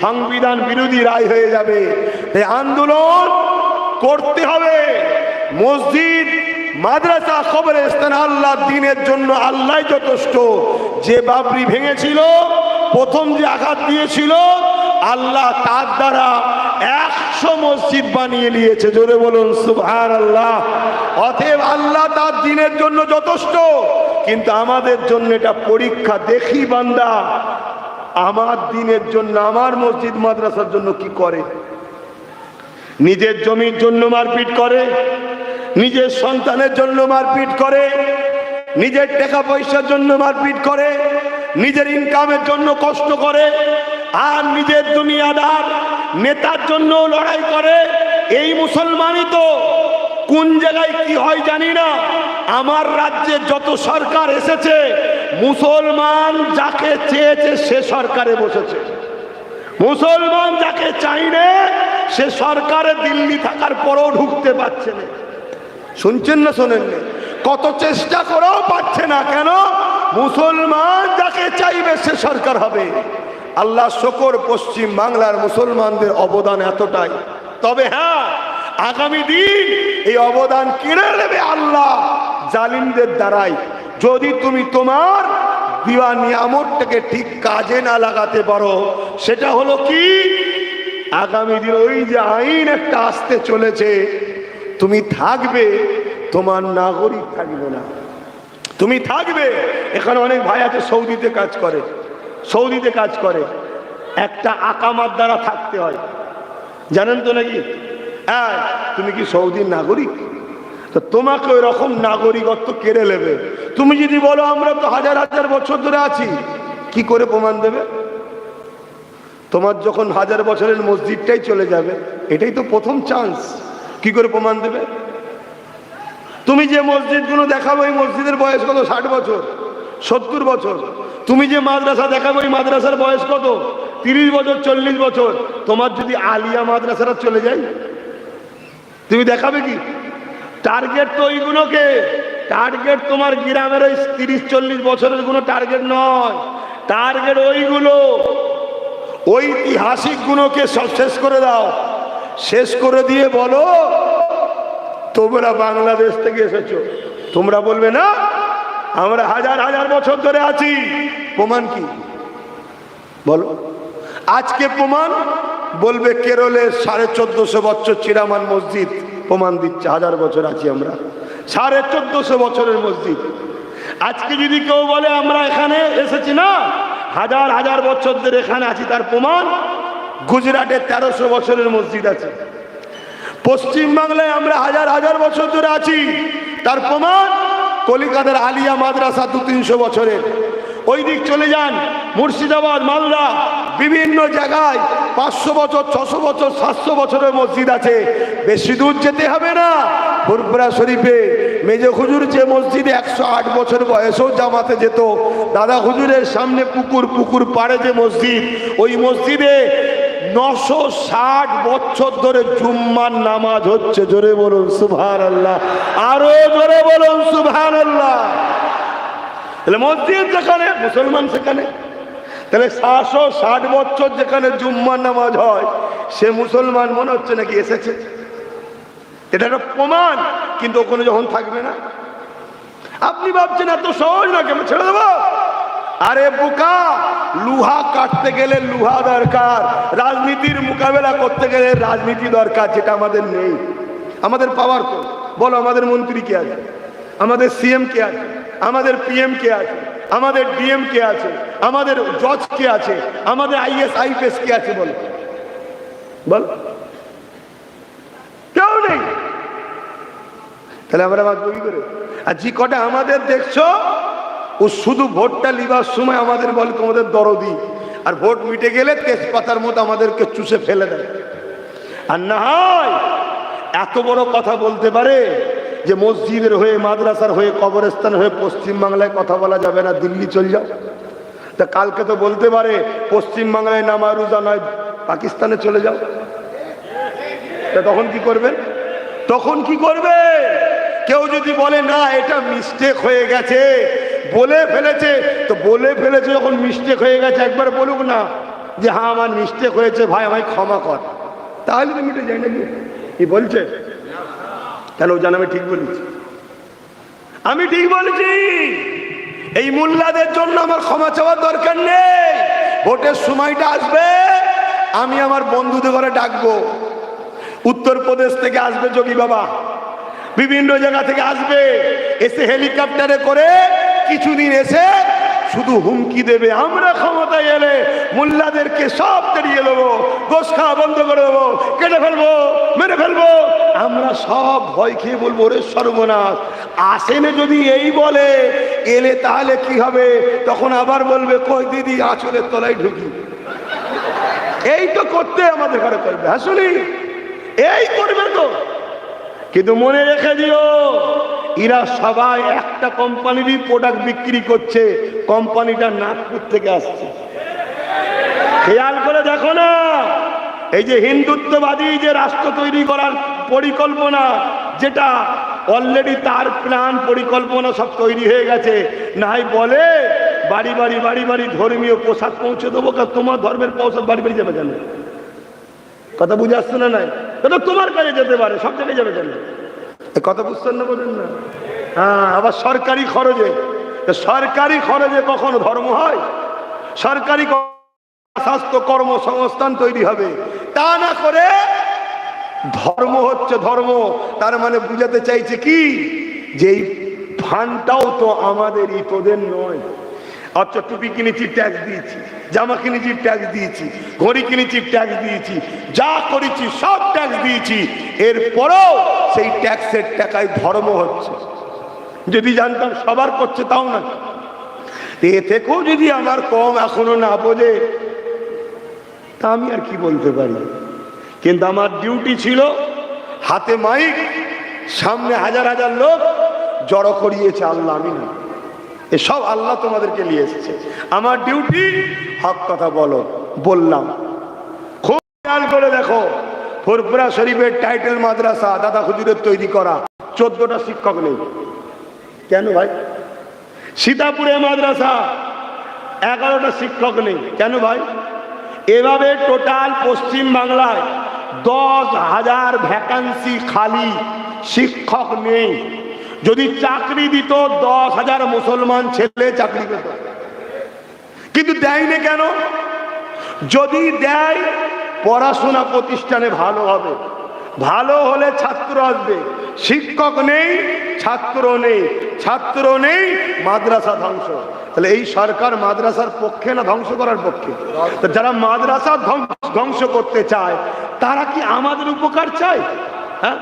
সংবিধান বিরোধী রায় হয়ে যাবে। এই আন্দোলন করতে হবে। মসজিদ, মাদ্রাসা, কবরস্থান আল্লাহ দ্বীনের জন্য আল্লাহ যথেষ্ট। যে বাবরি ভেঙেছিল, প্রথম যে আঘাত দিয়েছিল, আল্লাহ তার দ্বারা 100 মসজিদ বানিয়ে নিয়েছে। জোরে বলুন সুবহানাল্লাহ। অতএব আল্লাহ তার দ্বীনের জন্য যথেষ্ট, কিন্তু আমাদের জন্য এটা পরীক্ষা। দেখি বান্দা আমার দ্বীনের জন্য, আমার মসজিদ মাদ্রাসার জন্য কি করে। নিজের জমির জন্য মারপিট করে, নিজের সন্তানের জন্য মারপিট করে, নিজের টাকা পয়সার জন্য মারপিট করে, নিজের ইনকামের জন্য কষ্ট করে, আর নিজের দুনিয়াদার নেতার জন্য লড়াই করে। এই মুসলমানই তো। কোন জায়গায় কি হয় জানি না। আমার রাজ্যে যত সরকার এসেছে, মুসলমান যাকে চেয়েছে সে সরকারে বসেছে, মুসলমান যাকে চাইনে সে সরকারে দিল্লি থাকার পরেও ঢুকতে পারছে না। শুনছেন না শোনেন? কত চেষ্টা করেও পাচ্ছে না। কেন? মুসলমান যাকে চাইবে সে সরকার হবে। আল্লাহ শুকর, পশ্চিম বাংলার মুসলমানদের অবদান এতটাই। তবে হ্যাঁ, আগামী দিন এই অবদান কেড়ে নেবে আল্লাহ জালিমদের দ্বারাই। যদি তুমি তোমার দিওয়া নিয়ামতটাকে ঠিক কাজে না লাগাতে পারো, সেটা হলো কি, আগামী দিন ওই যে আইন একটা আসতে চলেছে, তুমি থাকবে, তোমার নাগরিক থাকবে না। তুমি থাকবে। এখানে অনেক ভাই আছে সৌদিতে কাজ করে, সৌদিতে কাজ করে, একটা আকামার দ্বারা থাকতে হয়, জানেন তো নাকি? হ্যাঁ, তুমি কি সৌদির নাগরিক? তো তোমাকে ওই রকম নাগরিকত্ব কেড়ে নেবে। তুমি যদি বলো আমরা তো হাজার হাজার বছর ধরে আছি, কি করে প্রমাণ দেবে? তোমার যখন 1000 বছরের মসজিদটাই চলে যাবে, এটাই তো প্রথম চান্স, কি করে প্রমাণ দেবে? তুমি যে মসজিদগুলো দেখাবো, এই মসজিদের বয়স কত? 60 বছর, 70 বছর। তুমি যে মাদ্রাসা দেখাবো, এই মাদ্রাসার বয়স কত? 30 বছর, 40 বছর। তোমার যদি আলিয়া মাদ্রাসাটা চলে যায়, তুমি দেখাবে কি? টার্গেট তো ওইগুলোকে, টার্গেট তোমার গ্রামের ওই 30-40 বছরের কোনো টার্গেট নয়। টার্গেট ওইগুলো, ঐতিহাসিক গুলোকে সব শেষ করে দাও। শেষ করে দিয়ে বলো তোমরা বাংলাদেশ থেকে এসেছো। তোমরা বলবে না আমরা হাজার হাজার বছর ধরে আছি। প্রমাণ কি বলো? আজকে প্রমাণ বলবে কেরলের 1450 বছর চিরামান মসজিদ প্রমাণ দিচ্ছে 1000 বছর আছি আমরা। 1450 বছরের মসজিদ। আজকে যদি কেউ বলে আমরা এখানে এসেছি না, হাজার হাজার বছর ধরে এখানে আছি, তার প্রমাণ গুজরাটে 1300 বছরের মসজিদ আছে। পশ্চিম বাংলায় আমরা হাজার হাজার বছর ধরে আছি, তার প্রমাণ কলিকাতার আলিয়া মাদ্রাসা 200-300 বছরের। ওই দিক চলে যান, মুর্শিদাবাদ, মালদা, বিভিন্ন জায়গায় 500 বছর, 600 বছর, 700 বছরের মসজিদ আছে। বেশি দূর যেতে হবে না। ফুরফুরা শরীফে মেজো হুজুর যে মসজিদে 108 বছর বয়সেও জামাতে যেত, দাদা হুজুরের সামনে পুকুর, পুকুর পাড়ে যে মসজিদ, ওই মসজিদে 960 বছর ধরে জুম্মার নামাজ হচ্ছে। জোরে বলুন সুবহানাল্লাহ, আরো জোরে বলুন সুবহানাল্লাহ। তাহলে মসজিদ যেখানে, মুসলমান সেখানে। তাহলে 760 বছর যেখানে জুম্মার নামাজ হয়, সে মুসলমান মনে হচ্ছে নাকি এসেছে? এটা একটা প্রমাণ। কিন্তু ওখানে যখন থাকবে না, আপনি ভাবছেন এত সহজ না, কেন ছেড়ে দেবো? আরে বোকা, লোহা কাটতে গেলে লোহা দরকার, রাজনীতির মোকাবেলা করতে গেলে রাজনীতি দরকার, যেটা আমাদের নেই। আমাদের পাওয়ার তো বলো, আমাদের মন্ত্রী কে আছে, আমাদের সিএম কে আছে, আমাদের পিএম কে আছে, আমাদের ডিএম কে আছে, আমাদের জজ কে আছে, আমাদের আইএস আইপিএস কে আছে? বল বল, কেউ নেই। তাহলে আমরা বাঁচবো কি করে? আর যে কটা আমাদের দেখছো, ও শুধু ভোটটা লিবার সময় আমাদের বলে তোমাদের দরদি, আর ভোট মিটে গেলে তেজপাতার মতো আমাদেরকে চুষে ফেলে দেয়। আর না হয় এত বড় কথা বলতে পারে যে মসজিদের হয়ে, মাদ্রাসার হয়ে, কবরস্থান হয়ে পশ্চিম বাংলায় কথা বলা যাবে না, দিল্লি চলে যাও। তা কালকে তো বলতে পারে পশ্চিম বাংলায় নামা রোজা নয়, পাকিস্তানে চলে যাও। তা তখন কি করবেন? তখন কি করবে? কেউ যদি বলে না এটা মিস্টেক হয়ে গেছে, বলে ফেলেছে, তো বলে ফেলেছে যখন মিস্টেক হয়ে গেছে, একবার বলুক না যে হ্যাঁ আমার মিস্টেক হয়েছে ভাই, আমায় ক্ষমা কর, তাহলে তো মিটে যায় নাকি? কি বলছে? কেন জান আমি ঠিক বলেছি? আমি ঠিক বলেছি। এই মোল্লাদের জন্য আমার ক্ষমা চাওয়ার দরকার নেই। ভোটের সময়টা আসবে, আমি আমার বন্ধুদের ঘরে ডাকবো। উত্তরপ্রদেশ থেকে আসবে যোগী বাবা, বিভিন্ন জায়গা থেকে আসবে, এসে হেলিকপ্টারে করে কিছুদিন এসে শুধু হুমকি দেবে, আমরা ক্ষমতায় এলে মোল্লাদেরকে সব তাড়িয়ে দেবো, গোশ খাওয়া বন্ধ করে দেবো, কেটে ফেলবো, মেরে ফেলবো। আমরা সব ভয় খেয়ে বলবো ওরে সর্বনাশ। আসেনে যদি এই বলে, এলে তাহলে কি হবে? তখন আবার বলবে কই দিদি আঁচলের তলায় ঢুকি। এই তো করতে আমাদের ঘরে করবে, আসলে এই করবে তো। কিন্তু মনে রেখে দিও, এরা সবাই একটা কোম্পানিরই প্রোডাক্ট বিক্রি করছে, কোম্পানিটা নাগপুর থেকে আসছে। খেয়াল করে দেখো না, এই যে হিন্দুত্ববাদী যে রাষ্ট্র তৈরি করার পরিকল্পনা, যেটা অলরেডি তার প্ল্যান পরিকল্পনা সব তৈরি হয়ে গেছে, নাই বলে বাড়ি বাড়ি বাড়ি বাড়ি ধর্মীয় পোশাক পৌঁছে দেবো। তোমার ধর্মের পোশাক বাড়ি বাড়ি যাবে কেন? কথা বুঝে আসছে না? নাই তোমার কাছে যেতে পারে, সব জায়গায় যাবে কেন? কথা বুঝছেন না? বোঝেন না? হ্যাঁ, আবার সরকারি খরচে, সরকারি খরচে কখনো ধর্ম হয়? সরকারি স্বাস্থ্য কর্মসংস্থান তৈরি হবে, তা না করে ধর্ম হচ্ছে ধর্ম। তার মানে বুঝাতে চাইছে কি, যে এই ফান্ডটাও তো আমাদেরই, তোদের নয়। আচ্ছা, টুপি কিনেছি ট্যাক্স দিয়েছি, জামা কিনেছি ট্যাক্স দিয়েছি, ঘড়ি কিনেছি ট্যাক্স দিয়েছি, যা করেছি সব ট্যাক্স দিয়েছি, এরপরও সেই ট্যাক্সের টাকায় ধর্ম হচ্ছে। যদি জানতাম সবার করছে তাও না, এ থেকেও যদি আমার কম এখনো না বোঝে, তা আমি আর কি বলতে পারি। কিন্তু আমার ডিউটি ছিল, হাতে মাইক, সামনে হাজার হাজার লোক জড়ো করিয়েছে আল্লাহ, আমি না। এসব আল্লাহ তোমাদেরকে নিয়ে এসেছে। আমার ডিউটি হক কথা বলো, বললাম। খুব খেয়াল করে দেখো, ফুরফুরা শরীফের টাইটেল মাদ্রাসা দাদা হুজুরের তৈরি করা, 14টা শিক্ষক নেই কেন ভাই? সীতাপুরে মাদ্রাসা 11টা শিক্ষক নেই কেন ভাই? এভাবে টোটাল পশ্চিম বাংলায় 10,000 ভ্যাকান্সি খালি, শিক্ষক নেই। যদি চাকরি দিত 10,000 মুসলমান ছেলে চাকরি পেত, কিন্তু দেয়নি কেন? যদি দেয়, পড়াশোনা প্রতিষ্ঠানে ভালো হবে, ভালো হলে ছাত্র আসবে। শিক্ষক নেই, ছাত্র নেই, ছাত্র নেই, মাদ্রাসা ধ্বংস। তাহলে এই সরকার মাদ্রাসার পক্ষে না ধ্বংস করার পক্ষে? যারা মাদ্রাসা ধ্বংস করতে চায়, তারা কি আমাদের উপকার চায়? হ্যাঁ,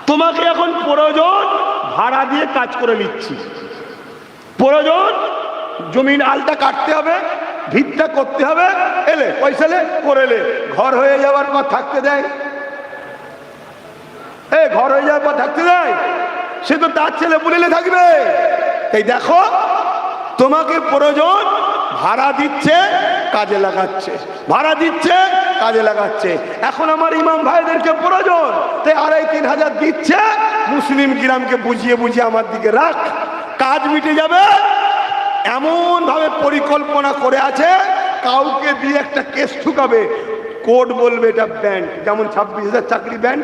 তোমাকে এখন প্রয়োজন ভাড়া দিয়ে কাজ করে নিচ্ছি, প্রয়োজন জমিন আলটা কাটতে হবে, ভিতটা করতে হবে, এলে পয়সা লে করে লে, ঘর হয়ে যাওয়ার পর থাকতে দেয়? ঘর হয়ে যাওয়ার পর থাকতে দেয়? সে তো তার ছেলে পুলেলে থাকবে। এই দেখো, তোমাকে প্রয়োজন ভাড়া দিচ্ছে, কাজে লাগাচ্ছে, ভাড়া দিচ্ছে, কাজে লাগাচ্ছে। এখন আমার ইমাম ভাইদেরকে প্রয়োজন, তাই 2,500-3,000 দিচ্ছে, মুসলিম গ্রামকে বুঝিয়ে বুঝিয়ে আমার দিকে রাখ, কাজ মিটে যাবে। এমন ভাবে পরিকল্পনা করে আছে, কাউকে দিয়ে একটা কেস ঠুকাবে, কোর্ট বলবে এটা ব্যান্ড। যেমন 26,000 চাকরি ব্যান্ড,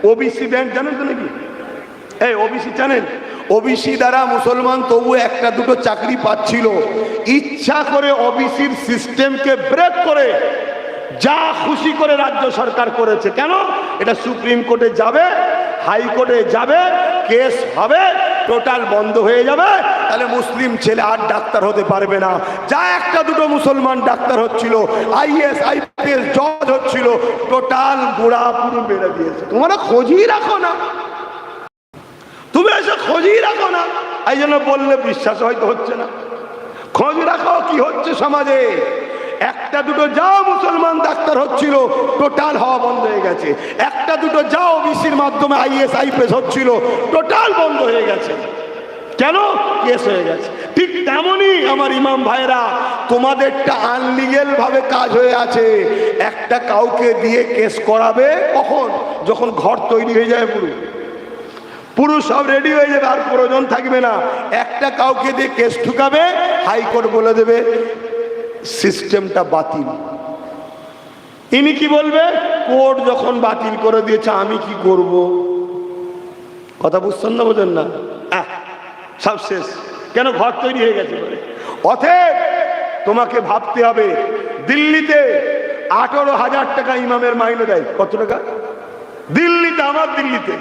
ওবিসি ব্যান্ড জানেন তো নাকি? ওবিসি জানেন? ওবিসি দ্বারা মুসলমান তবু একটা দুটো চাকরি পাচ্ছিল, ইচ্ছা করে ওবিসির সিস্টেমকে ব্রেক করে যা খুশি করে রাজ্য সরকার করেছে। কেন? এটা সুপ্রিম কোর্টে যাবে, হাইকোর্টে যাবে, কেস হবে, টোটাল বন্ধ হয়ে যাবে। তাহলে মুসলিম ছেলে আর ডাক্তার হতে পারবে না। যা একটা দুটো মুসলমান ডাক্তার হচ্ছিল, আইএস আইপিএস জজ হচ্ছিল, টোটাল বুড়া পুরো বেড়ে দিয়েছে। তোমরা খোঁজই রাখো না, তুমি এসে খোঁজই রাখো না। এই জন্য বললে বিশ্বাস হয়তো হচ্ছে না। খোঁজ রাখো কি হচ্ছে সমাজে। একটা দুটো যাও মুসলমান ডাক্তার হচ্ছিল, টোটাল হওয়া বন্ধ হয়ে গেছে। একটা দুটো যাও ওবিসির মাধ্যমে আইএস আইপিএস হচ্ছিল, টোটাল বন্ধ হয়ে গেছে। কেন? কেস হয়ে গেছে। ঠিক তেমনই আমার ইমাম ভাইরা, তোমাদেরটা আনলিগেল ভাবে কাজ হয়ে আছে। একটা কাউকে দিয়ে কেস করাবে কখন? যখন ঘর তৈরি হয়ে যায়, পুরো সব রেডি হয়ে যাবে, আর প্রয়োজন থাকবে না। একটা কাউকে দিয়ে কেস ঠুকাবে, হাইকোর্ট বলে দেবে সিস্টেমটা বাতিল। ইনি কি বলবে? কোর্ট যখন বাতিল করে দিয়েছে আমি কি করব? কথা বুঝছেন না? বোঝেন না? সব শেষ। কেন? ঘর তৈরি হয়ে গেছে বলে। অতএব তোমাকে ভাবতে হবে, দিল্লিতে 18,000 টাকা ইমামের মাইনে দেয়। কত টাকা? দিল্লিতে, আমার দিল্লিতে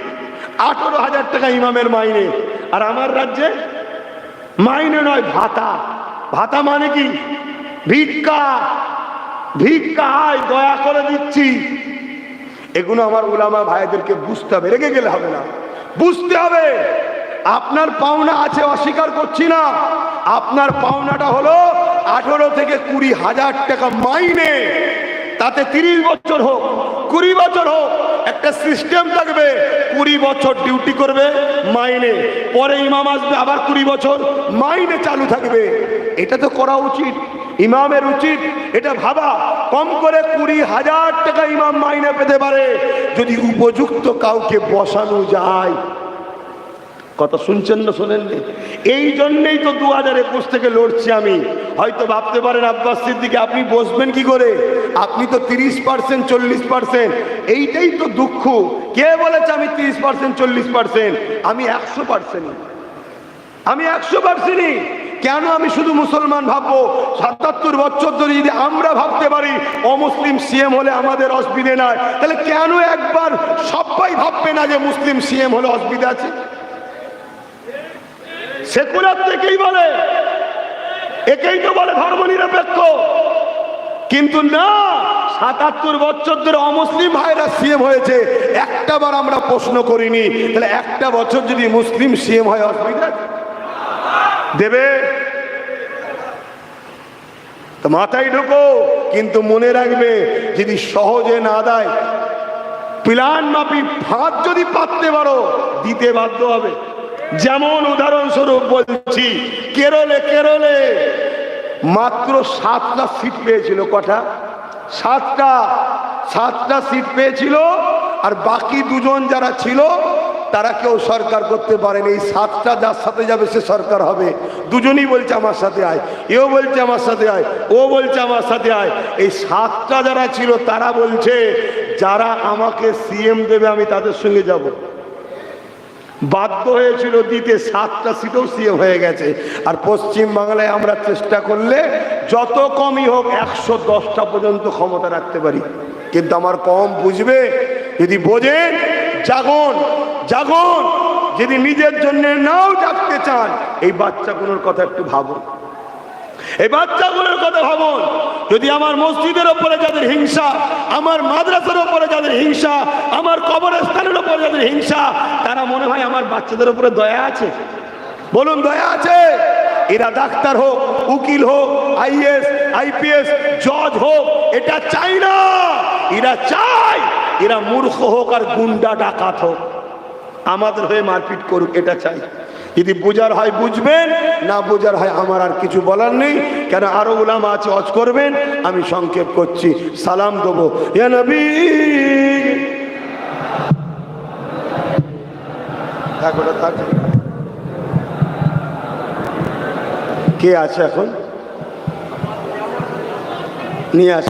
18,000 টাকা ইমামের মাইনে। আর আমার রাজ্যে মাইনে নয়, ভাতা। ভাতা মানে কি? ভিক্ষা। ভিক্ষা, দয়া করে দিচ্ছি। এগুলো আমার উলামা ভাইদেরকে বুঝতে হবে, রেগে গেলে হবে না, বুঝতে হবে। আপনার পাওনা আছে, অস্বীকার করছি না। আপনার পাওনাটা হলো 18 থেকে 20,000 টাকা মাইনে। তাতে 30 বছর হোক, 20 বছর হোক, একটা সিস্টেম থাকবে। 20 বছর ডিউটি করবে, মাইনে। পরে ইমাম আসবে, আবার 20 বছর মাইনে চালু থাকবে। এটা তো করা উচিত, ইমামের উচিত এটা ভাবা। কম করে 20,000 টাকা ইমাম মাইনে পেতে পারে যদি উপযুক্ত কাউকে বসানো যায়। কথা শুনছেন না? শোনেননি? এই জন্যই তো 2021 থেকে লড়ছি আমি। হয়তো ভাবতে পারেন আব্বাস সিদ্দিকী আপনি বসবেন কি করে? আপনি তো 30%, 40%। এইটাই তো দুঃখ। কে বলেছে আমি 30%, 40%? আমি 100%। আমি 100%ই। কেন আমি শুধু মুসলমান ভাববো? 77 বছর ধরে যদি আমরা ভাবতে পারি অমুসলিম সিএম হলে আমাদের অসুবিধে নাই, তাহলে কেন একবার সবাই ভাববে না যে মুসলিম সিএম হলে অসুবিধা আছে? সেকুলার থেকেই বলে, একেই তো বলে ধর্ম নিরপেক্ষ। কিন্তু না, 77 বছর ধরে অমুসলিম ভাইরা সিএম হয়েছে, একটা বার আমরা প্রশ্ন করিনি। তাহলে একটা বছর যদি মুসলিম সিএম হয় অসুবিধা দেবে? তো মাথায় ঢুকো। কিন্তু মনে রাখবে, যদি সহজে না দেয়, প্ল্যান মাফিক ফাঁদ যদি পাততে পারো, দিতে বাধ্য হবে। যেমন উদাহরণস্বরূপ বলছি, কেরলে মাত্র 7টা সিট পেয়েছিল। কটা? 7টা সিট পেয়েছিল। আর বাকি দুজন যারা ছিল তারা কেউ সরকার করতে পারেনি। এই 7টা যার সাথে যাবে সে সরকার হবে। দুজনই বলছে আমার সাথে আয়, এও বলছে আমার সাথে আয়, ও বলছে আমার সাথে আয়। এই 7টা যারা ছিল তারা বলছে যারা আমাকে সিএম দেবে আমি তাদের সঙ্গে যাব। বাধ্য হয়েছিল দিতে। 7টা সিটও সিএম হয়ে গেছে। আর পশ্চিম বাংলায় আমরা চেষ্টা করলে যত কমই হোক 110টা পর্যন্ত ক্ষমতা রাখতে পারি। কিন্তু আমার কম বুঝবে। যদি বোঝেন, জাগুন, জাগুন। যদি নিজের জন্য নাও জাগতে চান, এই বাচ্চাগুলোর কথা একটু ভাবুন। এই বাচ্চাগুলোর কথা ভাবুন। যদি আমার মসজিদের উপরে যাদের হিংসা, আমার মাদ্রাসার উপরে যাদের হিংসা, আমার কবরস্থানের উপরে যাদের হিংসা, তারা মনে হয় আমার বাচ্চাদের উপরে দয়া আছে? বলুন, দয়া আছে? এরা ডাক্তার হোক, উকিল হোক, আইএস আইপিএস জজ হোক, এটা চাই না। এরা চায় এরা মূর্খ হোক আর গুন্ডা ডাকাত হোক, আমাদের হয়ে মারপিট করুক, এটা চাই। যদি বোঝার হয় বুঝবেন, না বোঝার হয় আমার আর কিছু বলার নেই। কেন আরো উলামা আছে, হজ করবেন। আমি সংক্ষেপ করছি, সালাম দেবো। ইয়া নবী, কে আছে এখন? নিয়ে আস।